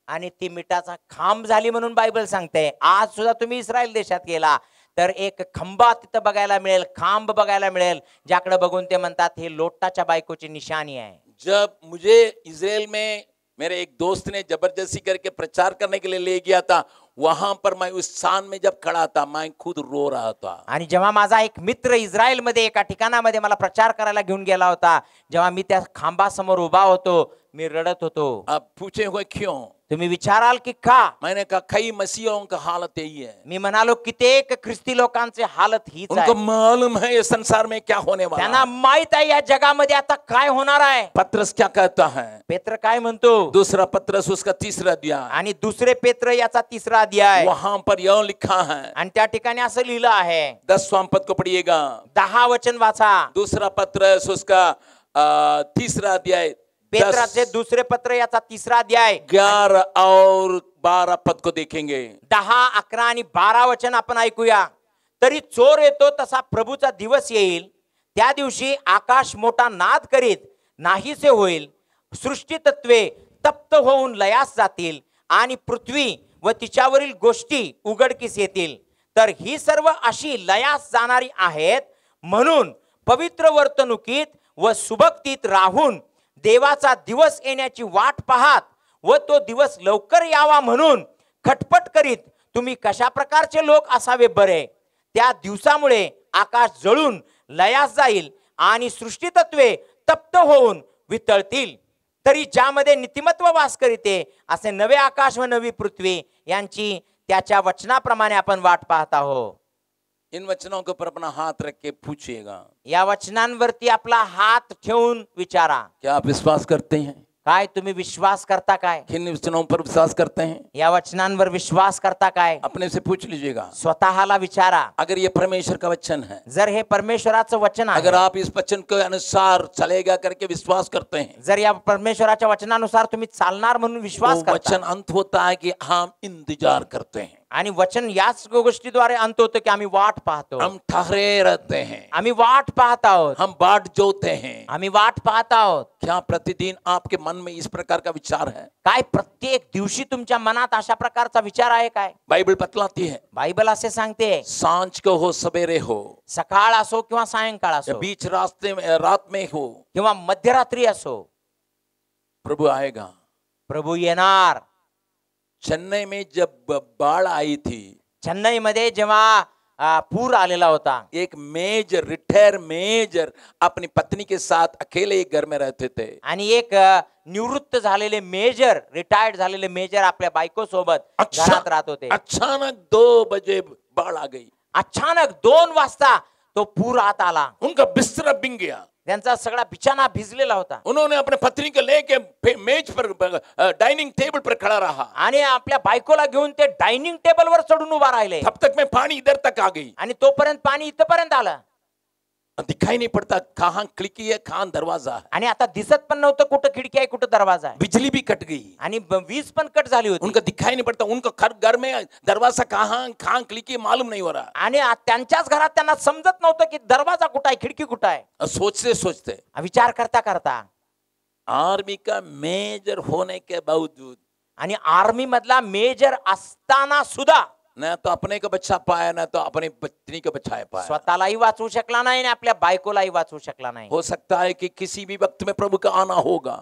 आणि ती मिठाचा खांब झाली म्हणून बायबल सांगते। आज सुद्धा तुम्ही इस्रायल देशात गेला तर एक खंबा तिथं बघायला मिळेल, खांब बघायला मिळेल, ज्याकडे बघून ते म्हणतात हे लोटाच्या बायकोची निशानी आहे। जब मुझे इजराइल में मेरे एक दोस्त ने जबरदस्ती करके प्रचार करने के लिए ले गया था, वहां पर मैं उस स्थान में जब खड़ा था मैं खुद रो रहा था। आणि जेव्हा माझा एक मित्र इस्रायल मध्ये एका ठिकाणामध्ये मला प्रचार करायला घेऊन गेला होता, जेव्हा मी त्या खांबासमोर उभा होतो मी रडत होतो। आप पूछे हुए क्यों? तुम्ही विचाराल की का? मैंने कहा कई मसीहों का हालत यही है। मी म्हणालो कित्येक ख्रिस्ती लोकांचे हालत हीच आहे। उनको मालूम है ये संसार में क्या होने वाला है, त्यांना माहित आहे या जगामध्ये आता काय होणार आहे। पत्रस क्या कहता है? पेत्र काय म्हणतो? दूसरा पत्रस उसका तीसरा अध्याय, आणि दुसरे पेत्र याचा तिसरा अध्याय, वहां पर यह लिखा है, आणि त्या ठिकाणी असं लिहिलं आहे, 10वां पद को पढ़िएगा, 10 वचन वाचा। दूसरा पत्रस उसका तीसरा अध्याय, पेत्राचे दुसरे पत्र याचा तिसरा अध्याय, 11 और 12 पद को देखेंगे। 10, 11 आणि 12 वचन आपण ऐकूया। तरी चोर येतो तसा प्रभूचा दिवस येईल, त्या दिवशी आकाश मोठा नाद करीत नाहीसे होईल, सृष्टी तत्वे तप्त होऊन लयास जातील आणि पृथ्वी व तिच्यावरील गोष्टी उघडकीस येतील। तर ही सर्व अशी लयास जाणारी आहेत, म्हणून पवित्र वर्तणुकीत व सुभक्तीत राहून देवाचा दिवस येण्याची वाट पाहत व तो दिवस लवकर यावा म्हणून खटपट करीत तुम्ही कशा प्रकारचे लोक असावे बरे। त्या दिवसामुळे आकाश जळून लयास जाईल आणि सृष्टी तत्वे तप्त होऊन वितळतील। तरी ज्यामध्ये नीतिमत्व वास करीते असे नवे आकाश व नवी पृथ्वी यांची त्याच्या वचनाप्रमाणे आपण वाट पाहत आहोत। इन वचनों के ऊपर अपना हाथ रख के पूछिएगा, या वचनांवरती आपला हात ठेवून विचारा, क्या आप विश्वास करते हैं? काय तुम्ही विश्वास करता काय? किन वचनों पर विश्वास करते हैं? या वचनांवर विश्वास करता काय? अपने से पूछ लीजिएगा। स्वतःला विचारा, अगर ये परमेश्वर का वचन है, जर हे परमेश्वराचं वचन आहे, अगर आप इस वचन के अनुसार चलेगा करके विश्वास करते हैं, जर या परमेश्वराच्या वचनानुसार तुम्ही चालणार म्हणून विश्वास तो करता, वचन अंत होता है कि हम इंतजार करते हैं, आणि वचन याच गोष्टीद्वारे अंत होतं की आम्ही वाट पाहतो, हम ठहरे रहते हैं, आम्ही वाट पाहत आहोत, हम बाट जोते हैं। आम्ही वाट पाहत आहोत। क्या प्रतिदिन आपके मन में इस प्रकार का विचार है? काय प्रत्येक दिवशी तुमच्या मनात अशा प्रकारचा विचार आहे काय? बाइबल बतलाती है, बायबल असे सांगते, सांझ को हो सवेरे हो, सकाळ असो किंवा सायंकाळ असो, बीच रास्ते में रात में हो, किंवा मध्यरात्री असो, प्रभु आएगा। प्रभू येणार। चेन्नई में जब बाढ़ आई थी, चेन्नई मध्ये जेव्हा पूर आलेला होता, एक मेजर रिटायर मेजर अपनी पत्नी के साथ अकेले एक घर में रहते थे, आणि एक निवृत्त झालेले मेजर, रिटायर्ड झालेले मेजर आपल्या बायको सोबत घरात राहत होते। अचानक 2 बजे बाढ़ आ गई। अचानक 2 वाजता तो पूर आत आला, उनका बिस्तरा बिंग गया। त्यांचा सगळा बिछाना भिजलेला होता उन्होंने अपने पत्नी को लेके मेज पर डाइनिंग टेबल पर खड़ा रहा। आणि आपल्या बायकोला घेऊन ते डायनिंग टेबलवर चढून उभा राहिले तब तक मैं पानी इधर तक आ गई, आणि तोपर्यंत पाणी इथपर्यंत आलं दिखाई नहीं पड़ता कहाँ खिड़की है कहाँ दरवाजा है। आणि आता दिसत पण नव्हतं कुठं खिडकी आहे कुठं दरवाजा आहे, बिजली भी कट गई, आणि वीज पण कट झाली होती, उनका दिखाई नहीं पड़ता, उनको घर में दरवाजा कहाँ खिड़की मालूम नहीं हो रहा। आणि त्यांच्याच घरात त्यांना समजत नव्हतं की दरवाजा कुठं आहे खिडकी कुठं आहे। और सोचते सोचते विचार करता करता आर्मी का मेजर होने के बावजूद, आणि आर्मी मधला मेजर असताना सुद्धा न तो अपने को बचा पाया न तो अपनी पत्नी को बचा पाया। स्वतःलाही वाचवू शकला नाही आणि आपल्या बायकोलाही वाचवू शकला नाही। हो सकता है कि किसी भी वक्त में प्रभु का आना होगा।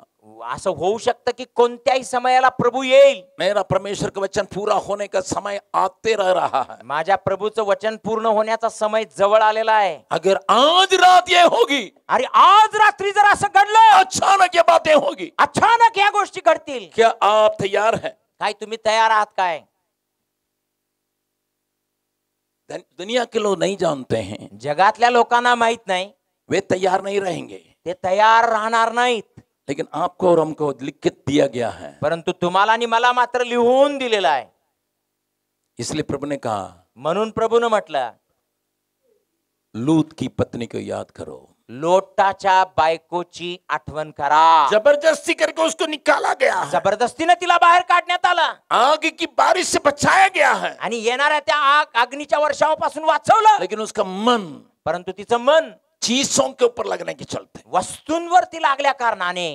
असं होऊ शकतं की कोणत्याही समयाला प्रभू येईल। मेरा परमेश्वर का वचन पूरा होने का समय आते रह रहा है। माझ्या प्रभूचं वचन पूर्ण होण्याचा समय जवळ आलेला आहे। अगर आज रात ये होगी, अरे आज रात्री जर असं घडलं, अचानक ये बातें होगी, अचानक या गोष्टी घडतील, क्या आप तैयार हैं? काय तुम्ही तयार आहात काय? दुनिया के लोग नहीं जानते हैं, जगातल्या लोकांना माहित नाही, वे तैयार नहीं रहेंगे, ते तयार राहणार नाहीत, लेकिन आपको और हमको लिखित दिया गया है। परंतु तुम्हाला आणि मला मात्र लिहून दिलेला आहे। इसलिए प्रभु ने कहा, म्हणून प्रभूने म्हटलं, लूत की पत्नी को याद करो, लोटाच्या बायकोची आठवण करा। जबरदस्ती करके उसको निकाला गया है, जबरदस्तीने तिला बाहेर काढण्यात आलं, आग की बारिश से बचाया गया है, आणि येणाऱ्या त्या अग्नीच्या वर्षावापासून वाचवलं, लेकिन उसका मन परंतु तिचं मन चीजों के ऊपर लगने के चलते वस्तूंवर ती लागल्या कारणाने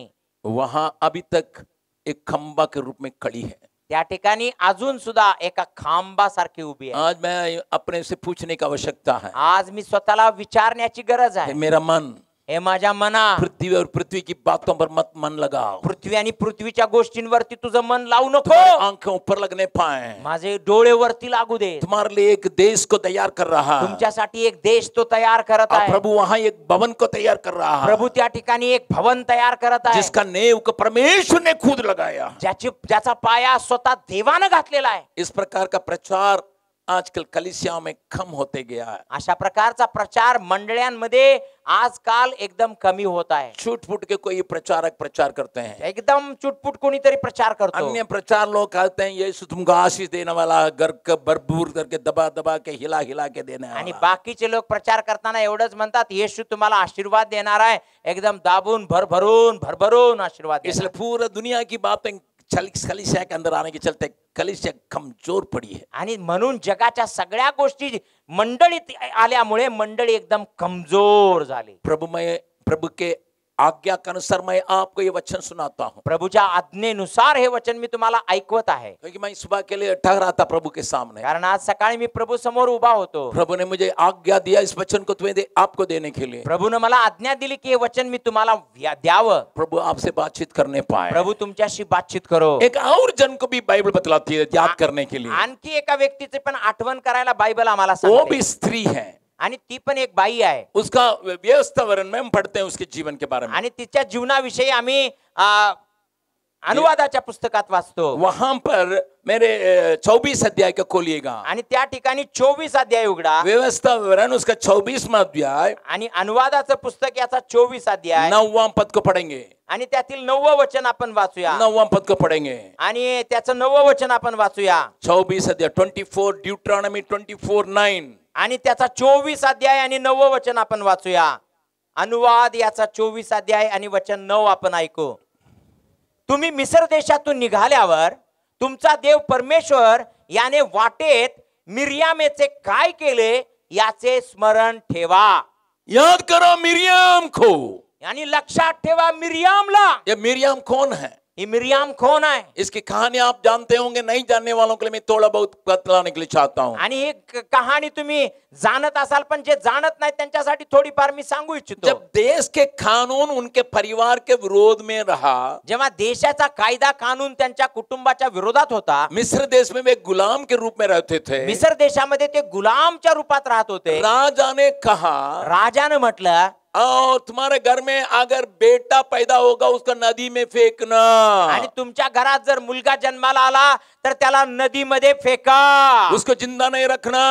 वहां अभी तक एक खंबा के रूप में खड़ी है। त्या ठिकाणी अजून सुद्धा एका खांबासारखी उभी आहे। आज मैं अपने से पूछने की आवश्यकता है, आज मी स्वतःला विचारण्याची गरज आहे, मेरा मन हे माझ्या मना, पृथ्वी और पृथ्वी की बातों पर मत मन लगाओ, पृथ्वी आणि पृथ्वीच्या गोष्टींवरती तुझं मन लावू नको, तुम्हारी आंखें ऊपर लगने पाए, माझे डोळे वरती लागू दे। तुम्हारे लिए एक देश को तैयार कर रहा है, तुमच्यासाठी एक देश तो तयार करत और आहे। प्रभु वहां एक भवन को तैयार कर रहा है, प्रभू त्या ठिकाणी एक भवन तयार करत आहे, जिसका नेव को परमेश्वर ने खुद लगाया, ज्याचा पाया स्वतः देवानं घातलेला आहे। इस प्रकार का प्रचार आजकल कलीसियाओं में कम होते गया है। अशा प्रकारचा प्रचार मंडळांमध्ये आजकाल एकदम कमी होत आहे। छूट-फूट के कोई प्रचारक प्रचार करते हैं, एकदम चुटपुट कोणीतरी प्रचार करतो। अन्य प्रचार लोग कहते हैं यीशु तुमको आशीष देने वाला, घर का भरपूर करके दबा दबा के हिला हिला के देने वाला। आणि बाकीचे लोक प्रचार करताना एवढंच म्हणतात, येशू तुम्हाला आशीर्वाद देणार आहे, एकदम दाबून भरभरून आशीर्वाद देणार। इसलिए पूरा दुनिया की बातें कलीसिया के अंदर आने के चलते कलीसिया कमजोर पड़ी है। आणि म्हणून जगाच्या सगळ्या गोष्टी मंडळीत आल्यामुळे मंडळी एकदम कमजोर झाली। प्रभु के आज्ञा के अनुसार मैं आपको ये वचन सुनाता हूँ, प्रभूच्या आज्ञेनुसार हे वचन मी तुम्हाला ऐकवत आहे, क्योंकि मैं सुबह के लिए ठहरा था प्रभु के सामने। कारण आज सकाळी मी प्रभू समोर उभा होतो। प्रभु ने मुझे आज्ञा दिया इस वचन को तुम्हें आपको देने के लिए। प्रभूने मला आज्ञा दिली की हे वचन मी तुम्हाला द्यावं। प्रभु आपसे बातचीत करने पाए, प्रभू तुमच्याशी बातचीत करो। एक और जन को भी बाइबल बतलाती है याद करने के लिए, आणखी एका व्यक्तीचे पण आठवण करायला बायबल आम्हाला वो सांगते, भी स्त्री है, आणि ती पण एक बाई आहे। उसका व्यवस्थावरण में हम पढ़ते हैं उसके जीवन के बारे में, आणि तिच्या जीवनाविषयी आम्ही अनुवादाच्या पुस्तकात वाचतो। वहां पर मेरे 24 अध्याय को खोलिएगा, आणि त्या ठिकाणी 24 अध्याय उघडा, व्यवस्थावरण उसका 24वां अध्याय, आणि अनुवादाचं पुस्तक याचा 24 अध्याय, 9वां पद को पढ़ेंगे, आणि त्यातील 9वं वचन आपण वाचूया। 9वां पद को पढ़ेंगे, आणि त्याचं 9वं वचन आपण वाचूया। 24 अध्याय 24 ड्यूट्रॉनॉमी 24:9, आणि त्याचा 24 अध्याय आणि 9वं वचन आपण वाचूया। अनुवाद याचा 24 अध्याय आणि वचन 9 आपण ऐकू। तुम्ही मिस्र देशातून निघाल्यावर तुमचा देव परमेश्वर याने वाटेत मिर्यामेचे काय केले याचे स्मरण ठेवा। याद करो मिरियम को, यानी लक्षात ठेवा मिर्यामला। ये मिरियम कौन है? ही मिर्याम कौन आहे? इसकी कहानी आप जानते होंगे, नहीं जानने वालों के लिए मैं थोड़ा बहुत बतलाने के लिए चाहता हूँ। आणि ही कहाणी तुम्ही जाणत असाल, पण जे जाणत नाही त्यांच्यासाठी थोडीफार मी सांगू इच्छितो। जब देश के कानून उनके परिवार के विरोध में रहा, जेव्हा देशाचा कायदा कानून त्यांच्या कुटुंबाच्या विरोधात होता, मिस्र देश में वे गुलाम के रूप में रहते थे, मिस्र देशामध्ये ते गुलामच्या रूपात राहत होते। राजा ने कहा, राजाने म्हटलं और तुम्हारे घर में अगर बेटा पैदा होगा उसका नदी में फेंकना, आणि तुमच्या घरात जर मुलगा जन्माला आला तर त्याला नदीमध्ये फेका, उसको जिंदा नहीं रखना,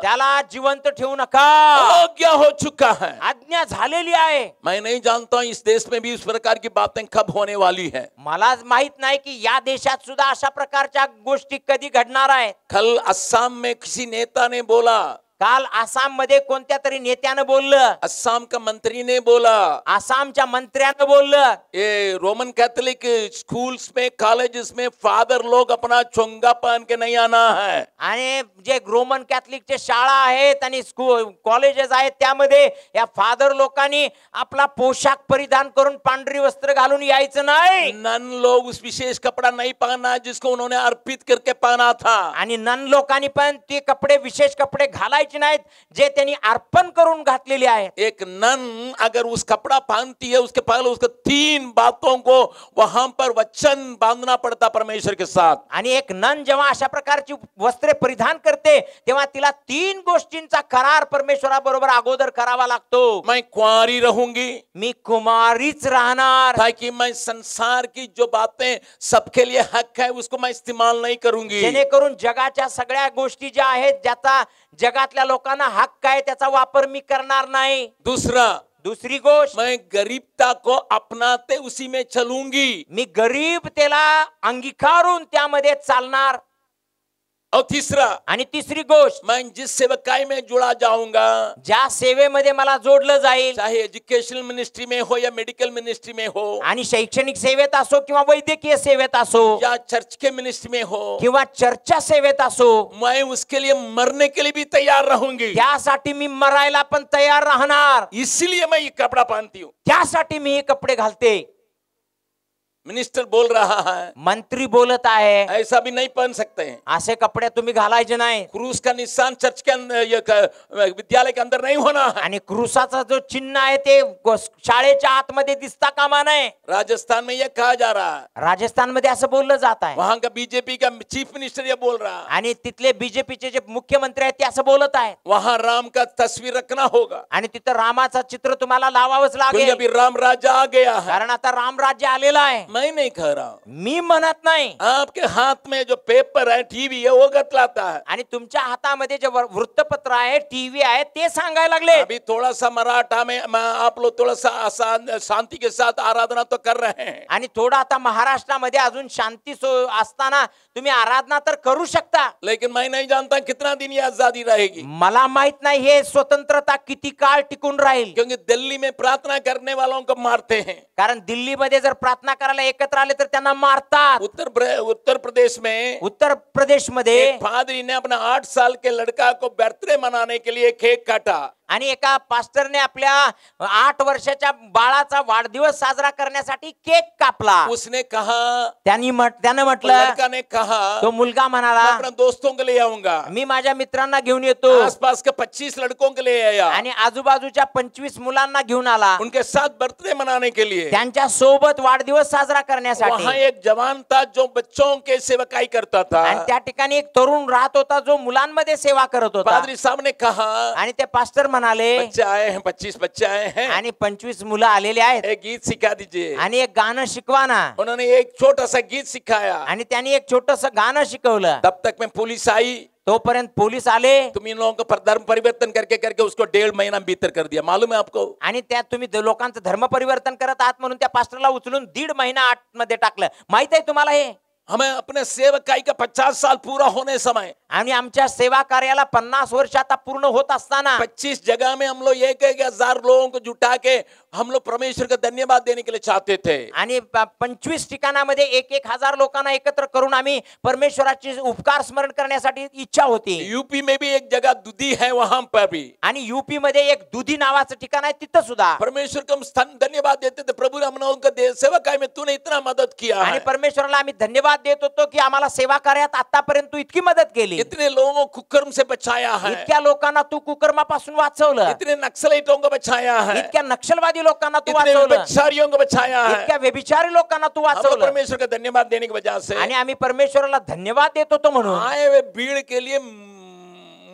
त्याला जिवंत ठेवू नका, आज्ञा हो चुका है। आज्ञा झालेली आहे। मैं नहीं जानता हूं इस देश में भी इस प्रकार की बातें कब होने वाली है। मला माहित नाही की या देशात सुद्धा अशा प्रकारच्या गोष्टी कधी घडणार आहेत। कल असम में किसी नेता ने बोला, काल आसाम मध्ये कोणत्या तरी नेत्यानं बोललं, असम का मंत्री ने बोला, आसामच्या मंत्र्यानं बोललं, ये रोमन कैथोलिक स्कूल्स में कॉलेजेस में फादर लोग अपना चोंगा पहन के नहीं आना है। आणि जे रोमन कॅथलिकचे शाळा आहेत आणि स्कूल कॉलेजेस आहेत त्यामध्ये या फादर लोकांनी आपला पोशाख परिधान करून पांढरी वस्त्र घालून यायचं नाही। नन लोग उस विशेष कपड़ा नहीं पहना जिसको उन्होंने अर्पित करके पहना था। आणि नन लोकांनी पण ते कपडे विशेष कपडे घालायचे नाहीत जे त्यांनी अर्पण करून घातलेले आहेत। एक नन अगर उस कपड़ा पहनती है उसके पहले उसको 3 बातों को वहां पर वचन बांधना पड़ता परमेश्वर के साथ। आणि एक नन जेव्हा अशा प्रकारची वस्त्रे परिधान करते तेव्हा तिला 3 गोष्टींचा करार परमेश्वराबरोबर अगोदर करावा लागतो। मैं कुंवारी रहूंगी, मी कुमारीच राहणार, ताकि मैं संसार की जो बातें सबके लिए हक है उसको मैं इस्तेमाल नहीं करूंगी, जेणेकरून जगाच्या सगळ्या गोष्टी ज्या आहेत ज्याचा जगातल्या लोकांना हक्क आहे त्याचा वापर मी करणार नाही। दुसरी गोष्ट, मैं गरीबता को अपनाते उसी में चलूंगी, मी गरीबतेला अंगीकारून त्यामध्ये चालणार। और तीसरा, आणि तिसरी गोष्ट, मैं जिस सेवकाई में जुड़ा जाऊंगा, ज्या सेवेमध्ये मला जोडलं जाईल, चाहे एजुकेशनल मिनिस्ट्री में हो या मेडिकल मिनिस्ट्री में हो, आणि शैक्षणिक सेवेत असो किंवा वैद्यकीय सेवेत असो या चर्च के मिनिस्ट्री में हो, किंवा चर्चच्या सेवेत असो, मैं उसके लिए मरने के लिए भी तैयार रहूंगी। त्यासाठी मी मरायला पण तयार राहणार। इसलिए मैं ये कपड़ा पहनती हूँ। त्यासाठी मी हे कपडे घालते। मिनिस्टर बोल रहा है, मंत्री बोलत आहे, ऐसा भी नहीं पहन सकते हैं। असे कपडे तुम्ही घालायचे नाही। क्रूस का निशान चर्च के विद्यालय के अंदर नहीं होना है। आणि क्रूसाचा जो चिन्ह आहे ते शाळेच्या आतमध्ये दिसता कामा नये। राजस्थान में यह कहा जा रहा है, राजस्थान मध्ये असं बोललं जात आहे। वहां का बीजेपी का चीफ मिनिस्टर ये बोल रहा है, आणि तिथले बीजेपीचे जे मुख्यमंत्री आहेत ते असं बोलत आहेत, वहां राम का तस्वीर रखना होगा, आणि तिथं रामाचा चित्र तुम्हाला लावावंच क्योंकि लागेल, अभी राम राज्य आ गया है। कारण आता राम राज्य आलेला आहे। मैं नहीं कह रहा हूं, मी म्हणत नाही। आपके हाथ में जो पेपर है, टीवी है, वो गतलाता है। आणि तुमच्या हातामध्ये जे वृत्तपत्र आहे, टीव्ही आहे ते सांगायला लागले। अभी थोड़ा सा मराठा में आप लोग थोड़ा सा शांति के साथ आराधना तो कर रहे हैं, आणि थोड़ा आता महाराष्ट्रामध्ये अजून शांती असताना तुम्ही आराधना तर करू शकता, लेकिन मैं नहीं जानता कितना दिन ये आजादी रहेगी। मला माहित नाही हे स्वतंत्रता किती काळ टिकून राहील, क्योंकि दिल्ली में प्रार्थना करने वालों को मारते हैं। कारण दिल्लीमध्ये जर प्रार्थना करायला एकत्र आले तर त्यांना मारतात। उत्तर प्रदेश में उत्तर प्रदेश मध्ये एक पादरी ने अपना 8 साल के लड़का को बर्थडे मनाने के लिए केक काटा, आणि एका पास्टरने आपल्या 8 वर्षाच्या बाळाचा वाढदिवस साजरा करण्यासाठी केक कापला। उसने कहा, त्याने म्हटलं, लड़का ने कहा, तो मुलगा म्हणाला, मैं अपने दोस्तों के लिए आऊंगा, मी माझ्या मित्रांना घेऊन येतो। आसपास के 25 लड़कों के लिए आया, आणि आजूबाजूच्या 25 मुलांना घेऊन आला, उनके साथ बर्थडे मनाने के लिए, त्यांच्या सोबत वाढदिवस साजरा करण्यासाठी। वहां एक जवान था जो बच्चों के सेवकाई करता था, आणि त्या ठिकाणी एक तरुण राहत होता जो मुलांमध्ये सेवा करत होता। पादरी साहब ने कहा, आणि ते पास्टर म्हणाले, बच्चे आए हैं, 25 बच्चे आए हैं, आणि 25 मुलं आलेले आहेत, एक गीत सिखा दीजिए। आणि एक गाणं शिकवा ना। उन्होंने एक छोटा सा गीत सिखाया, आणि त्यांनी एक छोटस गाणं शिकवलं। तब तक में पुलिस आई, तोपर्यंत पोलीस आले, तुम इन लोगों का धर्म परिवर्तन करके करके उसको 1.5 महीना भीतर कर दिया, मालूम है आपको? आणि त्यात तुम्ही लोकांचं धर्म परिवर्तन करत आहात म्हणून त्या पास्टरला उचलून 1.5 महिना आतमध्ये टाकलं। माहित आहे तुम्हाला हे? हमें अपने सेवकाई का 50 साल पूरा होने समय, आणि आमच्या सेवा कार्याला 50 वर्ष आता पूर्ण होत असताना 25 जगह में हम लोग 1,000 लोगों को जुटा के हम लोग परमेश्वर का धन्यवाद देने के लिए चाहते थे। आणि 25 ठिकाणामध्ये 1,000 लोकांना एकत्र करून आम्ही परमेश्वराचे उपकार स्मरण करण्यासाठी इच्छा होती। यूपी में भी एक जगह दुधी है, वहां पर भी, आणि यूपी मध्ये एक दुधी नावाचं ठिकाण आहे, तिथं सुद्धा परमेश्वर को हम धन्यवाद देते थे, प्रभु हम लोगों का सेवकाई में तूने इतना मदद किया आणि है। परमेश्वराला आम्ही धन्यवाद देत होतो की आम्हाला सेवा कार्यात आतापर्यंत तू इतकी मदत केली, इतने लोगों को कुकर्म से बचाया है, इतक्या लोकांना तू कुकर्मापासून वाचवलं, इतने नक्सलाइटों को बचाया है, इतक्या नक्षलवादी लोकांना तू इतने वाचवलं, व्यभिचारियों को बचाया है। इतक्या व्यभिचारी लोकांना तू हम लोग वाचवलं। परमेश्वर का धन्यवाद देने की वजह से आणि आम्ही परमेश्वराला धन्यवाद देत होतो म्हणून आए हुए भीड़ के लिए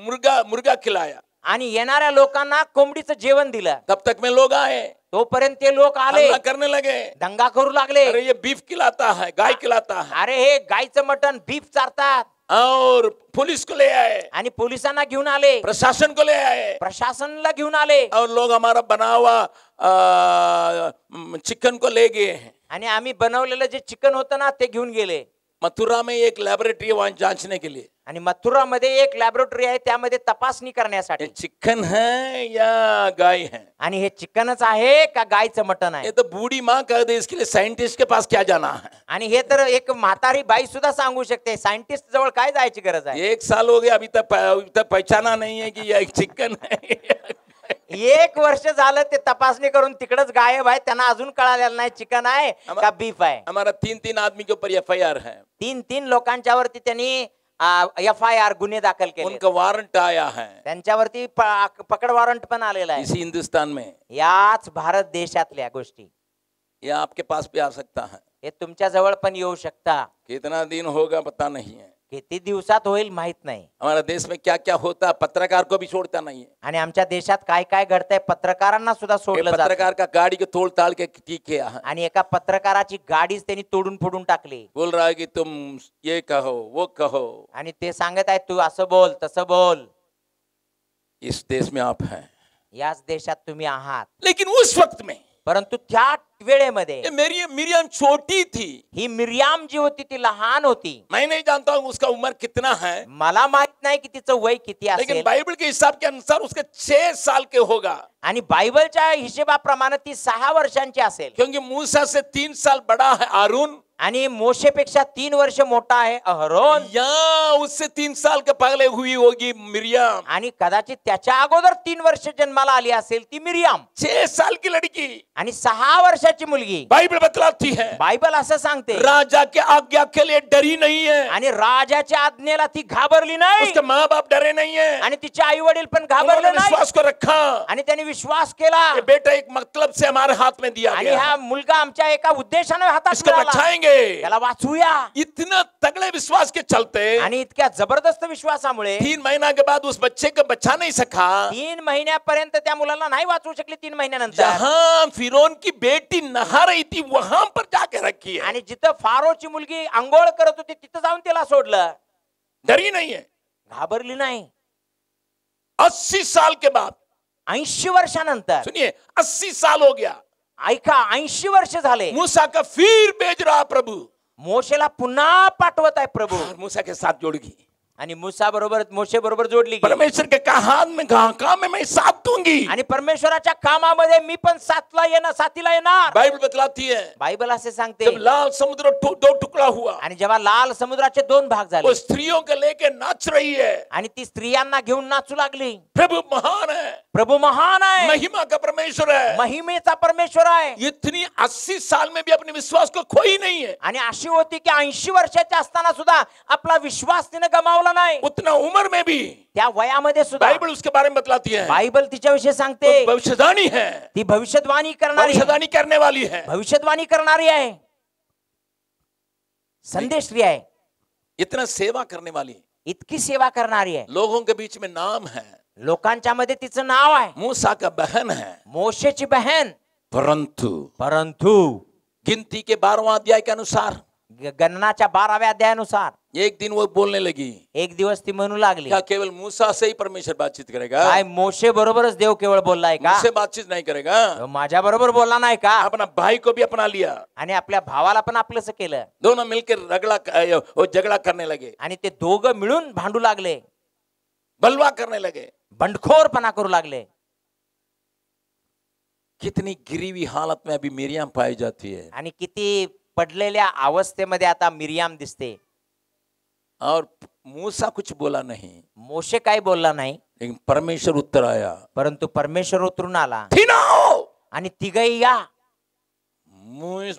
मुर्गा खिलाया। आणि येणाऱ्या लोकांना कोंबडीचं जेवण दिलं. तब तक में लोग आए, तोपर्यंत ते लोक आले, हमला करने लगे. दंगा करू लागले. अरे ये बीफ खिलाता है, गाय खिलाता है. अरे हे गायचं मटण, बीफ चारतात. और पुलिस को ले आए, आणि पोलिसांना घेऊन आले, प्रशासन को ले आए, प्रशासनाला घेऊन आले. और लोग हमारा बना हुआ चिकन को ले गए हैं. आणि आम्ही बनवलेलं जे चिकन होतं ना ते घेऊन गेले. मथुरा में एक लैबोरेटरी है वहां जांचने के लिए. आणि मथुरामध्ये एक लॅबोरेटरी आहे, त्यामध्ये तपासणी करण्यासाठी. ये चिकन है या गाय है? आणि हे चिकनच आहे का गायचं मटण आहे? ये तो बूढ़ी माँ कह दे, इसके लिए साइंटिस्ट के पास क्या जाना है. आणि हे तर एक म्हातारी बाई सुद्धा सांगू शकते, सायंटिस्ट जवळ काय जायची गरज आहे? 1 साल हो गया, अभी तक पहचाना नहीं है कि ये चिकन है. 1 वर्ष झालं ते तपासणी करून तिकडच गायब आहे, त्यांना अजून कळालेलं नाही चिकन आहे का बीफ आहे. हमारा 3 आदमी के ऊपर FIR है. 3 लोकांच्यावरती त्यांनी FIR गुन्हे दाखल केले. उनका वारंट आया है त्यांच्यावरती पकड वॉरंट पण आलेला आहे. इसी हिंदुस्तान में. याच भारत देशातल्या गोष्टी ये आपके पास भी आ सकता है. हे तुमच्या जवळ पण येऊ शकता. कितना दिन होगा पता नहीं है. किती दिवसात होईल माहित नाही. हमारा देश में क्या क्या होता है, पत्रकार को भी छोड़ता नहीं है. आणि आमच्या देशात काय काय घडतंय, पत्रकारांना सुद्धा सोडलं जातं. पत्रकार का गाड़ी को तोड़ ताड़ के ठीक किया है. आणि एका पत्रकाराची गाडीच त्यांनी तोडून फोडून टाकली. बोल रहा है कि तुम ये कहो वो कहो. आणि ते सांगत आहे तू असं बोल तसं बोल. इस देश में आप हैं, याच देशात तुम्ही आहात. लेकिन उस वक्त में परंतु त्या वेळेमध्ये मिरियम छोटी थी. ही मिरियाम जी होती ती लहान होती. मैं नहीं जानता हूँ उसका उम्र कितना है, मला माहित नाही की तिचं वय किती लेकिन असेल. बाइबल के हिसाब के अनुसार उसके 6 साल के होगा. आणि बायबलच्या हिशेबाप्रमाणे ती 6 वर्षांची असेल. क्योंकि मूसा से 3 साल बड़ा है हारून, आणि मोशेपेक्षा 3 वर्ष मोठा आहे अहरोन. या उससे 3 साल के पहले हुई होगी मिरियम. आणि कदाचित त्याच्या अगोदर 3 वर्ष जन्माला आली असेल ती मिरियाम. 6 साल की लड़की आणि 6 वर्षाची मुलगी. बाइबल बतलाती है, बायबल असं सांगते, राजा के आज्ञा के लिए डरी नहीं है. आणि राजाच्या आज्ञेला ती घाबरली नाही. उसके माँ बाप डरे नहीं है. आणि तिचे आई वडील पण उन्होंने घाबरले नाही. विश्वास को रखा. आणि त्यांनी विश्वास केला. ये बेटा एक मतलब से हमारे हाथ में दिया आणि गया हा है. मुलगा आमच्या एका उद्देशाने हातात इसको मिळाला. बचाएंगे. त्याला वाचूया. इतना तगड़े विश्वास के चलते आणि इतक्या जबरदस्त विश्वासामुळे 3 महीना के बाद उस बच्चे को बचा नहीं सका. 3 महिन्यापर्यंत त्या मुलाला नाही वाचवू शकले. 3 महिन्यानंतर जहां फिरौन की बेटी नहा रही थी वहां पर जाके रखी है. आणि जिथं फारोची मुलगी आंघोळ करत होती तिथं जाऊन तिला सोडलं. डरी नहीं है. घाबरली नाही. 80 साल के बाद, 80 वर्षानंतर, सुनिए 80 साल हो गया, ऐका 80 वर्ष झाले, मूसा का फिर भेज रहा प्रभु. मोशेला पुन्हा पाठवत आहे प्रभु. और मूसा के साथ जोड़गी. आणि मूसा बरोबर मोशे बरोबर जोडली गेली. परमेश्वर के काम में मैं साथ दूंगी. आणि परमेश्वराच्या कामामध्ये मी पण साथीला येणार. बाइबल बतलाती है, बायबल असे सांगते, जब लाल समुद्र 2 टुकड़ा हुआ, आणि जेव्हा लाल समुद्राचे 2 भाग झाले, वो स्त्रियों को लेके नाच रही है. आणि ती स्त्रियांना घेऊन नाचू लागली. प्रभु महान है, प्रभु महान आहे, महिमा का परमेश्वर है. महिमेचा परमेश्वर आहे. इतनी 80 साल में भी अपने विश्वास को खोई नहीं है. आणि अशी होती की 80 वर्षाच्या असताना सुद्धा आपला विश्वास तिने गमावला नाही. उतना उम्र में भी त्या वयामध्ये सुद्धा बाइबल उसके बारे में बतलाती है. बायबल तिच्याविषयी सांगते, वो भविष्यवाणी है, ती भविष्यवाणी करणारी, भविष्यवाणी करने वाली है, भविष्यवाणी करणारी आहे, संदेशरी आहे, इतना सेवा करने वाली, इतकी सेवा करणारी आहे. लोगों के बीच में नाम है. लोकांच्या मध्ये तिचं नाव आहे, मूसा का बहन है. मोशेची बहन. परंतु गिनती के 12वां अध्याय के अनुसार, गणनाच्या 12व्या अध्यायानुसार, एक दिन वो बोलने लगी, एक दिवस ती म्हणू लागली, क्या केवल मूसा से ही परमेश्वर बातचीत करेगा? काय मोशे बरोबरच देव केवळ बोललाय का? मुझसे बातचीत नहीं करेगा. माझ्या बरोबर बोलला नाही का? अपना भाई को भी अपना लिया. आणि आपल्या भावाला पण आपलंच केलं. दोनों मिलकर झगड़ा करने लगे, आणि ते दोघं मिळून भांडू लागले, बलवा करने लगे, बंडखोरपणा करू लागले. कितनी गिरी हुई हालत में अभी मिरियम पाई जाती है. आणि किती पडलेल्या अवस्थेमध्ये आता मिरियाम दिसते. और मूसा कुछ बोला नहीं, मोशे काय बोलला नाही, लेकिन परमेश्वर उत्तर आया, परंतु परमेश्वर उतरून आला. फिनाओ, आणि तिघही या.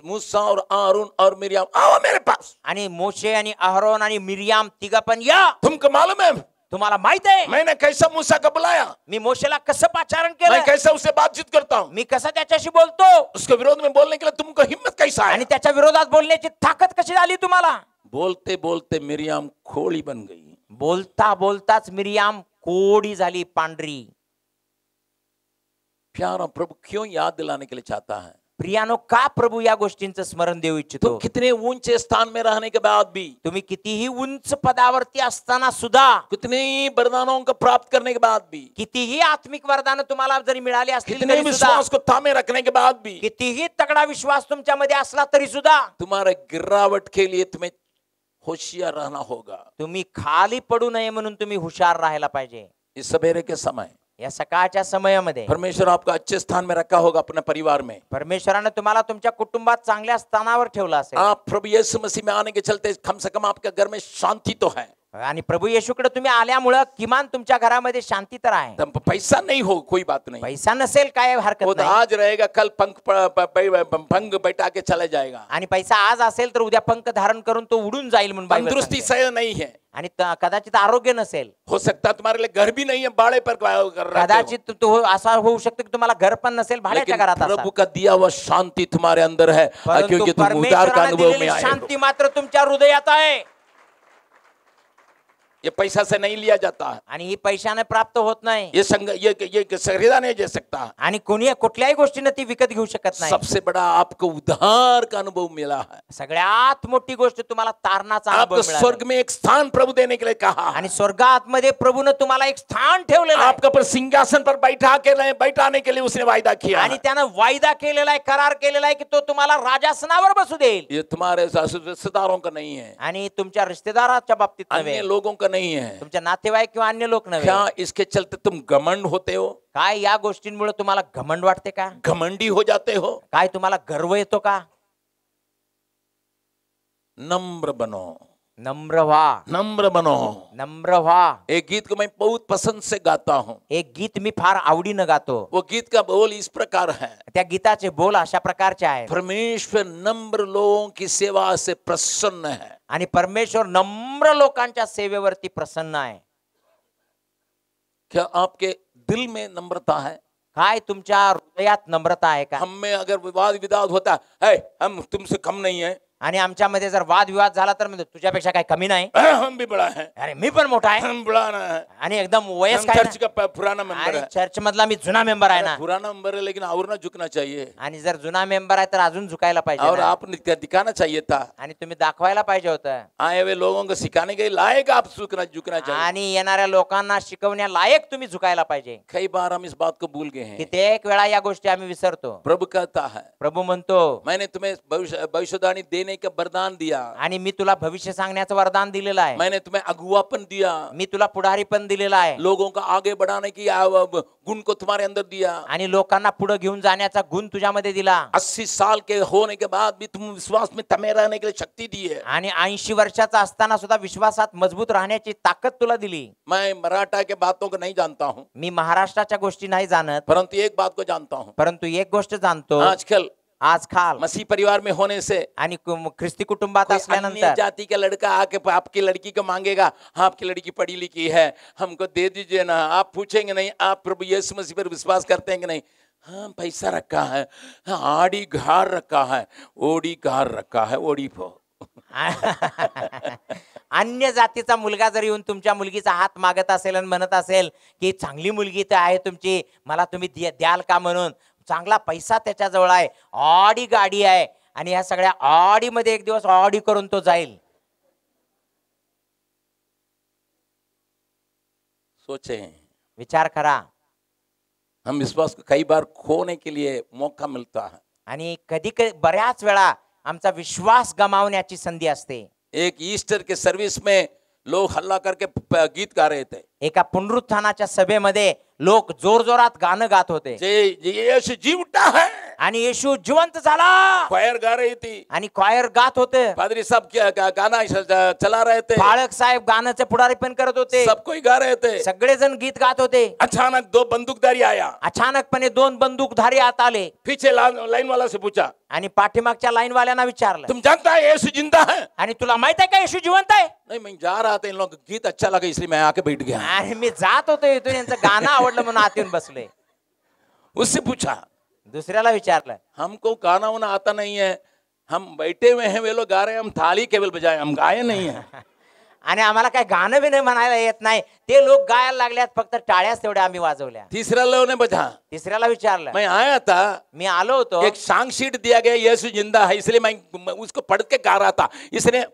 मूसा और आरून और मिरियम आओ मेरे पास. आणि मोशे आणि अहरोन आणि मिरियाम तिघ पण या. तुमको मालूम है तुम्हाला माहित आहे मैंने कैसा मूसा को बुलाया, मी मोशेला कसं पाचारण मैं केलं, कैसा उससे बातचीत करता हूँ, मी कसं त्याच्याशी बोलतो, उसके विरोध में बोलने के लिए तुमको हिम्मत कैसा है. आणि त्याच्या विरोधात बोलण्याची ताकद कशी झाली तुम्हाला. बोलते बोलते मिरियम खोली बन गई. बोलता बोलताच मिरियाम कोडी झाली, पांढरी. प्यारा प्रभु क्यों याद दिलाने के लिए चाहता है? प्रियानो, का प्रभू या गोष्टींचं स्मरण देऊ इच्छितो? तुम कितने ऊंचे स्थान में रहने के बाद भी, तुम्ही कितीही उंच पदावरती असताना सुद्धा, कितने वरदानों को प्राप्त करने के बाद भी, कितीही आत्मिक वरदान तुम्हाला जरी मिळाली असतील कितने तरी सुद्धा, विश्वास को थामे रखने के बाद भी, कितीही तगडा विश्वास तुमच्यामध्ये असला तरी सुद्धा, तुम्हारे गिरावट के लिए तुम्हें होशियार रहना होगा। तुम्ही खाली पडू नये म्हणून तुम्ही हुशार राहायला पाहिजे। इस सवेरे के समय या सकाळच्या समयामध्ये परमेश्वर आपका अच्छे स्थान में रखा होगा, अपने परिवार में। परमेश्वराने तुम्हाला तुमच्या कुटुंबात चांगल्या स्थानावर ठेवलं असेल। आप प्रभु यीशु मसीह में आने के चलते कम से कम आपके घर में शांति तो है। आणि प्रभू येशूकडे तुम्ही आल्यामुळे किमान तुमच्या घरामध्ये शांती तर आहे। पैसा नहीं हो कोई बात नहीं, पैसा नसेल काय हरकत वो तो नाही, आज रहेगा, कल पंख बैठा के चला जाएगा। आणि पैसा आज असेल तर उद्या पंख धारण करून तो उडून जाईल म्हणून बायबल तंदुरुस्ती सांगते। सही नहीं है, आणि कदाचित आरोग्य नसेल, हो सकता तुम्हारे लिए घर भी नहीं है, भाड़े पर कदाचित तो असा होऊ शकतो की तुम्हाला घर पण नसेल, भाड्याच्या घरात असाल। प्रभु का दिया हुआ शांति तुम्हारे अंदर है, क्योंकि तुम उद्धार का अनुभव में आए हो। शांती मात्र तुमच्या हृदयात आहे, ये पैसा से नहीं लिया जाता है, आणि ही पैशाने प्राप्त होत नाही, ये खरीदा नहीं जा सकता, आणि कोणी कुठल्याही गोष्टीने ती विकत घेऊ शकत नाही। सबसे बड़ा आपको उद्धार का अनुभव मिला है, सगळ्यात मोठी गोष्ट तुम्हाला तारणाचा अनुभव आपको मिळाला। स्वर्ग में एक स्थान प्रभु देने के लिए कहा, आणि स्वर्गात मध्ये प्रभूने तुम्हाला एक स्थान ठेवलेलं आहे, आपका पर सिंहासन पर बैठाने के लिए उसने वायदा किया, आणि त्यानं वायदा केलेला आहे, करार केलेला आहे की तो तुम्हाला राजासनावर बसू देईल। ये तुम्हारे रिश्तेदारों का नहीं है, आणि तुमच्या रिश्तेदाराच्या बाबतीत अन्य नव्हे, लोगों का नहीं है। तुमच्या नातेवाईक किंवा अन्य लोक नव्हे। क्या इसके चलते तुम घमंड होते हो? काय या गोष्टींमुळे तुम्हाला घमंड वाटते का? घमंडी हो जाते हो? काय तुम्हाला गर्व येतो का? नम्र बनो, नम्र व्हा, नम्र बनो। नम्र व्हा। एक गीत को मैं बहुत पसंद से गाता हूँ, एक गीत मी फार आवडीनं गातो। वो गीत का बोल इस प्रकार है, त्या गीताचे बोल अशा प्रकारचे आहेत, परमेश्वर नम्र लोगों की सेवा से प्रसन्न है। आणि परमेश्वर नम्र लोकांच्या सेवेवरती प्रसन्न आहे। क्या आपके दिल में नम्रता है? काय तुमच्या हृदयात नम्रता आहे का? हम में अगर विवाद विवाद होता है, हम तुमसे कम नहीं है, आणि आमच्यामध्ये जर वादविवाद झाला तर म्हणजे तुझ्यापेक्षा काही कमी नाही, हम भी बड़ा है, अरे मी पण मोठा आहे, हम बड़ा ना है, आणि एकदम वयस्क हम आहे चर्च का पुराना मेंबर आणि है। चर्च मधला मी जुना मेंबर आहे ना। पुराना मेंबर है लेकिन और ना झुकना चाहिए, आणि जर जुना मेंबर आहे तर अजून झुकायला पाहिजे और ना। आपने दिखाना चाहिए था, आणि तुम्ही दाखवायला पाहिजे होतं, आए हुए लोगों को सिखाने के लायक आप झुकना चाहिए। आणि येणाऱ्या लोकांना शिकवण्या लायक तुम्ही झुकायला पाहिजे। कई बार हम इस बात को भूल गए हैं। कित्येक वेळा या गोष्टी आम्ही विसरतो। प्रभु कहता है, प्रभू म्हणतो, मैंने तुम्हें भविष्यवाणी देने का वरदान दिया, आणि मी तुला भविष्य सांगण्याचं वरदान दिलेलं आहे, मैंने तुम्हें अगुवापन दिया, मी तुला पुढारी पण दिलेला आहे, लोगों को आगे बढ़ाने की गुण को तुम्हारे अंदर दिया, आणि लोकांना पुढे घेऊन जाण्याचा गुण तुझ्यामध्ये दिला, 80 साल के होने के बाद भी तुम विश्वास में थमे रहने के लिए शक्ति दी है, आणि 80 वर्षाचा असताना सुद्धा विश्वासात मजबूत राहण्याची ताकद तुला दिली। मैं मराठा के बातों को नहीं जानता हूँ, मी महाराष्ट्राच्या गोष्टी नाही जाणत, परंतु एक बात को जानता हूँ, परंतु एक गोष्ट जाणतो, आजकल आजकाल मसीह परिवार में होने से आणि ख्रिस्ती कुटुंबात कोई अन्य असल्यानंतर जाति का लड़का आके आपकी लड़की को मांगेगा, हाँ आपकी लड़की पढ़ी लिखी है, हमको दे दीजिए ना, आप पूछेंगे नहीं आप प्रभु यीशु मसीह पर विश्वास करते हैं कि नहीं? हाँ पैसा रखा है, हाँ आड़ी घार रखा है, ओडी घार रखा है, ओडी पो। अन्य जातीचा मुलगा जर येऊन तुमच्या मुलगीचा हात मागत असेल आणि म्हणत असेल की चांगली मुलगी तर आहे तुमची, मला तुम्ही द्याल का म्हणून, चांगला पैसा त्याच्याजवळ आहे, ऑडी गाडी आहे, आणि ह्या सगळ्या ऑडी मध्ये एक दिवस ऑडी करून तो जाईल। सोचे, विचार करा, हम विश्वास को कई बार खोने के लिए मौका मिलता है, आणि कधी बऱ्याच वेळा आमचा विश्वास गमावण्याची संधी असते। एक ईस्टर के सर्विस में लोग हल्ला करके गीत गा रहे थे, एका पुनरुत्थानाच्या सभेमध्ये लोक जोरजोरात गाणं गात होते, यीशु जी उठा है, आणि येशू जिवंत झाला, क्वायर गा रही थी, आणि क्वायर गात होते, पादरी साहब क्या गाना चला रहे थे, पाळक साहेब गाण्याचे पुढारीपण करत होते, सब कोई गा रहे थे, सगळेजण गीत गात होते। अचानक 2 बंदूकधारी आया, अचानकपणे 2 बंदूकधारी आत आले, पीछे लाइन वाला से पूछा, आणि पाठीमागच्या लाईन वाल्यांना विचारलं, तुम जानता है यीशु जिंदा है? आणि तुला माहित आहे का येशू जिवंत आहे? नहीं मैं जा रहा था, इन लोग गीत अच्छा लगा इसलिए मैं आके बैठ गया। आणि मी जात होतो इथून, यांचं गाणं आवडलं म्हणून आत येऊन बसले। उससे पूछा, दुसऱ्याला विचारलं, हमको गाना वाना आता नहीं है, हम बैठे हुए हैं, वे लोग गा रहे हैं, हम थाली केवल बजाए, हम गाए नहीं है। आणि आम्हाला काय गाणं बिणं म्हणायला येत नाही. ते लोक गायला लागल्यात, फक्त टाळ्याच तेवढ्या आम्ही वाजवल्या. तीसरा लोगों ने बजा, तिसऱ्याला विचारलं, मैं आया था, मी आलो होतो, एक सॉन्ग शीट दिया गया यीशु जिंदा है, इसलिए मैं उसको पढ़ के गा रहा था. उसने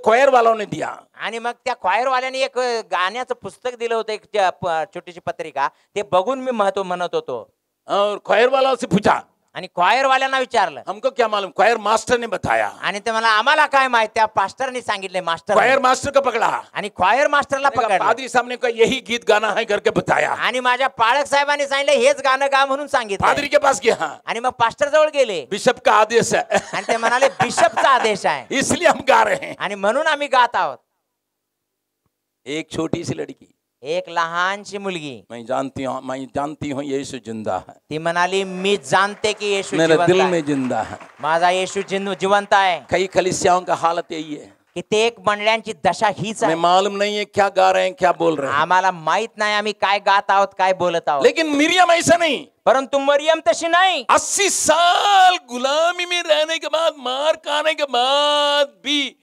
क्वायर वालों ने दिया. आणि मग त्या क्वायर वाल्याने एक गाण्याचं पुस्तक दिलं होतं, एक छोटीशी पत्रिका. ते बघून मी महत्व म्हणत होतो. और क्वायर वालों से पूछा, आणि क्वायर वाल्यांना विचारलं, हमको क्या मालूम, क्वायर मास्टर ने बताया. आणि ते मला आम्हाला काय माहित, त्या पास्टरने सांगितले. मास्टर क्वायर मास्टर को पकड़ा, आणि क्वायर मास्टरला पकडलं. पादरी साहब ने कहा यही गीत गाना है करके बताया. आणि माझ्या पाळक साहेबांनी सांगितलं हेच गाणं गा म्हणून सांगितलं. पादरी के पास गया, आणि मग पास्टर जवळ गेले, बिशप का आदेश है, आणि ते म्हणाले बिशपचा आदेश आहे, इसलिए हम गा रहे हैं. आणि म्हणून आम्ही गात आहोत. एक छोटी सी लड़की, एक लहानशी मुलगी, मैं जानती हूँ यीशु जिंदा है, ती म्हणाली मी जाणते की येशू मेरे जिवंत दिल आहे. में जिंदा है. माझा येशू जिवंत आहे. कई कलीसियाओं का हालत यही है. कित्येक मंडळांची दशा हीच हमें आहे. मालूम नहीं है क्या गा रहे हैं, क्या बोल रहे हैं. आम्हाला माहित नाही आम्ही काय गात आहोत, काय बोलत आहोत. लेकिन मिरियम ऐसा नहीं. परंतु मरियम तशी नाही. 80 साल गुलामी में रहने के बाद, मार खाने के बाद भी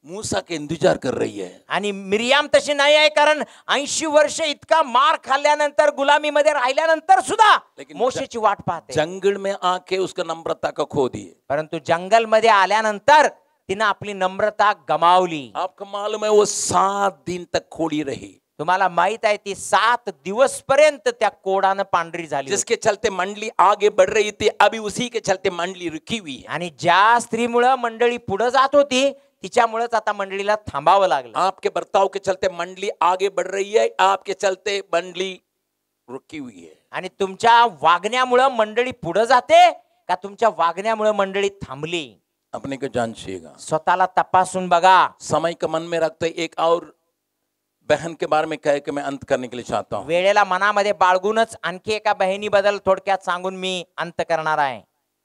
मूसा के इंतजार कर रही है. आणि मिरियाम तशी नाही आहे, कारण 80 वर्ष इतका मार खाल्ल्यानंतर, गुलामीमध्ये राहिल्यानंतर सुद्धा मोशेची वाट पाहते. जंगल में आके उसका नम्रता को खो दिए. परंतु जंगल मध्ये आल्यानंतर तिने आपली नम्रता गमावली. आपको मालूम है वो 7 दिन तक खोड़ी रही. तुम्हाला माहित आहे ती 7 दिवस पर्यंत त्या कोडानं पांढरी झाली. जिसके चलते मंडली आगे बढ़ रही थी, अभी उसी के चलते मंडली रुकी हुई है. आणि ज्या स्त्रीमुळे मंडळी पुढे जात होती, तिच्यामुळेच आता मंडळीला थांबावं लागलं. आपके बर्ताव के चलते मंडली आगे बढ़ रही है, आपके चलते मंडली रुकी हुई है. आणि तुमच्या वागण्यामुळे मंडळी पुढे जाते का तुमच्या वागण्यामुळे मंडळी थांबली? अपने को जांचिएगा, स्वतःला तपासून बघा. समय का मन में रखते एक और बहन के बारे में कह के मैं अंत करने के लिए चाहता हूँ. वेळेला मनामध्ये बाळगूनच आणखी एका बहिणीबद्दल थोडक्यात सांगून मी अंत करणार आहे.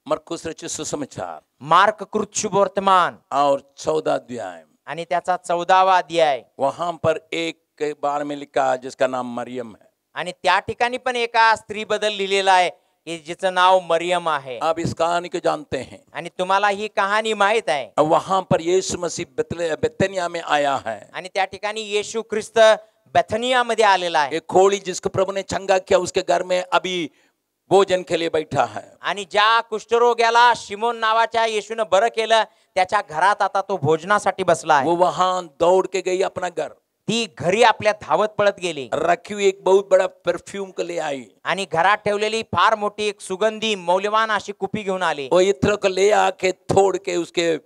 मरकुस रचित सुसमाचार मार्क कृत शुभ वर्तमान और 14 अध्याय, आणि त्याचा 14वा अध्याय. वहां पर एक के बारे में लिखा है जिसका नाम मरियम है. आणि त्या ठिकाणी पण एका स्त्री बद्दल लिहिलेलं आहे की जिचं नाव मरियम आहे. आप इस कहानी को जानते हैं. आणि तुम्हाला ही कहाणी माहित आहे. वहां पर यीशु मसीह बेतनिया में आया है. आणि त्या ठिकाणी येशू ख्रिस्त बेथनिया मध्ये आलेला आहे. एक खोड़ी जिसको प्रभु ने चंगा किया, उसके घर में अभी भोजन के लिए बैठा है. आणि ज्या कुष्ठरोग्याला शिमोन नावाच्या येशूने बरं केलं, त्याच्या घरात आता तो भोजनासाठी बसला आहे. वो वहां दौड़ के गई अपना घर. ती घरी आपल्या धावत पळत गेली. रखी हुई एक बहुत बड़ा परफ्यूम को ले आई. आणि घरात ठेवलेली फार मोठी एक सुगंधी मौल्यवान अशी कुपी घेऊन आली. वो इत्र को ले आके तोड़ के उसके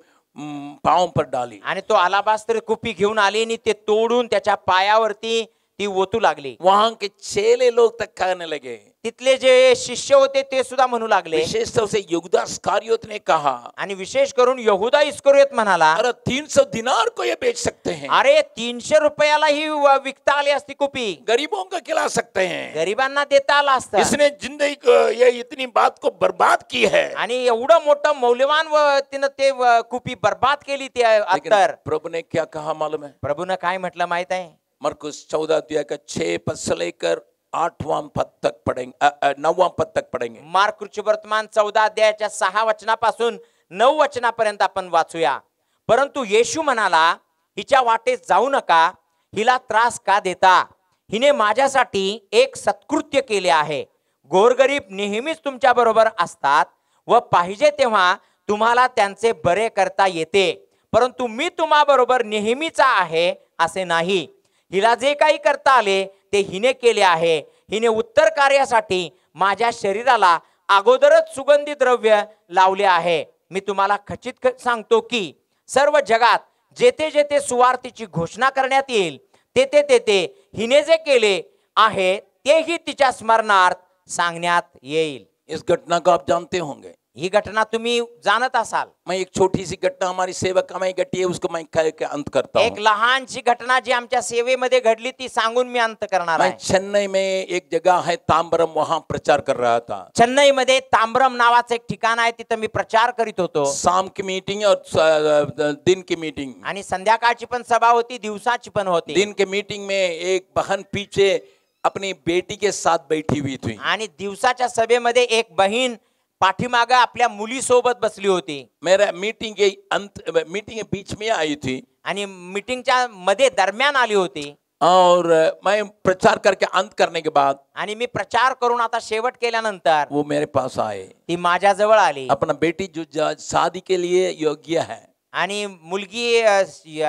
पाँव पर डाली. आणि तो अलाबास्तर कुपी घेऊन आली आणि ते तोडून त्याच्या पायावरती ती ओतू लागली. वहां के चेले लोग तक कहने लगे, तिथले जे शिष्य होते ते सुद्धा म्हणू लागले. विशेष तौर से यहूदा इस्करियोत ने कहा, आणि विशेष करून यहूदा इस्करियोत म्हणाला, अरे 300 दिनार को ये बेच सकते हैं. अरे 300 रुपयाला ही विकता आली असती कुपी, गरीबों को खिला सकते हैं. गरिबांना देता आला असतं. इसने जिंदगी को ये इतनी बात को बर्बाद की है. आणि एवढं मोठं मौल्यवान तिनं ते कुपी बर्बाद केली. ते अत्तर प्रभु ने क्या कहा मालूम है? प्रभूनं काय म्हटलं माहित आहे? मरकुस 14 अध्याय का 6 पद से लेकर 8वां पद तक पढ़ेंगे, 9वां पद तक पढ़ेंगे. मार्क वर्तमान 14 अध्यायाच्या 6 वचनापासून 9 वचनापर्यंत आपण वाचूया. परंतु येशू म्हणाला, हिच्या वाटेत जाऊ नका, हिला त्रास का देता? हिने माझ्यासाठी एक सत्कृत्य केले आहे. गोरगरीब नेहमीच तुमच्या बरोबर असतात व पाहिजे तेव्हा तुम्हाला त्यांचे बरे करता येते, परंतु मी तुम्हा बरोबर नेहमीचा आहे असे नाही. हिला जे काही करता आले ते हिने केले आहे. हिने उत्तर कार्यासाठी माझ्या शरीराला अगोदरच सुगंधी द्रव्य लावले आहे. मी तुम्हाला खचित सांगतो की सर्व जगात जेथे जेथे सुवार्तेची घोषणा करण्यात येईल तेथे तेथे हिने जे केले आहे तेही तिच्या स्मरणार्थ सांगण्यात येईल. इस घटना को आप जानते होंगे. ही घटना तुम्ही जाणत असाल. मैं एक छोटी सी घटना हमारी सेवा में घटी है, उसको मैं कह के अंत करता एक हूँ. लहानशी घटना जी आमच्या सेवेमध्ये घडली ती सांगून मी अंत करणार मैं आहे. चेन्नई में एक जगह है तांबरम, वहां प्रचार कर रहा था. चेन्नई मध्ये तांबरम नावाचं एक ठिकाण आहे, तिथं मी प्रचार करीत होतो. शाम की मीटिंग और दिन की मीटिंग. आणि संध्याकाळची पण सभा होती, दिवसाची पण होती. दिन के मीटिंग में एक बहन पीछे अपनी बेटी के साथ बैठी हुई थी. आणि दिवसाच्या सभेमध्ये एक बहीण पाठीमागे आपल्या मुलीसोबत बसली होती. मेरा मीटिंग के बीच में आई थी. आणि मीटिंगच्या मध्ये दरम्यान आली होती और मैं प्रचार करके अंत करने के बाद आणि मी प्रचार करून आता शेवट केल्यानंतर वो मेरे पास आए। ती माझ्या जवळ आली अपना बेटी जो शादी के लिए योग्य है आणि मुलगी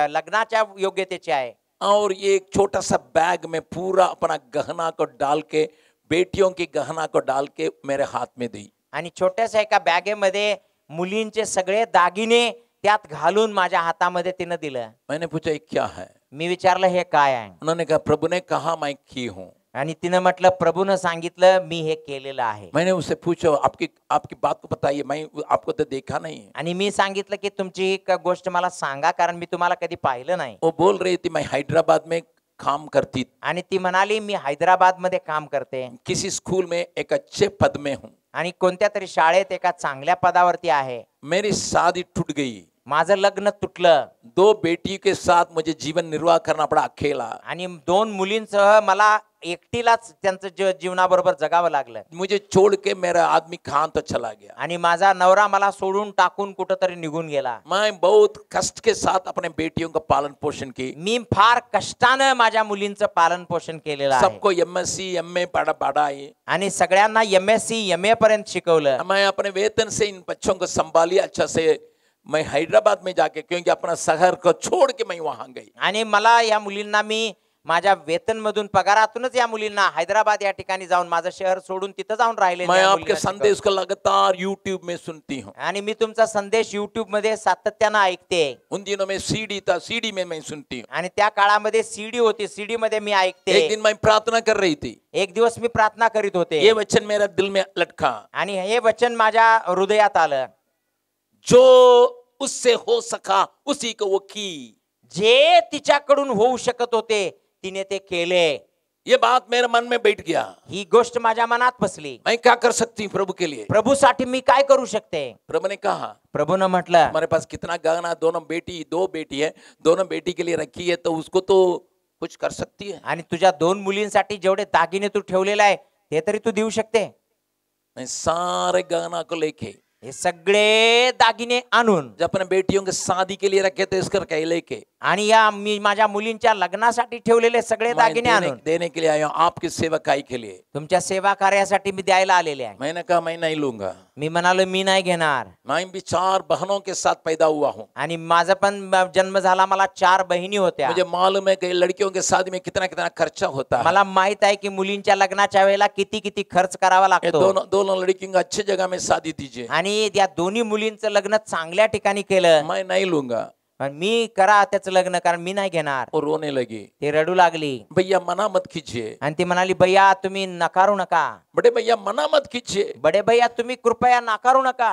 लग्नाच्या योग्यतेची आहे और ये एक छोटा सा बैग में पूरा अपना गहना को डाल के, बेटियों की गहना को डाल के मेरे हाथ में दी। आणि छोट्याशा एका बॅगेमध्ये मुलींचे सगळे दागिने त्यात घालून माझ्या हातामध्ये तिनं दिलं। मैंने पूछा ये क्या है? मी विचारलं हे काय आहे? उन्होंने कहा प्रभु ने कहा मैं की हूँ। आणि तिनं म्हटलं प्रभूनं सांगितलं मी हे केलेलं आहे। मैंने उससे पूछा आपकी आपकी बात को बताइए, मैं आपको तो देखा नहीं है। आणि मी सांगितलं की तुमची एक गोष्ट मला सांगा कारण मी तुम्हाला कधी पाहिलं नाही। वो बोल रही थी मैं हैदराबाद में काम करती, आणि ती म्हणाली मी हैदराबाद मध्ये काम करते, किसी स्कूल में एक अच्छे पद में हूँ, आणि कोणत्या तरी शाळेत एका चांगल्या पदावरती आहे। मेरी शादी टूट गई, माझं लग्न तुटलं, 2 बेटी के साथ मुझे जीवन निर्वाह करना पड़ा अकेला, आणि 2 मुलींसह मला एकटीलाच त्यांचं जीवनाबरोबर जगावं लागलं। मुझे छोड़ के मेरा आदमी कहाँ तो चला गया, आणि माझा नवरा मला सोडून टाकून कुठंतरी निघून गेला। मैं बहुत कष्ट के साथ अपने बेटियों का पालन पोषण की, मी फार कष्टानं माझ्या मुलींचं पालन पोषण केलेलं आहे सबको MSc MA पढ़ाई, आणि सगळ्यांना MSc MA पर्यंत शिकवलं। मैं अपने वेतन से इन बच्चों को संभालिए अच्छा से। मैं हैदराबाद में जाके, क्योंकि अपना शहर को छोड़ के मैं वहां गई, आणि मला या मुलींना मी माझ्या वेतनमधून पगारातूनच या मुलींना हैदराबाद या ठिकाणी जाऊन माझं शहर सोडून तिथं जाऊन राहिले। मैं आपके संदेश को लगातार YouTube में सुनती हूँ, आणि मी तुमचा संदेश YouTube मध्ये सातत्यानं ऐकते। उन दिनों में CD था, CD में मैं सुनती हूँ। आणि त्या काळामध्ये CD होती, CD मध्ये मी ऐकते। एक दिन मैं प्रार्थना कर रही थी, एक दिवस मी प्रार्थना करीत होते, ये वचन मेरा दिल में लटका, आणि हे वचन माझ्या हृदयात आलं, जो उससे हो सका उसी को वो की। जे तिच्याकडून होऊ शकत होते तिने ते केले। ये बात मेरे मन में बैठ गया, ही गोष्ट माझ्या मनात बसली। मैं क्या कर सकती हूँ प्रभु के लिए? प्रभूसाठी मी काय करू शकते? प्रभु ने कहा प्रभूनं म्हटलं हमारे पास कितना गहना, दोनों बेटी, 2 बेटी है, दोनों बेटी के लिए रखी है, तो उसको तो कुछ कर सकती है। आणि तुझ्या 2 मुलींसाठी जेवढे दागिने तू ठेवलेला आहे ते तरी तू देऊ शकते। मैं सारे गहना को लेके, हे सगळे दागिने आणून, जब अपने बेटियों के शादी के लिए रखे थे इसकर कह लेके, आणि या मी माझ्या मुलींच्या लग्नासाठी ठेवलेले सगळे दागिने आणून देने के लिए आया हूँ, आपकी सेवकाई के लिए। तुमच्या सेवा कार्यासाठी मी द्यायला आलेले आहे। मैंने कहा मैं नहीं लूंगा, मी म्हणालो मी नाही घेणार। मैं भी 4 बहनों के साथ पैदा हुआ हूँ, आणि माझा पण जन्म झाला, मला 4 बहिणी होत्या। मुझे मालूम है कि लड़कियों के शादी में कितना कितना खर्चा होता है। मला माहित आहे की मुलींच्या लग्नाच्या वेळेला किती किती खर्च करावा ये लागतो। दोनों लड़कियों को अच्छी जगह में शादी दीजिए, आणि त्या दोन्ही मुलींचं लग्न चांगल्या ठिकाणी केलं, मैं नहीं लूंगा। पण मी करा त्याचं लग्न, कारण मी नाही घेणार। और रोने लगी, ते रडू लागली भैया मना मत कीजिए, आणि ती म्हणाली भैया तुम्ही नकारू नका, बड़े भैया मना मत कीजिए। बडे भैया तुम्ही कृपया नाकारू नका।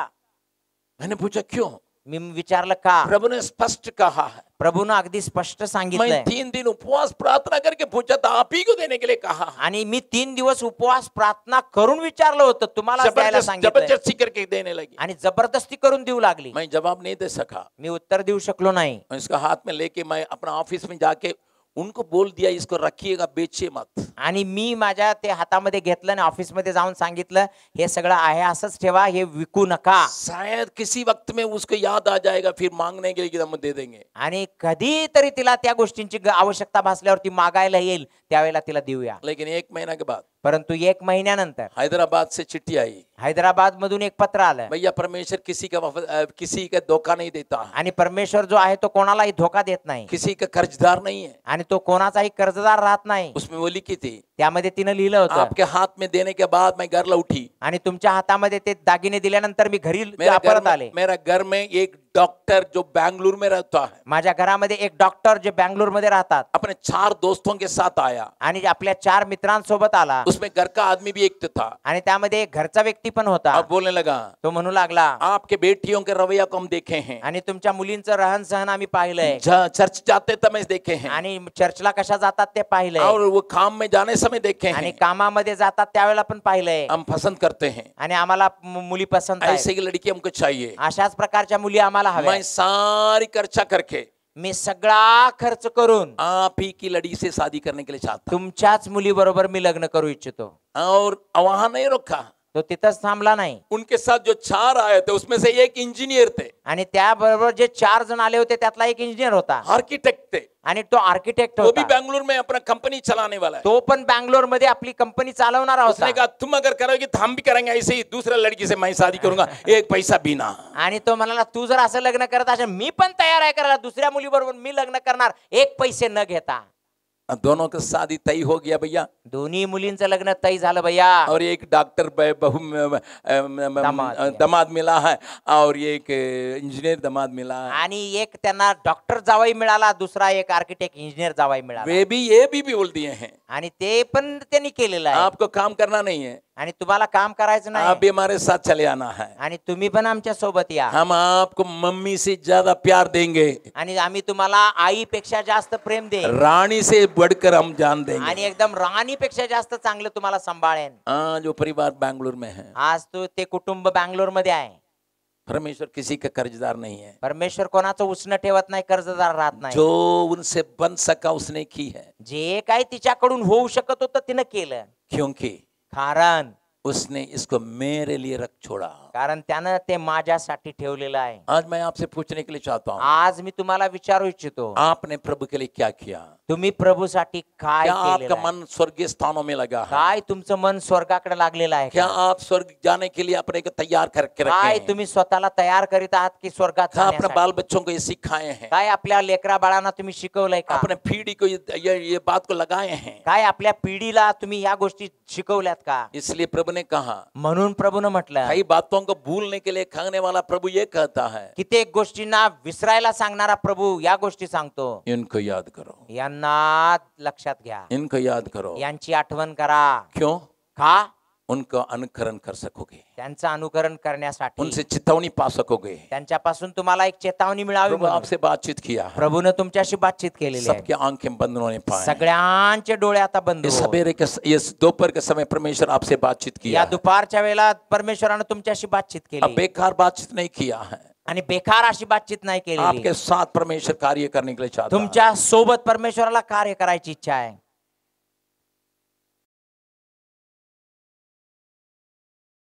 मैंने पूछा क्यों? मी विचारलं का? प्रभु ने स्पष्ट कहा है। प्रभूनं अगदी स्पष्ट मैं सांगितलंय। 3 दिन उपवास प्रार्थना करके पूछा था, आप ही को देने के लिए कहा है। आणि मी 3 दिवस उपवास प्रार्थना करून विचारलं होतं, तुम्हाला द्यायला सांगितलं, जबरदस्ती करके देने लगी, आणि जबरदस्ती करून देऊ लागली। मैं जवाब नहीं दे सका, मी उत्तर देऊ शकलो नाही। मैं इसका हाथ में लेके मैं अपना ऑफिस में जाके उनको बोल दिया इसको रखिएगा, बेचिए मत। आणि मी माझ्या ते हातामध्ये घेतलं आणि ऑफिसमध्ये जाऊन सांगितलं हे सगळं आहे असंच ठेवा, हे विकू नका। शायद किसी वक्त में उसको याद आ जाएगा, फिर मांगने के लिए हम दे देंगे। आणि कधीतरी तिला त्या गोष्टींची आवश्यकता भासल्यावर ती मागायला येईल, त्यावेळेला तिला देऊया। लेकिन 1 महीना के बाद परंतु 1 महिन्यानंतर हैदराबाद से चिट्ठी आई, हैदराबाद मधून एक पत्र आलं, भैया परमेश्वर किसी का धोखा नहीं देता, आणि परमेश्वर जो आहे तो कोणालाही धोका देत नाही, किसी का कर्जदार नहीं है। आणि तो कोणाचाही कर्जदार राहत नाही। उसमें वो लिखी थी, त्यामध्ये तिनं लिहिलं होतं, आपके हाथ में देने के बाद मैं घर लौटी, आणि तुमच्या हातामध्ये ते दागिने दिल्यानंतर मी घरी परत आले। मेरा घर में एक डॉक्टर जो बेंगलुरु में रहता है, माझ्या घरामध्ये एक डॉक्टर जे बेंगलोर मध्ये राहतात, अपने 4 दोस्तों के साथ आया, आणि आपल्या 4 मित्रांसोबत आला, उसमें घर का आदमी भी एक था, आणि त्यामध्ये एक घरचा व्यक्ती पण होता। और बोलने लगा, तो म्हणू लागला आपके बेटियों के रवैया को हम देखे हैं, आणि तुमच्या मुलींचं रहन सहन आम्ही पाहिलंय, चर्च जाते समय देखे हैं, आणि चर्चला कशा जातात ते पाहिलंय, और वो काम में जाने समय देखे आणि हैं, कामामध्ये जातात त्यावेळेला पण पाहिलंय, हम पसंद करते हैं, आणि आम्हाला मुली पसंत ऐसे आहेत, की लड़की हमको चाहिए। अशाच प्रकारच्या मुली आम्हाला हव्या। मैं सारी खर्चा करके मी सगळा खर्च करून आप ही की लड़की से शादी करने के लिए चाहता हूं। तुमच्याच मुली बरोबर मी लग्न करू इच्छितो। और वहां नहीं रोका, तो तिथंच थांबला नाही. उनके साथ जो 4 आए थे उसमें से एक इंजीनियर थे, आणि त्याबरोबर जे 4 जण आले होते त्यातला एक इंजिनियर होता आर्किटेक्ट थे. आणि तो आर्किटेक्ट वो भी होता. बेंगलुरु में अपना कंपनी चलाने वाला है. तो पण बँगलोर मध्ये आपली कंपनी चालवणारा उसने होता. कहा तुम अगर करोगे तो हम भी करेंगे ऐसे ही, दूसरा लड़की से मैं शादी करूंगा, एक पैसा बिना. आणि तो म्हणाला तू जर असं लग्न करत असेल मी पण तयार आहे करायला, दुसऱ्या मुलीबरोबर मी लग्न करणार एक पैसे न घेता. दोनों की शादी तय हो गया भैया. दोन्ही मुलींचं लग्न तय झालं भैया. और एक डॉक्टर दामाद मिला है और एक इंजीनियर दामाद मिला है. आणि एक त्यांना डॉक्टर जावाई मिळाला, दुसरा एक आर्किटेक्ट इंजिनियर जावाई मिळाला. वे भी ये भी बोल दिए हैं आणि ते पण त्यांनी केलेलं आहे. आपको काम करना नहीं है, आणि तुम्हाला काम करायचं आप नाही भी हमारे साथ चले आना है. आणि तुम्ही पण आमच्या सोबत या. हम आपको मम्मी से ज्यादा प्यार देंगे, आणि आम्ही तुम्हाला आईपेक्षा जास्त प्रेम देऊ रानी से बढ़कर हम जान देंगे. आणि एकदम राणीपेक्षा जास्त चांगलं तुम्हाला सांभाळेन. जो परिवार बेंगलुरु में है, आज तो ते कुटुंब बँगलोर मध्ये आहे. परमेश्वर किसी का कर्जदार नहीं है. परमेश्वर कोणाचं उसनं ठेवत नाही, कर्जदार राहत नाही. जो उनसे बन सका उसने की है, जे काही तिच्याकडून होऊ शकत होतं तिनं केलं. क्योंकि कारण उसने इसको मेरे लिए रख छोड़ा. कारण त्यानं ते माझ्यासाठी ठेवलेलं आहे. आज मैं आपसे पूछने के लिए चाहता हूँ, आज मी तुम्हाला विचारू इच्छितो आपने प्रभु के लिए क्या किया? तुम्ही प्रभूसाठी काय क्या केलेलं आपका आहे? मन स्वर्गीय स्थानों में लगा है? काय तुमचं मन स्वर्गाकडे लागलेलं आहे क्या का? आप स्वर्ग जाने के लिए अपने को तैयार करके रखे काय हैं? तुम्ही स्वतःला तयार करीत आहात की स्वर्गात क्या अपने जाण्यासाठी? बाल बच्चों को ये सिखाए हैं? काय आपल्या लेकरा बाळांना तुम्ही शिकवलंय का? अपने पीढ़ी को ये बात को लगाए हैं? काय आपल्या पिढीला तुम्ही या गोष्टी शिकवल्यात का? इसलिए प्रभु ने कहा, म्हणून प्रभूनं म्हटलं कई बातों को भूलने के लिए खाने वाला प्रभु ये कहता है, कित्येक गोष्टींना विसरायला सांगणारा प्रभू या गोष्टी सांगतो. इनको याद करो, यांना लक्षात घ्या, इनको याद करो. यांची आठवण करा. क्यों? का? उनका अनुकरण कर सकोगे, त्यांचं अनुकरण करण्यासाठी, उनसे चेतावनी पा सकोगे. त्यांच्यापासून तुम्हाला एक चेतावणी मिळावी प्रभु म्हणून आपसे बातचीत किया है, प्रभूनं तुमच्याशी बातचीत केलेली आहे. सबके आंखें बंद होने पाए. सगळ्यांचे डोळे आता बंद ये हो. सवेरे के ये दोपहर के समय परमेश्वर आपसे बातचीत किया या है. दुपारच्या वेळेला परमेश्वरानं तुमच्याशी बातचीत अब केली बेकार बातचीत नहीं किया है, आणि बेकार अशी बातचीत नाही केली. आपके साथ परमेश्वर कार्य करने के लिए चाहता है. तुमच्या सोबत परमेश्वराला कार्य करायची इच्छा आहे.